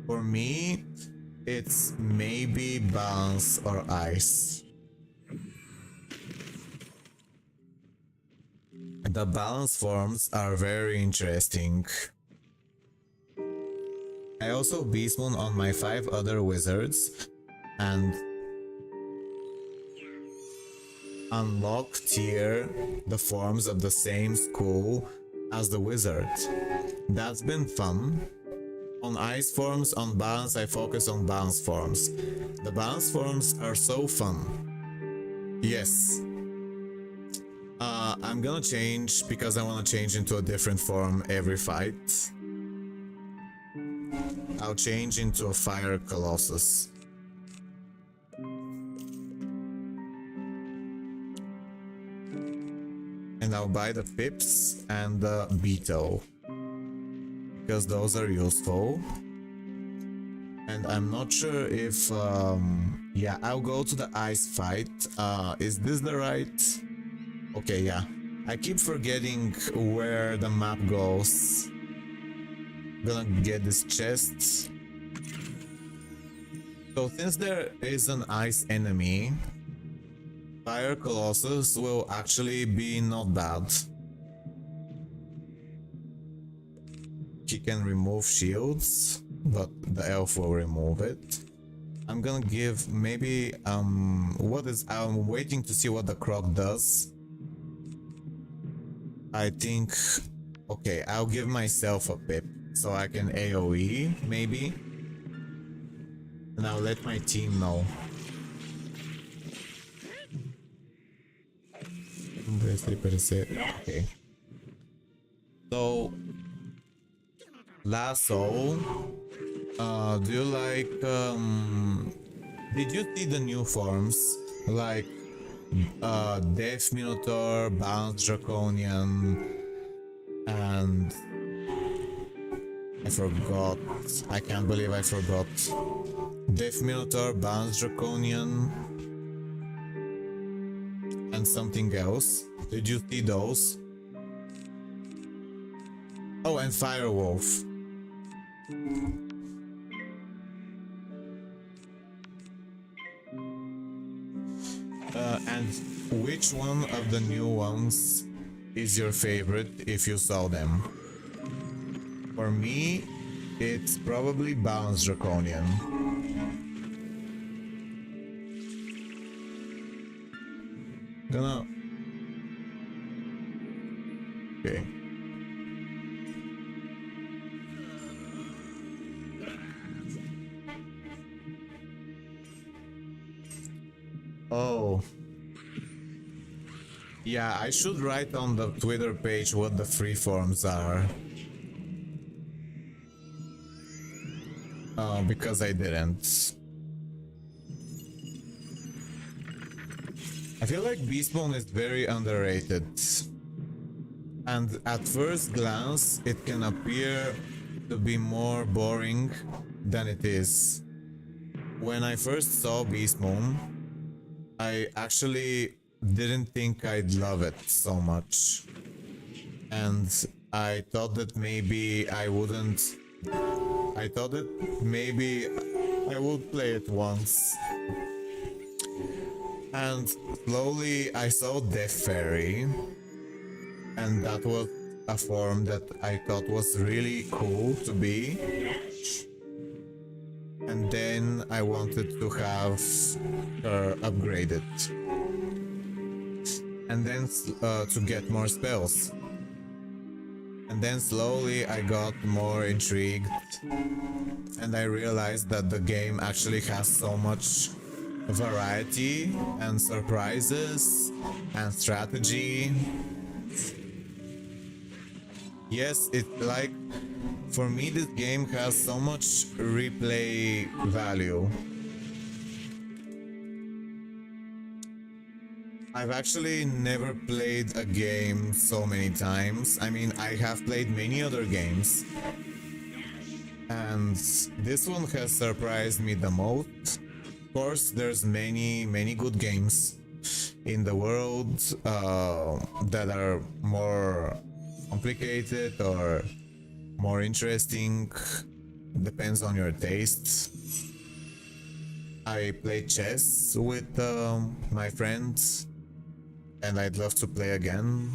For me, it's maybe Balance or Ice. The balance forms are very interesting. I also Beastmoon on my 5 other wizards and unlock tier the forms of the same school as the wizard. That's been fun. On ice forms, on balance, I focus on balance forms. The balance forms are so fun. Yes. I'm gonna change because I wanna change into a different form every fight. I'll change into a Fire Colossus. And I'll buy the Pips and the Beetle, because those are useful. And I'm not sure if... yeah, I'll go to the ice fight. Is this the right... Okay, yeah. I keep forgetting where the map goes. Gonna get this chest. So since there is an ice enemy, Fire Colossus will actually be not bad. He can remove shields, but the elf will remove it. I'm gonna give maybe I'm waiting to see what the croc does. I think, okay, I'll give myself a pip so I can AoE maybe, and I'll let my team know. Okay. So Lasso, do you like did you see the new forms like Death Minotaur, Balance Draconian, and I forgot, I can't believe I forgot. Death Minotaur, Balance Draconian, and something else. Did you see those? Oh, and Firewolf. And which one of the new ones is your favorite if you saw them? For me, it's probably Balance Draconian. Gonna Okay. Oh. Yeah, I should write on the Twitter page what the freeforms are. Because I didn't. I feel like Beastmoon is very underrated. And at first glance, it can appear to be more boring than it is. When I first saw Beastmoon, I actually didn't think I'd love it so much. And I thought that maybe I wouldn't. I thought that maybe I would play it once. And slowly I saw Death Fairy, and that was a form that I thought was really cool to be. And then I wanted to have her upgraded. And then to get more spells. And then slowly I got more intrigued. And I realized that the game actually has so much variety and surprises and strategy. Yes, it like for me this game has so much replay value. I've actually never played a game so many times. I mean, I have played many other games, and this one has surprised me the most. Of course, there's many good games in the world that are more complicated or more interesting, depends on your tastes. I play chess with my friends, and I'd love to play again.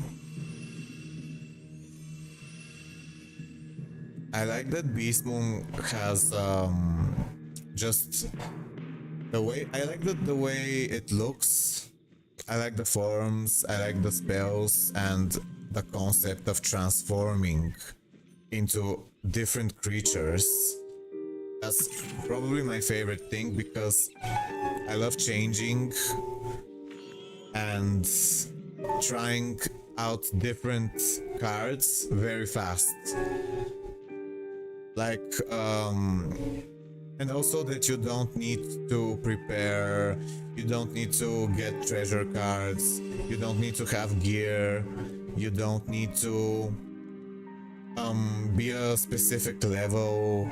I like that Beastmoon has just the way I like the way it looks. I like the forms, I like the spells, and the concept of transforming into different creatures. That's probably my favorite thing because I love changing and trying out different cards very fast. Like, and also that you don't need to prepare, you don't need to get treasure cards, you don't need to have gear, you don't need to be a specific level.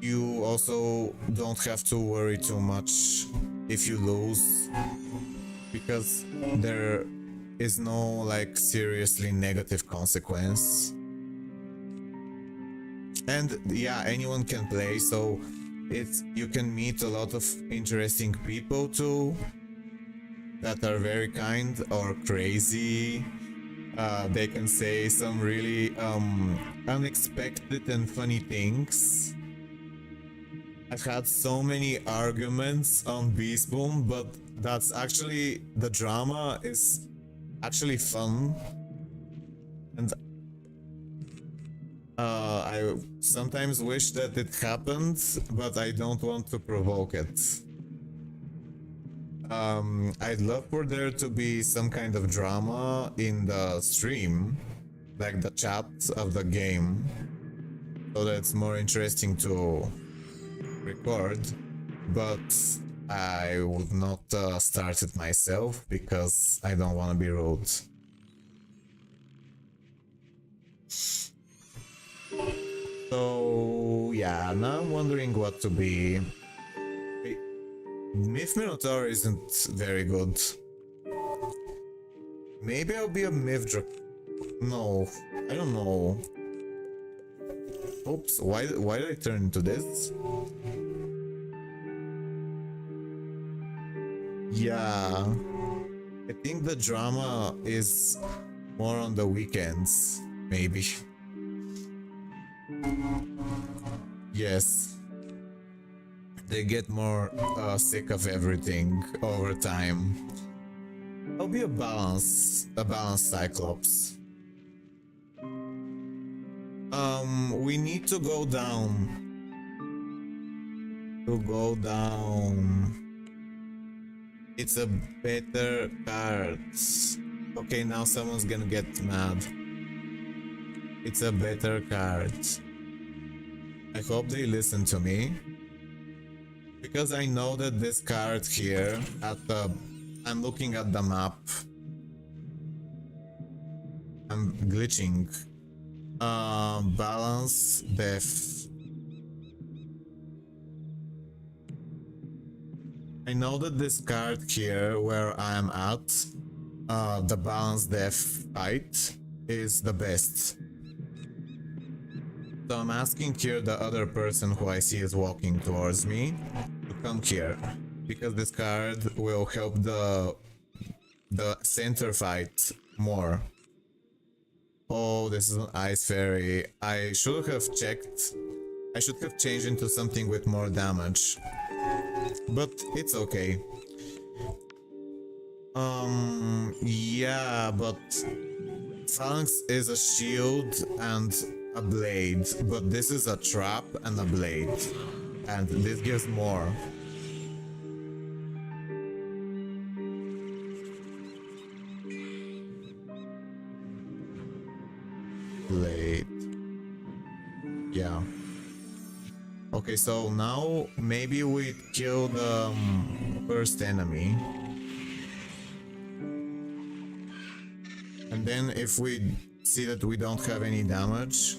You also don't have to worry too much if you lose, because there is no like seriously negative consequence. And yeah, anyone can play, so you can meet a lot of interesting people too that are very kind or crazy. They can say some really unexpected and funny things. I've had so many arguments on Beastmoon, but that's actually, the drama is actually fun. And I sometimes wish that it happened, but I don't want to provoke it. I'd love for there to be some kind of drama in the stream, like the chat of the game, so that it's more interesting to record, but I would not start it myself because I don't want to be rude. So yeah, now I'm wondering what to be. Myth Minotaur isn't very good. Maybe I'll be a Myth No, I don't know. Oops, why did I turn into this? Yeah, I think the drama is more on the weekends, maybe. Yes. They get more sick of everything over time. Oh I'll be a balanced Cyclops. We need to go down. It's a better card. Okay, now someone's gonna get mad. It's a better card. I hope they listen to me. Because I know that this card here I'm looking at the map. I'm glitching. Balance, def. I know that this card here where I am at, the balance def fight is the best. So I'm asking here the other person who I see is walking towards me to come here, because this card will help the center fight more. Oh, this is an ice fairy. I should have checked. I should have changed into something with more damage. But it's okay. Yeah, but Phalanx is a shield and a blade, but this is a trap and a blade. And this gives more. Blade. Yeah. Okay, so now maybe we kill the first enemy. And then if we see that we don't have any damage,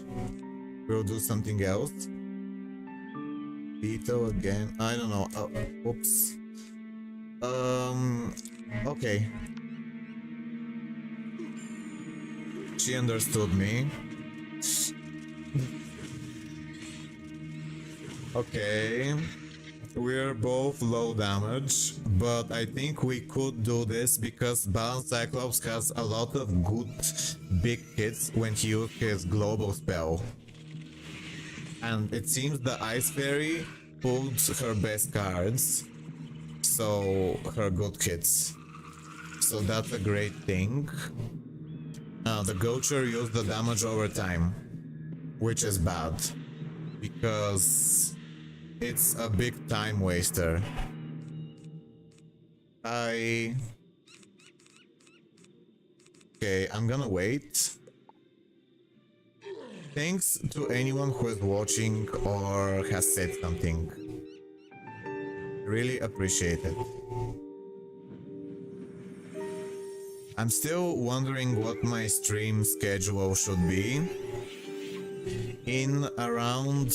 we'll do something else. Beetle again. I don't know. Oh, oops. Okay. She understood me. Okay. We're both low damage, but I think we could do this because Balanced Cyclops has a lot of good big hits when he uses his global spell. And it seems the Ice Fairy pulled her best cards, so her good hits. So that's a great thing. The Goucher used the damage over time, which is bad, because it's a big time waster. Okay, I'm gonna wait. Thanks to anyone who is watching or has said something. Really appreciate it. I'm still wondering what my stream schedule should be. In around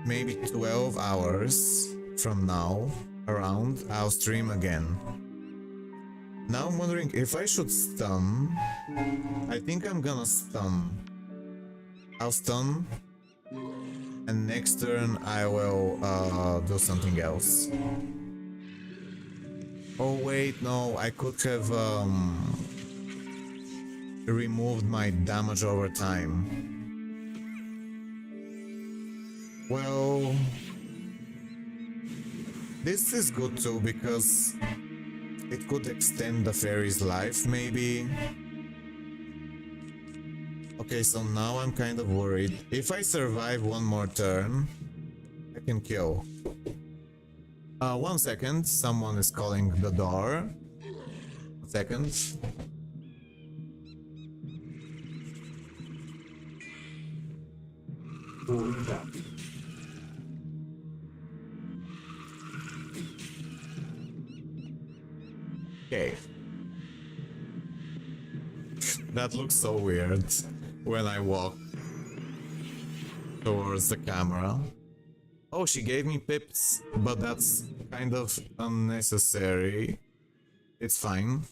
maybe 12 hours from now, around, I'll stream again. Now I'm wondering if I should stun. I think I'm gonna stun. I'll stun, and next turn I will do something else. Oh wait, no, I could have removed my damage over time. Well, this is good too, because it could extend the fairy's life, maybe. Okay, so now I'm kind of worried. If I survive one more turn, I can kill. 1 second, someone is calling the door. 1 second. Okay. That looks so weird when I walk towards the camera. Oh, she gave me pips, but that's kind of unnecessary. It's fine.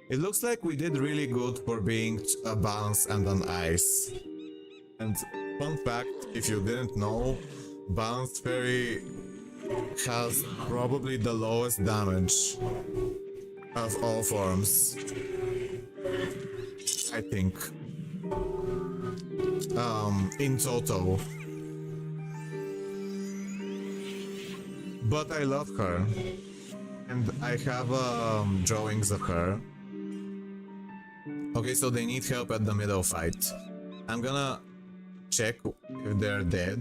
It looks like we did really good for being a balance and an ice. And fun fact, if you didn't know, Balanced Fairy has probably the lowest damage of all forms, I think, in total. But I love her. And I have drawings of her. Okay, so they need help at the middle fight. I'm gonna check if they're dead.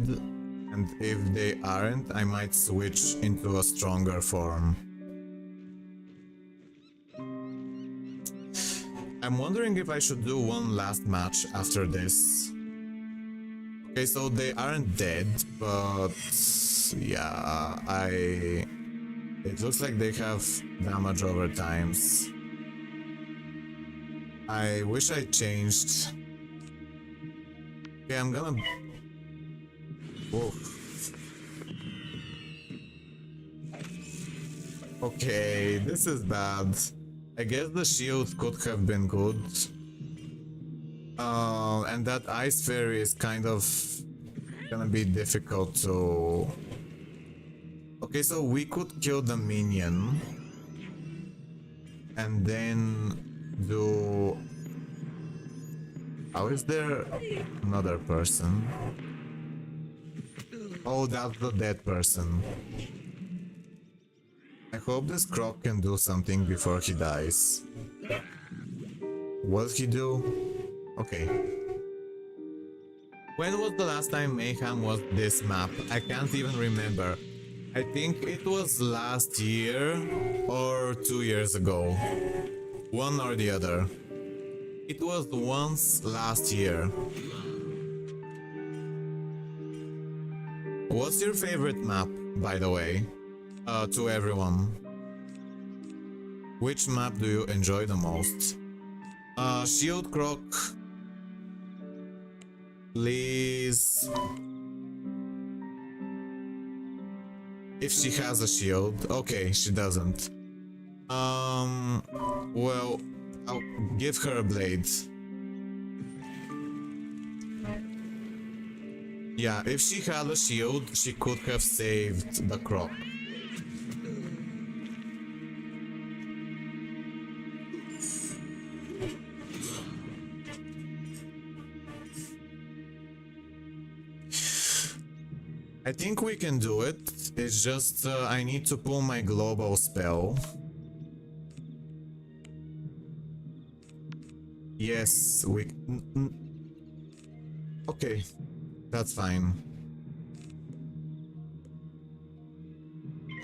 And if they aren't, I might switch into a stronger form. I'm wondering if I should do one last match after this. Okay, so they aren't dead, but yeah, it looks like they have damage over times. I wish I changed. Okay, I'm gonna... Whoa. Okay, this is bad. I guess the shield could have been good. And that ice fairy is kind of gonna be difficult to... Okay, so we could kill the minion. And then do... How is there another person? Oh, that's the dead person. I hope this croc can do something before he dies. Will he do? Okay. When was the last time Mayhem was this map? I can't even remember. I think it was last year or 2 years ago. One or the other. It was once last year. What's your favorite map, by the way? To everyone. Which map do you enjoy the most? Shield Croc. Please. If she has a shield. Okay, she doesn't. Well, I'll give her a blade. Yeah, if she had a shield, she could have saved the croc. I think we can do it. It's just I need to pull my global spell. Yes, we... Okay, that's fine.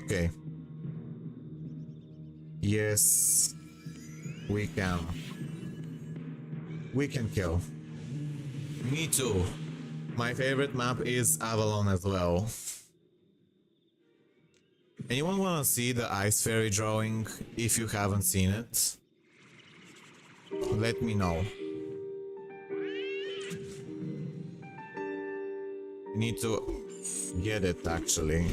Okay. Yes, we can. We can kill. Me too. My favorite map is Avalon as well. Anyone wanna see the Ice Fairy drawing if you haven't seen it? Let me know. I need to get it actually.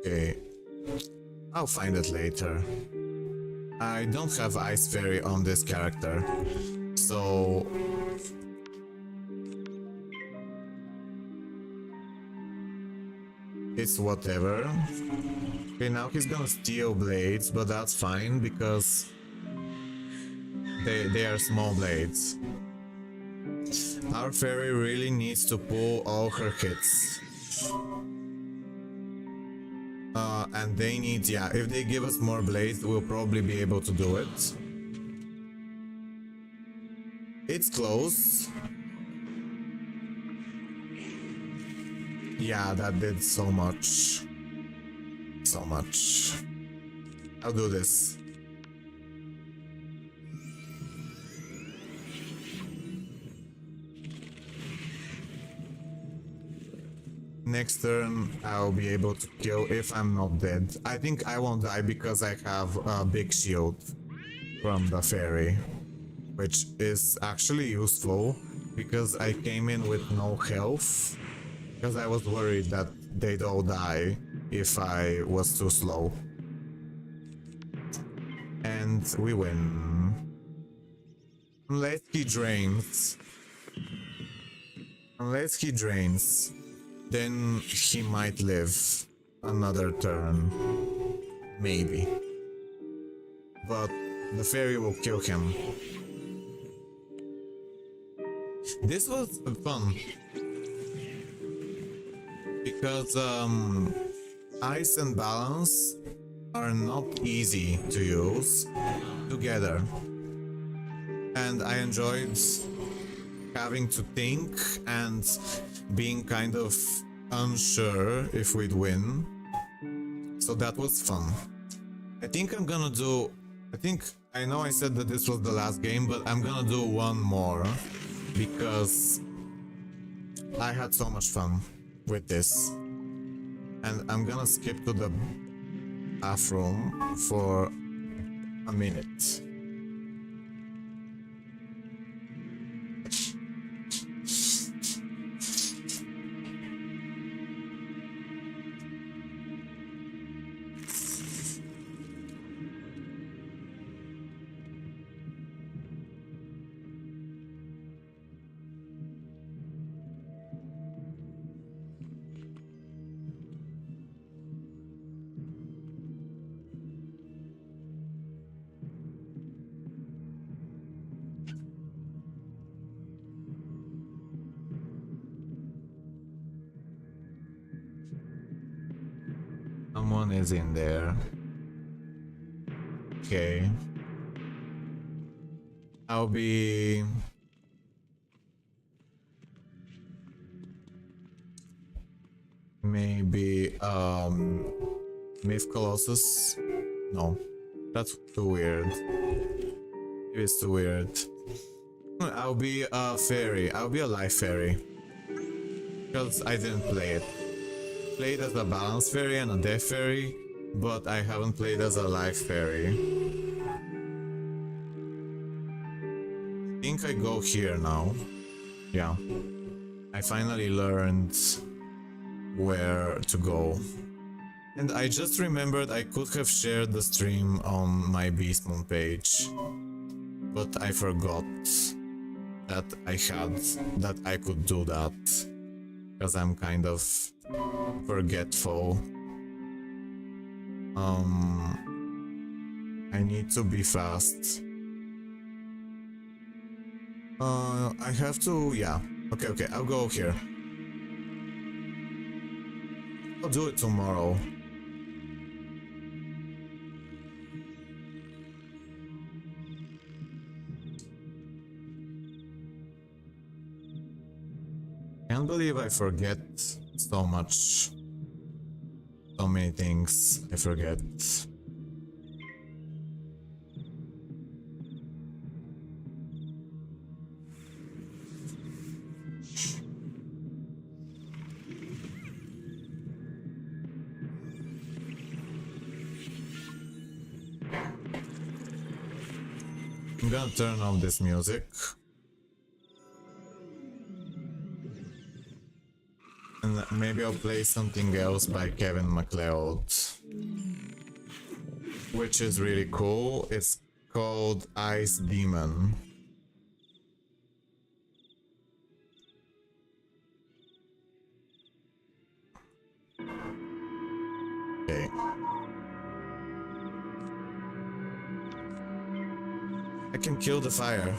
Okay. I'll find it later. I don't have Ice Fairy on this character, so... It's whatever. Okay, now he's gonna steal blades, but that's fine because they are small blades. Our fairy really needs to pull all her hits. And they need, yeah, if they give us more blades, we'll probably be able to do it. It's close. Yeah, that did so much. So much. I'll do this. Next turn, I'll be able to kill if I'm not dead. I think I won't die because I have a big shield from the fairy, which is actually useful because I came in with no health because I was worried that they'd all die if I was too slow. And we win. Unless he drains. Unless he drains. Then he might live another turn. Maybe. But the fairy will kill him. This was fun because ice and balance are not easy to use together, and I enjoyed having to think and being kind of unsure if we'd win, so that was fun. I think I'm gonna do, I know I said that this was the last game, but I'm gonna do one more because I had so much fun with this, and I'm gonna skip to the bathroom for a minute. Someone is in there. Okay. I'll be... maybe, Myth Colossus? No. That's too weird. It is too weird. I'll be a fairy. I'll be a life fairy. Because I didn't play it. Played as a balance fairy and a death fairy, but I haven't played as a life fairy. I think I go here now. Yeah. I finally learned where to go. And I just remembered I could have shared the stream on my Beastmoon page, but I forgot that I could do that, because I'm kind of forgetful. I need to be fast. I have to, yeah. Okay, I'll go here. I'll do it tomorrow. Can't believe I forget so much. So many things I forget. I'm gonna turn off this music. And maybe I'll play something else by Kevin MacLeod, which is really cool. It's called Ice Demon. Okay. I can kill the fire.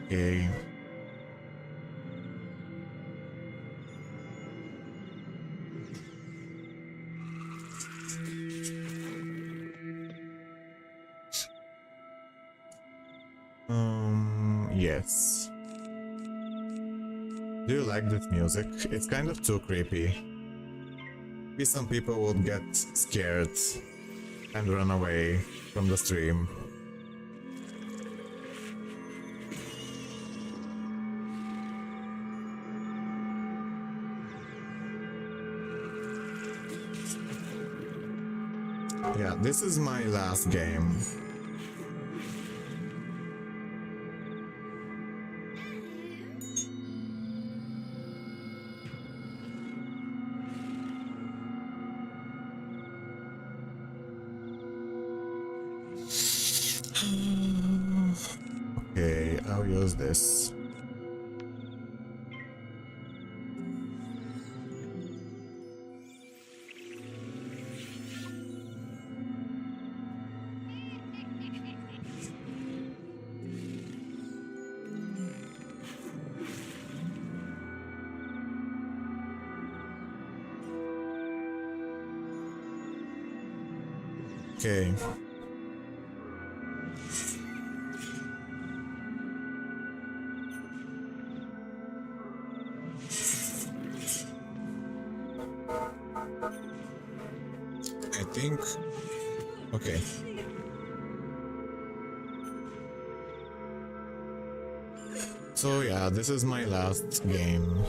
Okay. Yes. Do you like this music? It's kind of too creepy. Maybe some people would get scared and run away from the stream. Yeah, this is my last game. I'll use this. Okay. I think... Okay. So yeah, this is my last game.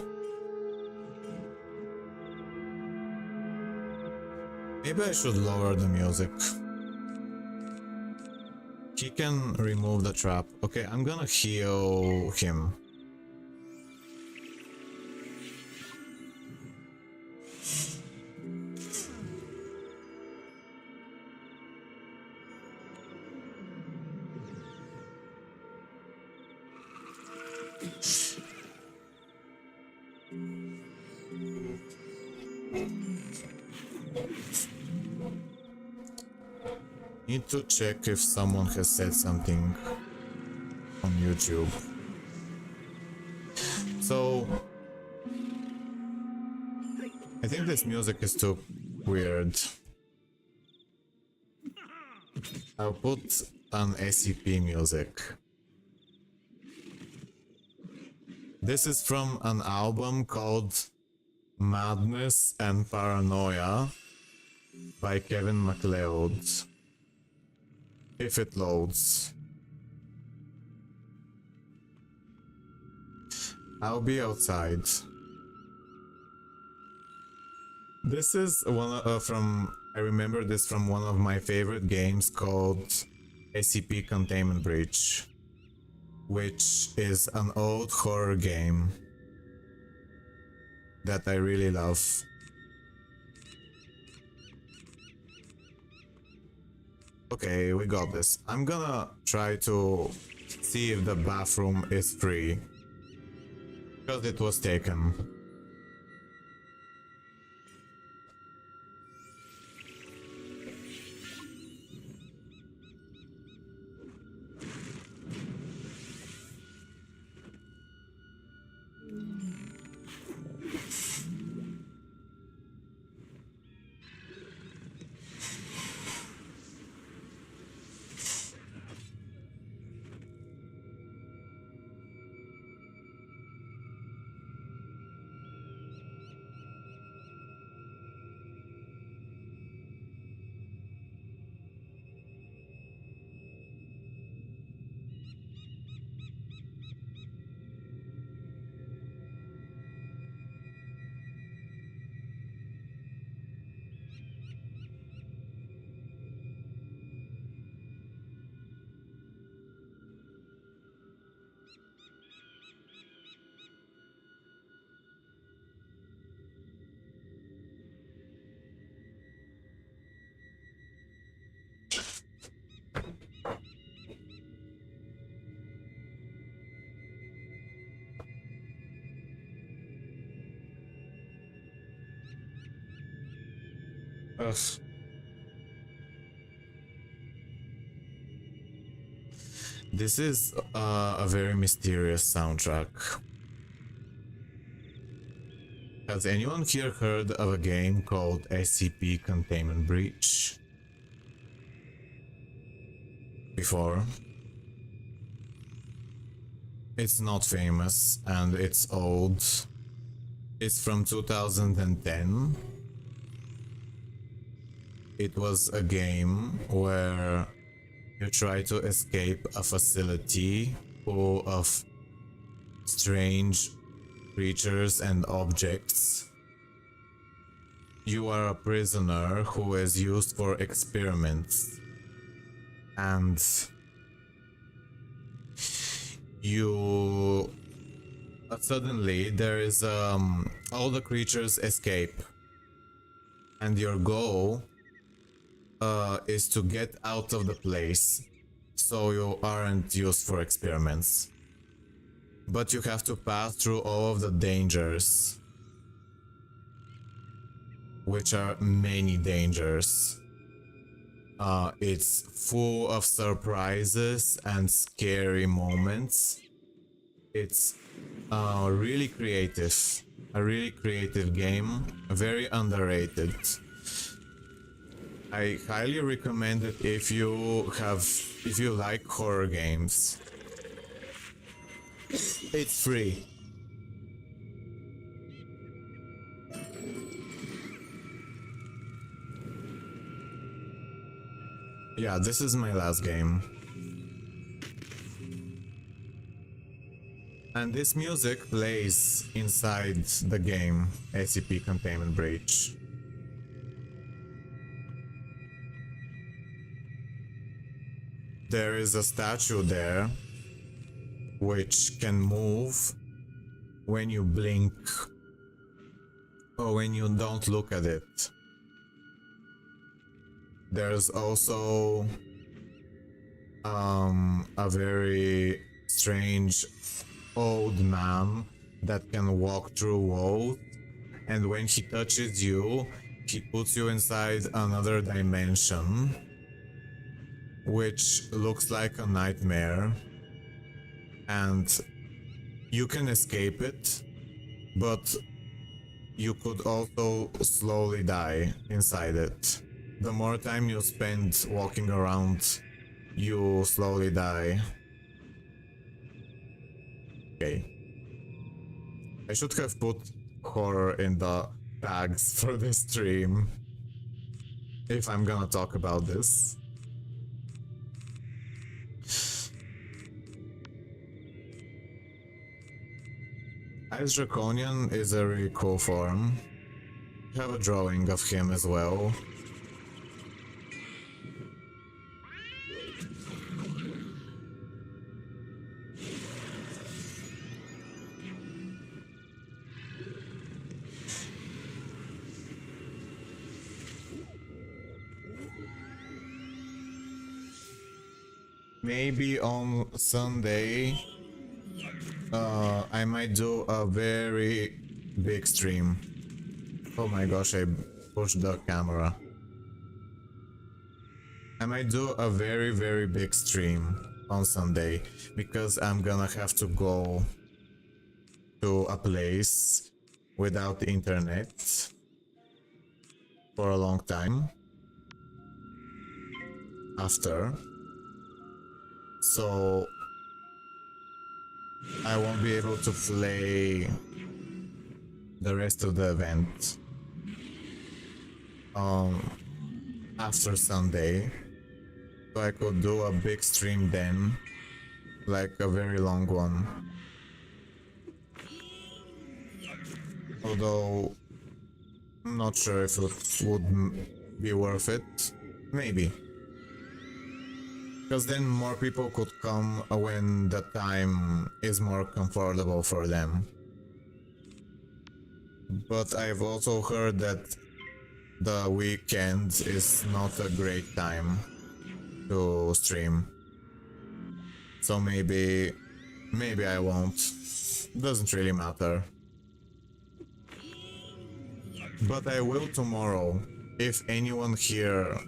Maybe I should lower the music. He can remove the trap. Okay, I'm gonna heal him. Need to check if someone has said something on YouTube. So I think this music is too weird. I'll put an SCP music. This is from an album called Madness and Paranoia by Kevin MacLeod. If it loads. I'll be outside. This is one I remember this from one of my favorite games called SCP Containment Breach, which is an old horror game that I really love. Okay, we got this. I'm gonna try to see if the bathroom is free, because it was taken. Ugh. This is a very mysterious soundtrack. Has anyone here heard of a game called SCP Containment Breach before? It's not famous and it's old. It's from 2010. It was a game where you try to escape a facility full of strange creatures and objects. You are a prisoner who is used for experiments, and you suddenly there is all the creatures escape, and your goal is to get out of the place so you aren't used for experiments. but you have to pass through all of the dangers, which are many dangers. It's full of surprises and scary moments. It's really creative, a really creative game, very underrated. I highly recommend it if you like horror games. It's free. Yeah, this is my last game. And this music plays inside the game, SCP Containment Breach. There is a statue there, which can move when you blink or when you don't look at it. There's also a very strange old man that can walk through walls, and when he touches you, he puts you inside another dimension, which looks like a nightmare, and you can escape it, but you could also slowly die inside it. The more time you spend walking around, you slowly die. Okay. I should have put horror in the tags for this stream, if I'm gonna talk about this. Ice Draconian is a really cool form. I have a drawing of him as well. Maybe on Sunday, I might do a very big stream. Oh my gosh, I pushed the camera. I might do a very big stream on Sunday, because I'm gonna have to go to a place without the internet for a long time after. So I won't be able to play the rest of the event after Sunday. So I could do a big stream then, like a very long one. Although I'm not sure if it would be worth it. Maybe. Because then more people could come when the time is more comfortable for them. But I've also heard that the weekend is not a great time to stream. So maybe I won't. Doesn't really matter. But I will tomorrow, if anyone here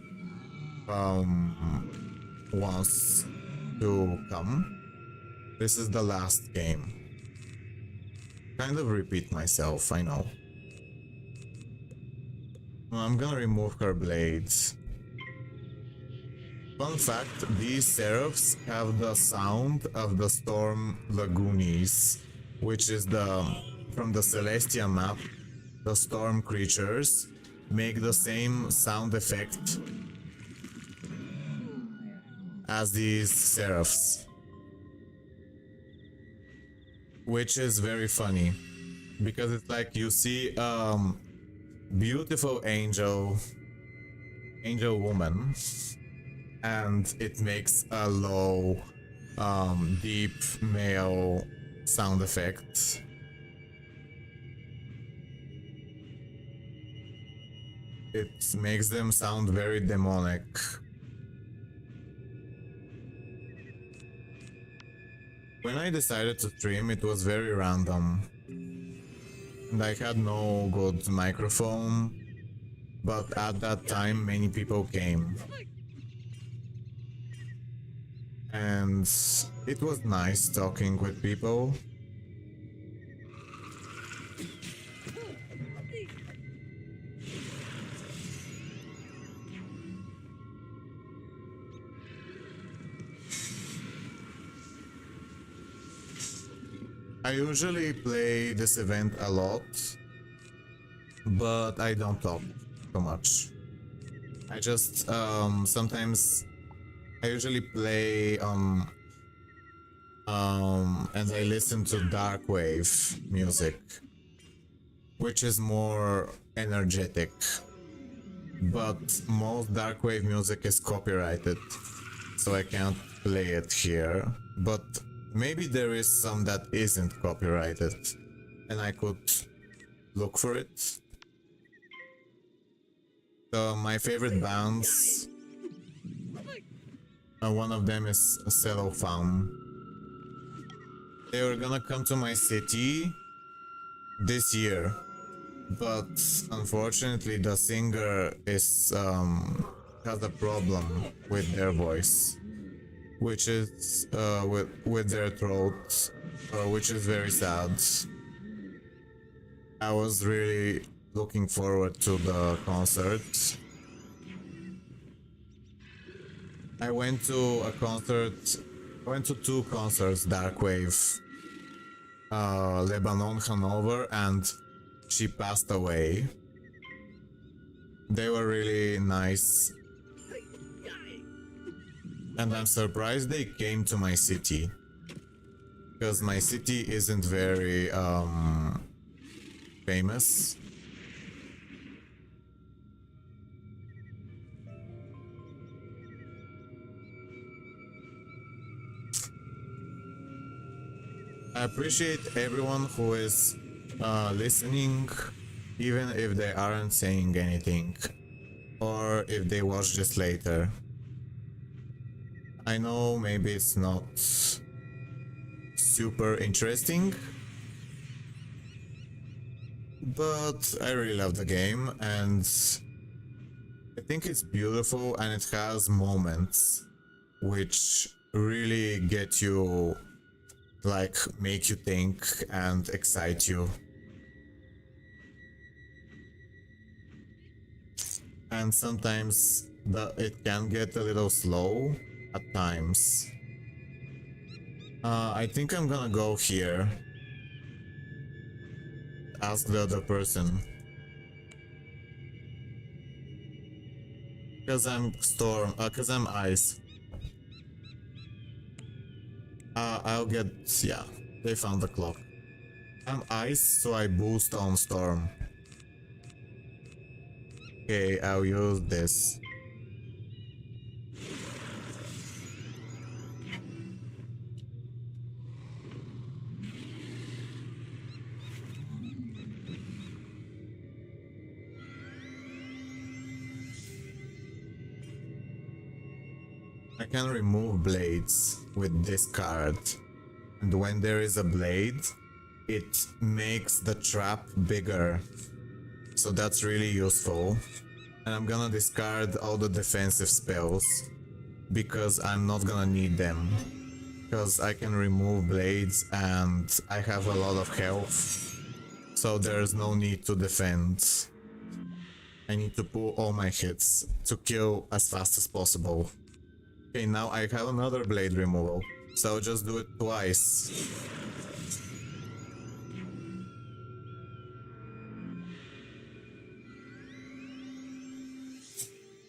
wants to come. This is the last game. Kind of repeat myself, I know. I'm gonna remove her blades. Fun fact, these seraphs have the sound of the Storm Lagoonies, which is from the Celestia map. The storm creatures make the same sound effect as these seraphs, which is very funny, because it's like you see beautiful angel woman, and it makes a low deep male sound effect. It makes them sound very demonic. When I decided to stream, it was very random. And I had no good microphone, but at that time many people came. And it was nice talking with people. I usually play this event a lot, but I don't talk too much. I just sometimes I usually play and I listen to dark wave music, which is more energetic, but most dark wave music is copyrighted, so I can't play it here. But maybe there is some that isn't copyrighted, and I could look for it. So my favorite bands, one of them is Cellophane. They were gonna come to my city this year, but unfortunately the singer is has a problem with their voice, which is with their throat, which is very sad. I was really looking forward to the concert. I went to a concert. I went to two concerts, Darkwave, Lebanon, Hanover, and she passed away. They were really nice. And I'm surprised they came to my city, because my city isn't very famous. I appreciate everyone who is listening, even if they aren't saying anything, or if they watch this later. I know maybe it's not super interesting, but I really love the game, and I think it's beautiful, and it has moments which really get you, like, make you think and excite you. And sometimes it can get a little slow at times. I think I'm gonna go here. Ask the other person. Cause I'm storm, cause I'm ice. I'll get, yeah, they found the clock. I'm ice, so I boost on storm. Okay, I'll use this. I can remove blades with this card, and when there is a blade, it makes the trap bigger, so that's really useful. And I'm gonna discard all the defensive spells, because I'm not gonna need them, because I can remove blades and I have a lot of health, so there's no need to defend. I need to pull all my hits to kill as fast as possible. Okay, now I have another blade removal, so just do it twice.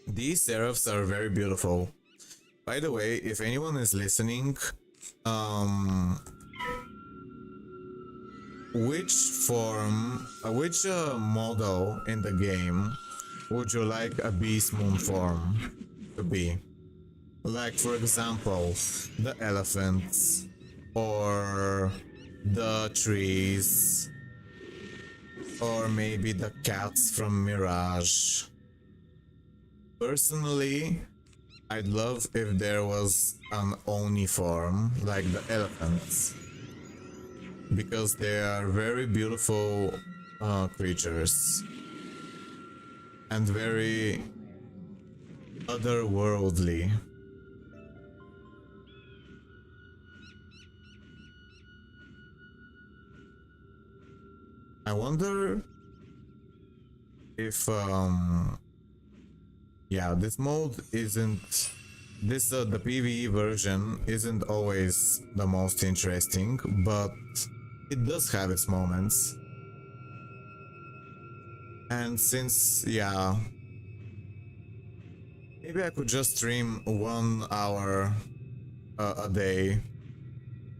These seraphs are very beautiful. By the way, if anyone is listening, which model in the game would you like a Beastmoon form to be? Like, for example, the elephants, or the trees, or maybe the cats from Mirage. Personally, I'd love if there was an Oni form, like the elephants, because they are very beautiful creatures and very otherworldly. I wonder if yeah, this mode isn't the PvE version isn't always the most interesting, but it does have its moments. And since, yeah, maybe I could just stream 1 hour a day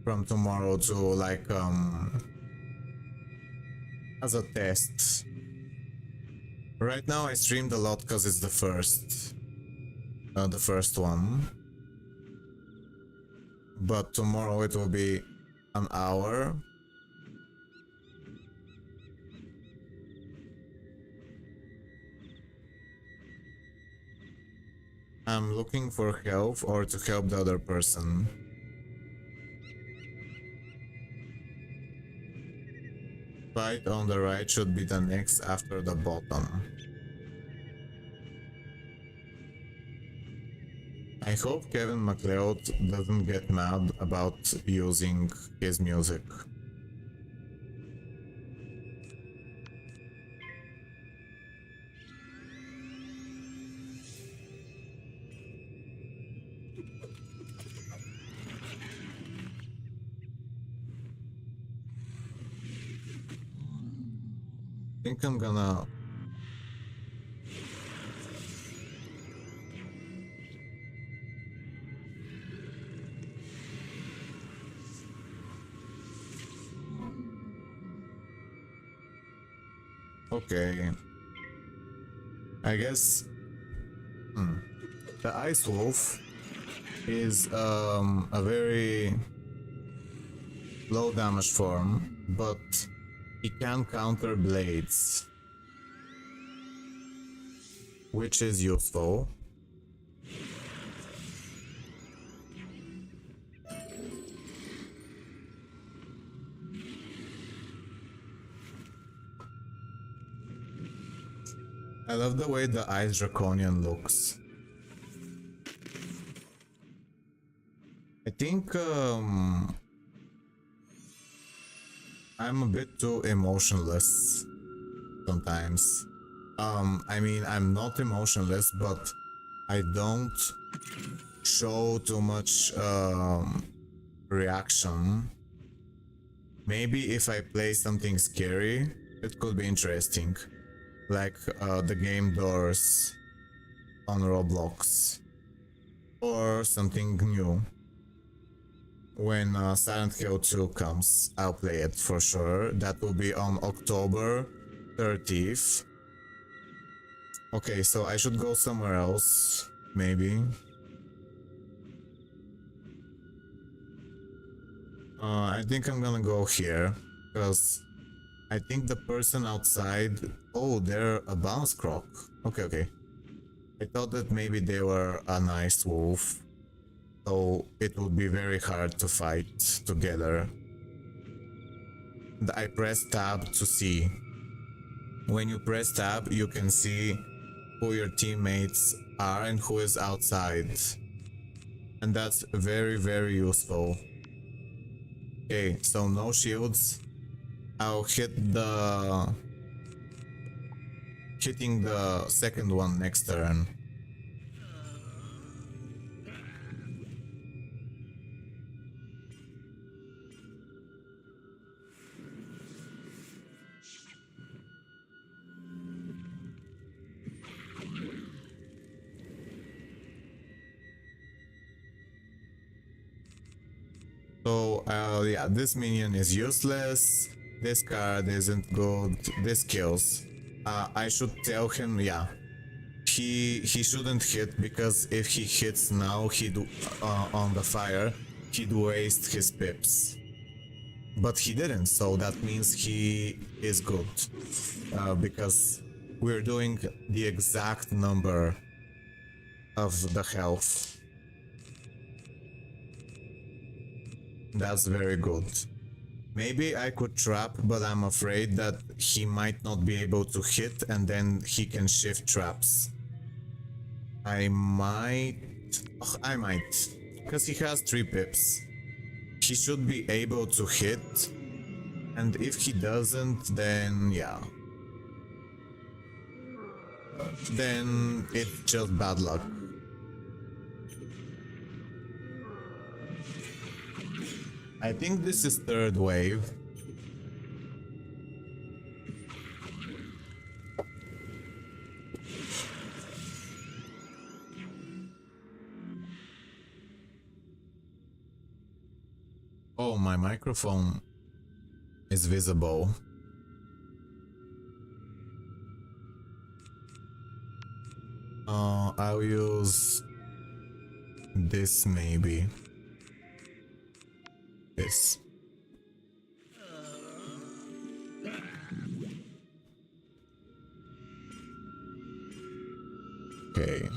from tomorrow to like as a test. Right now I streamed a lot because it's the first one, but tomorrow it will be an hour. I'm looking for help or to help the other person. Fight on the right should be the next after the bottom. I hope Kevin MacLeod doesn't get mad about using his music. I think I'm gonna... Okay. I guess... The Ice Wolf is a very low damage form, but he can counter blades, which is useful. I love the way the Ice Draconian looks. I think I'm a bit too emotionless sometimes. I mean, I'm not emotionless, but I don't show too much reaction. Maybe if I play something scary, it could be interesting. Like the game Doors on Roblox. Or something new. When Silent Hill 2 comes, I'll play it for sure. That will be on October 30th. Okay, so I should go somewhere else, maybe. I think I'm gonna go here, because I think the person outside... Oh, they're a bounce croc. Okay. I thought that maybe they were a nice wolf, so it would be very hard to fight together. I press tab to see. When you press tab, you can see who your teammates are and who is outside. And that's very, very useful. Okay, so no shields. I'll hitting the second one next turn. So yeah, this minion is useless. This card isn't good. This kills. I should tell him, yeah, he shouldn't hit, because if he hits now, he'd on the fire, he'd waste his pips. But he didn't, so that means he is good, because we're doing the exact number of the health. That's very good. Maybe I could trap, but I'm afraid that he might not be able to hit and then he can shift traps. I might... because he has 3 pips. He should be able to hit, and if he doesn't, then yeah. Then it's just bad luck. I think this is 3rd wave. Oh, my microphone is visible. I'll use this maybe. This. Okay.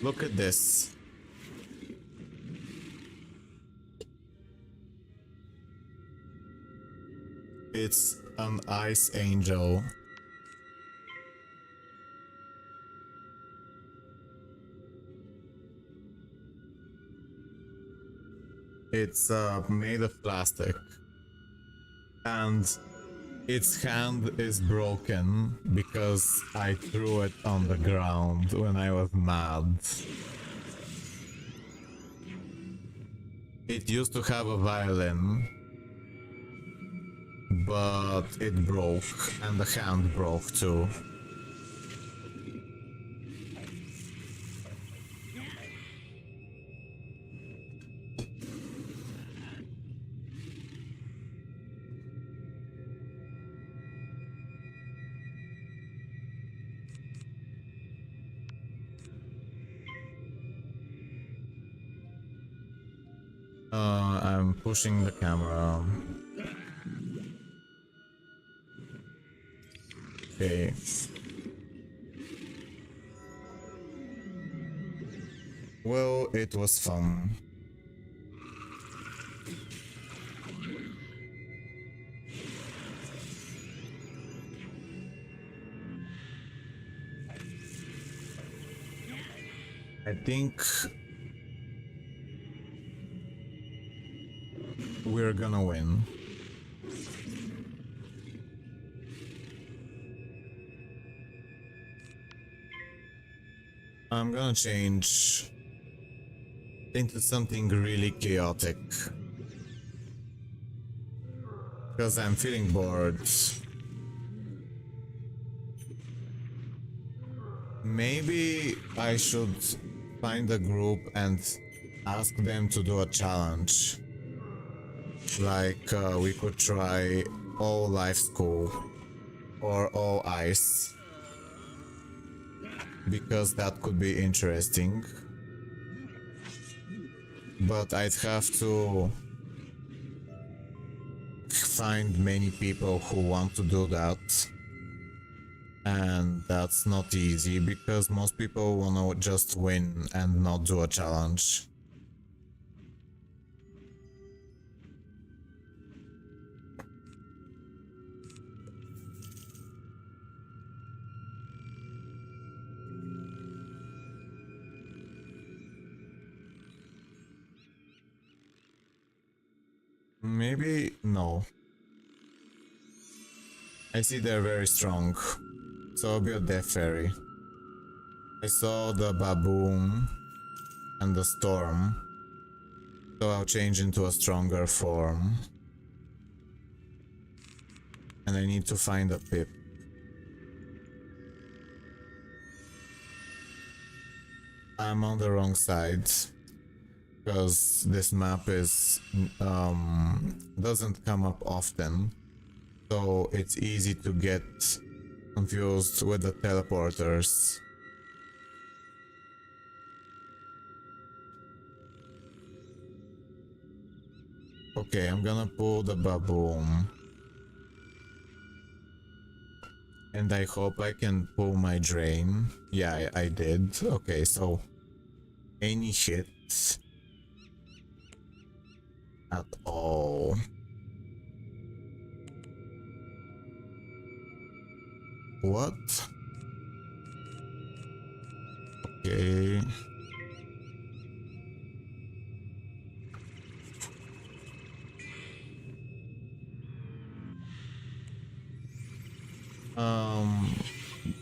Look at this. It's an ice angel. It's made of plastic. And its hand is broken because I threw it on the ground when I was mad. It used to have a violin, but it broke, and the hand broke too. I'm pushing the camera. Okay. Well, it was fun. I think we're gonna win. I'm gonna change into something really chaotic because I'm feeling bored. Maybe I should find a group and ask them to do a challenge. Like we could try all life school or all ice, because that could be interesting. But I'd have to find many people who want to do that, and that's not easy because most people wanna just win and not do a challenge. Maybe no. I see they're very strong, so I'll be a death fairy. I saw the baboon and the storm, so I'll change into a stronger form. And I need to find a pip. I'm on the wrong side, because this map is doesn't come up often, so it's easy to get confused with the teleporters. Okay, I'm gonna pull the baboon. And I hope I can pull my drain. Yeah, I did. Okay, so any hits at all. What? Okay.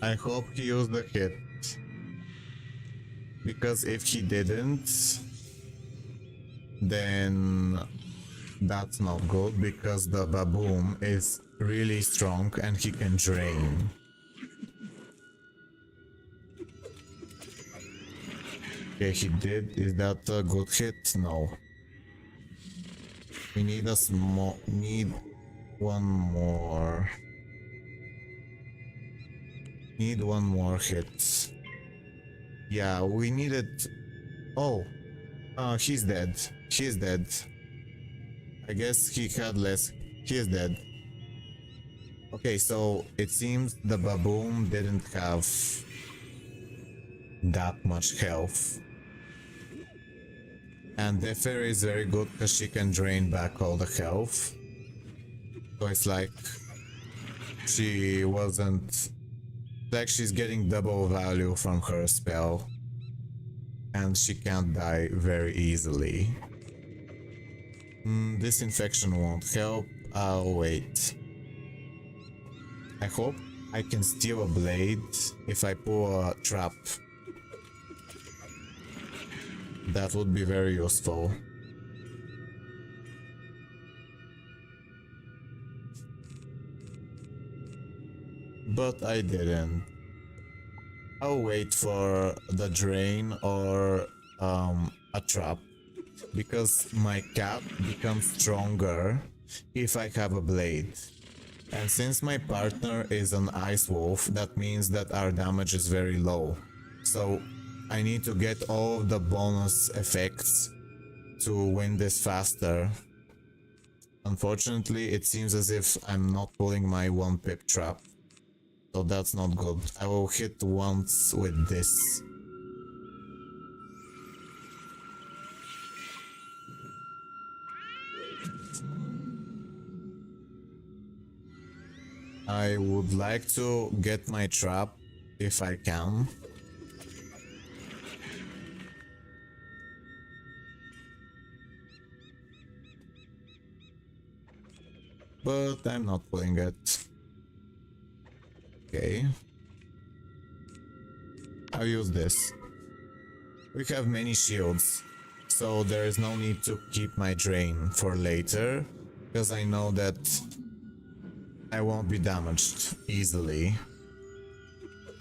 I hope he used the hit. Because if he didn't, then that's not good, because the baboon is really strong and he can drain. Okay, he did. Is that a good hit? No. We need a small... need one more. Need one more hit. Yeah, we needed... Oh. He's dead. She's dead. I guess he had less. He is dead. Okay, so it seems the baboon didn't have that much health. And the fairy is very good because she can drain back all the health. So it's like she wasn't... like she's getting double value from her spell. And she can't die very easily. This infection won't help. I'll wait. I hope I can steal a blade if I pull a trap. That would be very useful. But I didn't. I'll wait for the drain or a trap, because my cat becomes stronger if I have a blade. And since my partner is an ice wolf, that means that our damage is very low. So I need to get all of the bonus effects to win this faster. Unfortunately, it seems as if I'm not pulling my 1 pip trap. So that's not good. I will hit once with this. I would like to get my trap if I can. But I'm not pulling it. Okay. I'll use this. We have many shields, so there is no need to keep my drain for later, because I know that I won't be damaged easily.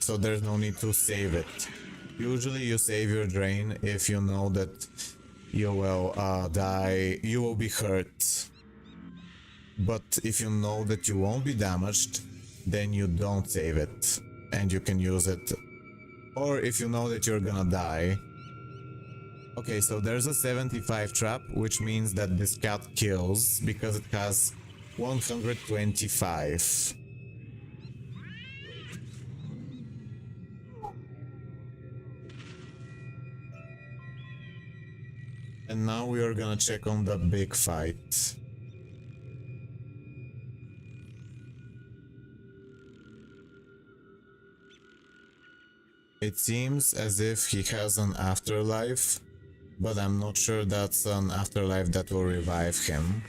So there's no need to save it. Usually you save your drain if you know that you will die, you will be hurt. But if you know that you won't be damaged, then you don't save it and you can use it. Or if you know that you're gonna die. Okay, so there's a 75 trap, which means that this cat kills because it has 125. And now we are gonna check on the big fight. It seems as if he has an afterlife, but I'm not sure that's an afterlife that will revive him,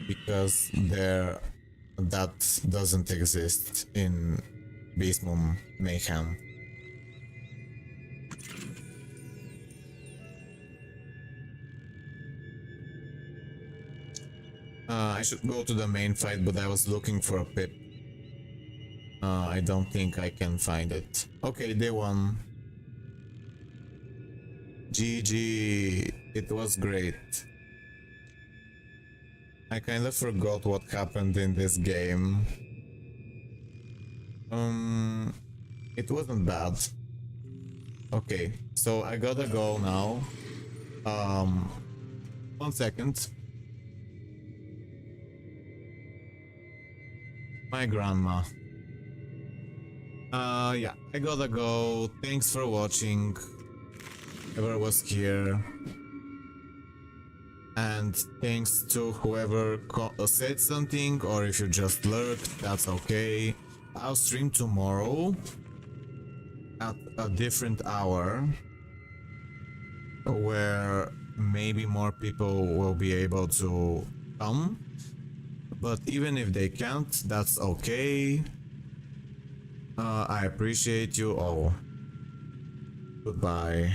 because that doesn't exist in Beastmoon Mayhem. I should go to the main fight, but I was looking for a pip. I don't think I can find it. Okay, they won. GG. It was great. I kind of forgot what happened in this game. It wasn't bad. Okay, so I gotta go now. 1 second. My grandma. Yeah, I gotta go. Thanks for watching. Whoever was here. And thanks to whoever said something, or if you just lurked, that's okay. I'll stream tomorrow at a different hour where maybe more people will be able to come. But even if they can't, that's okay. I appreciate you all. Goodbye.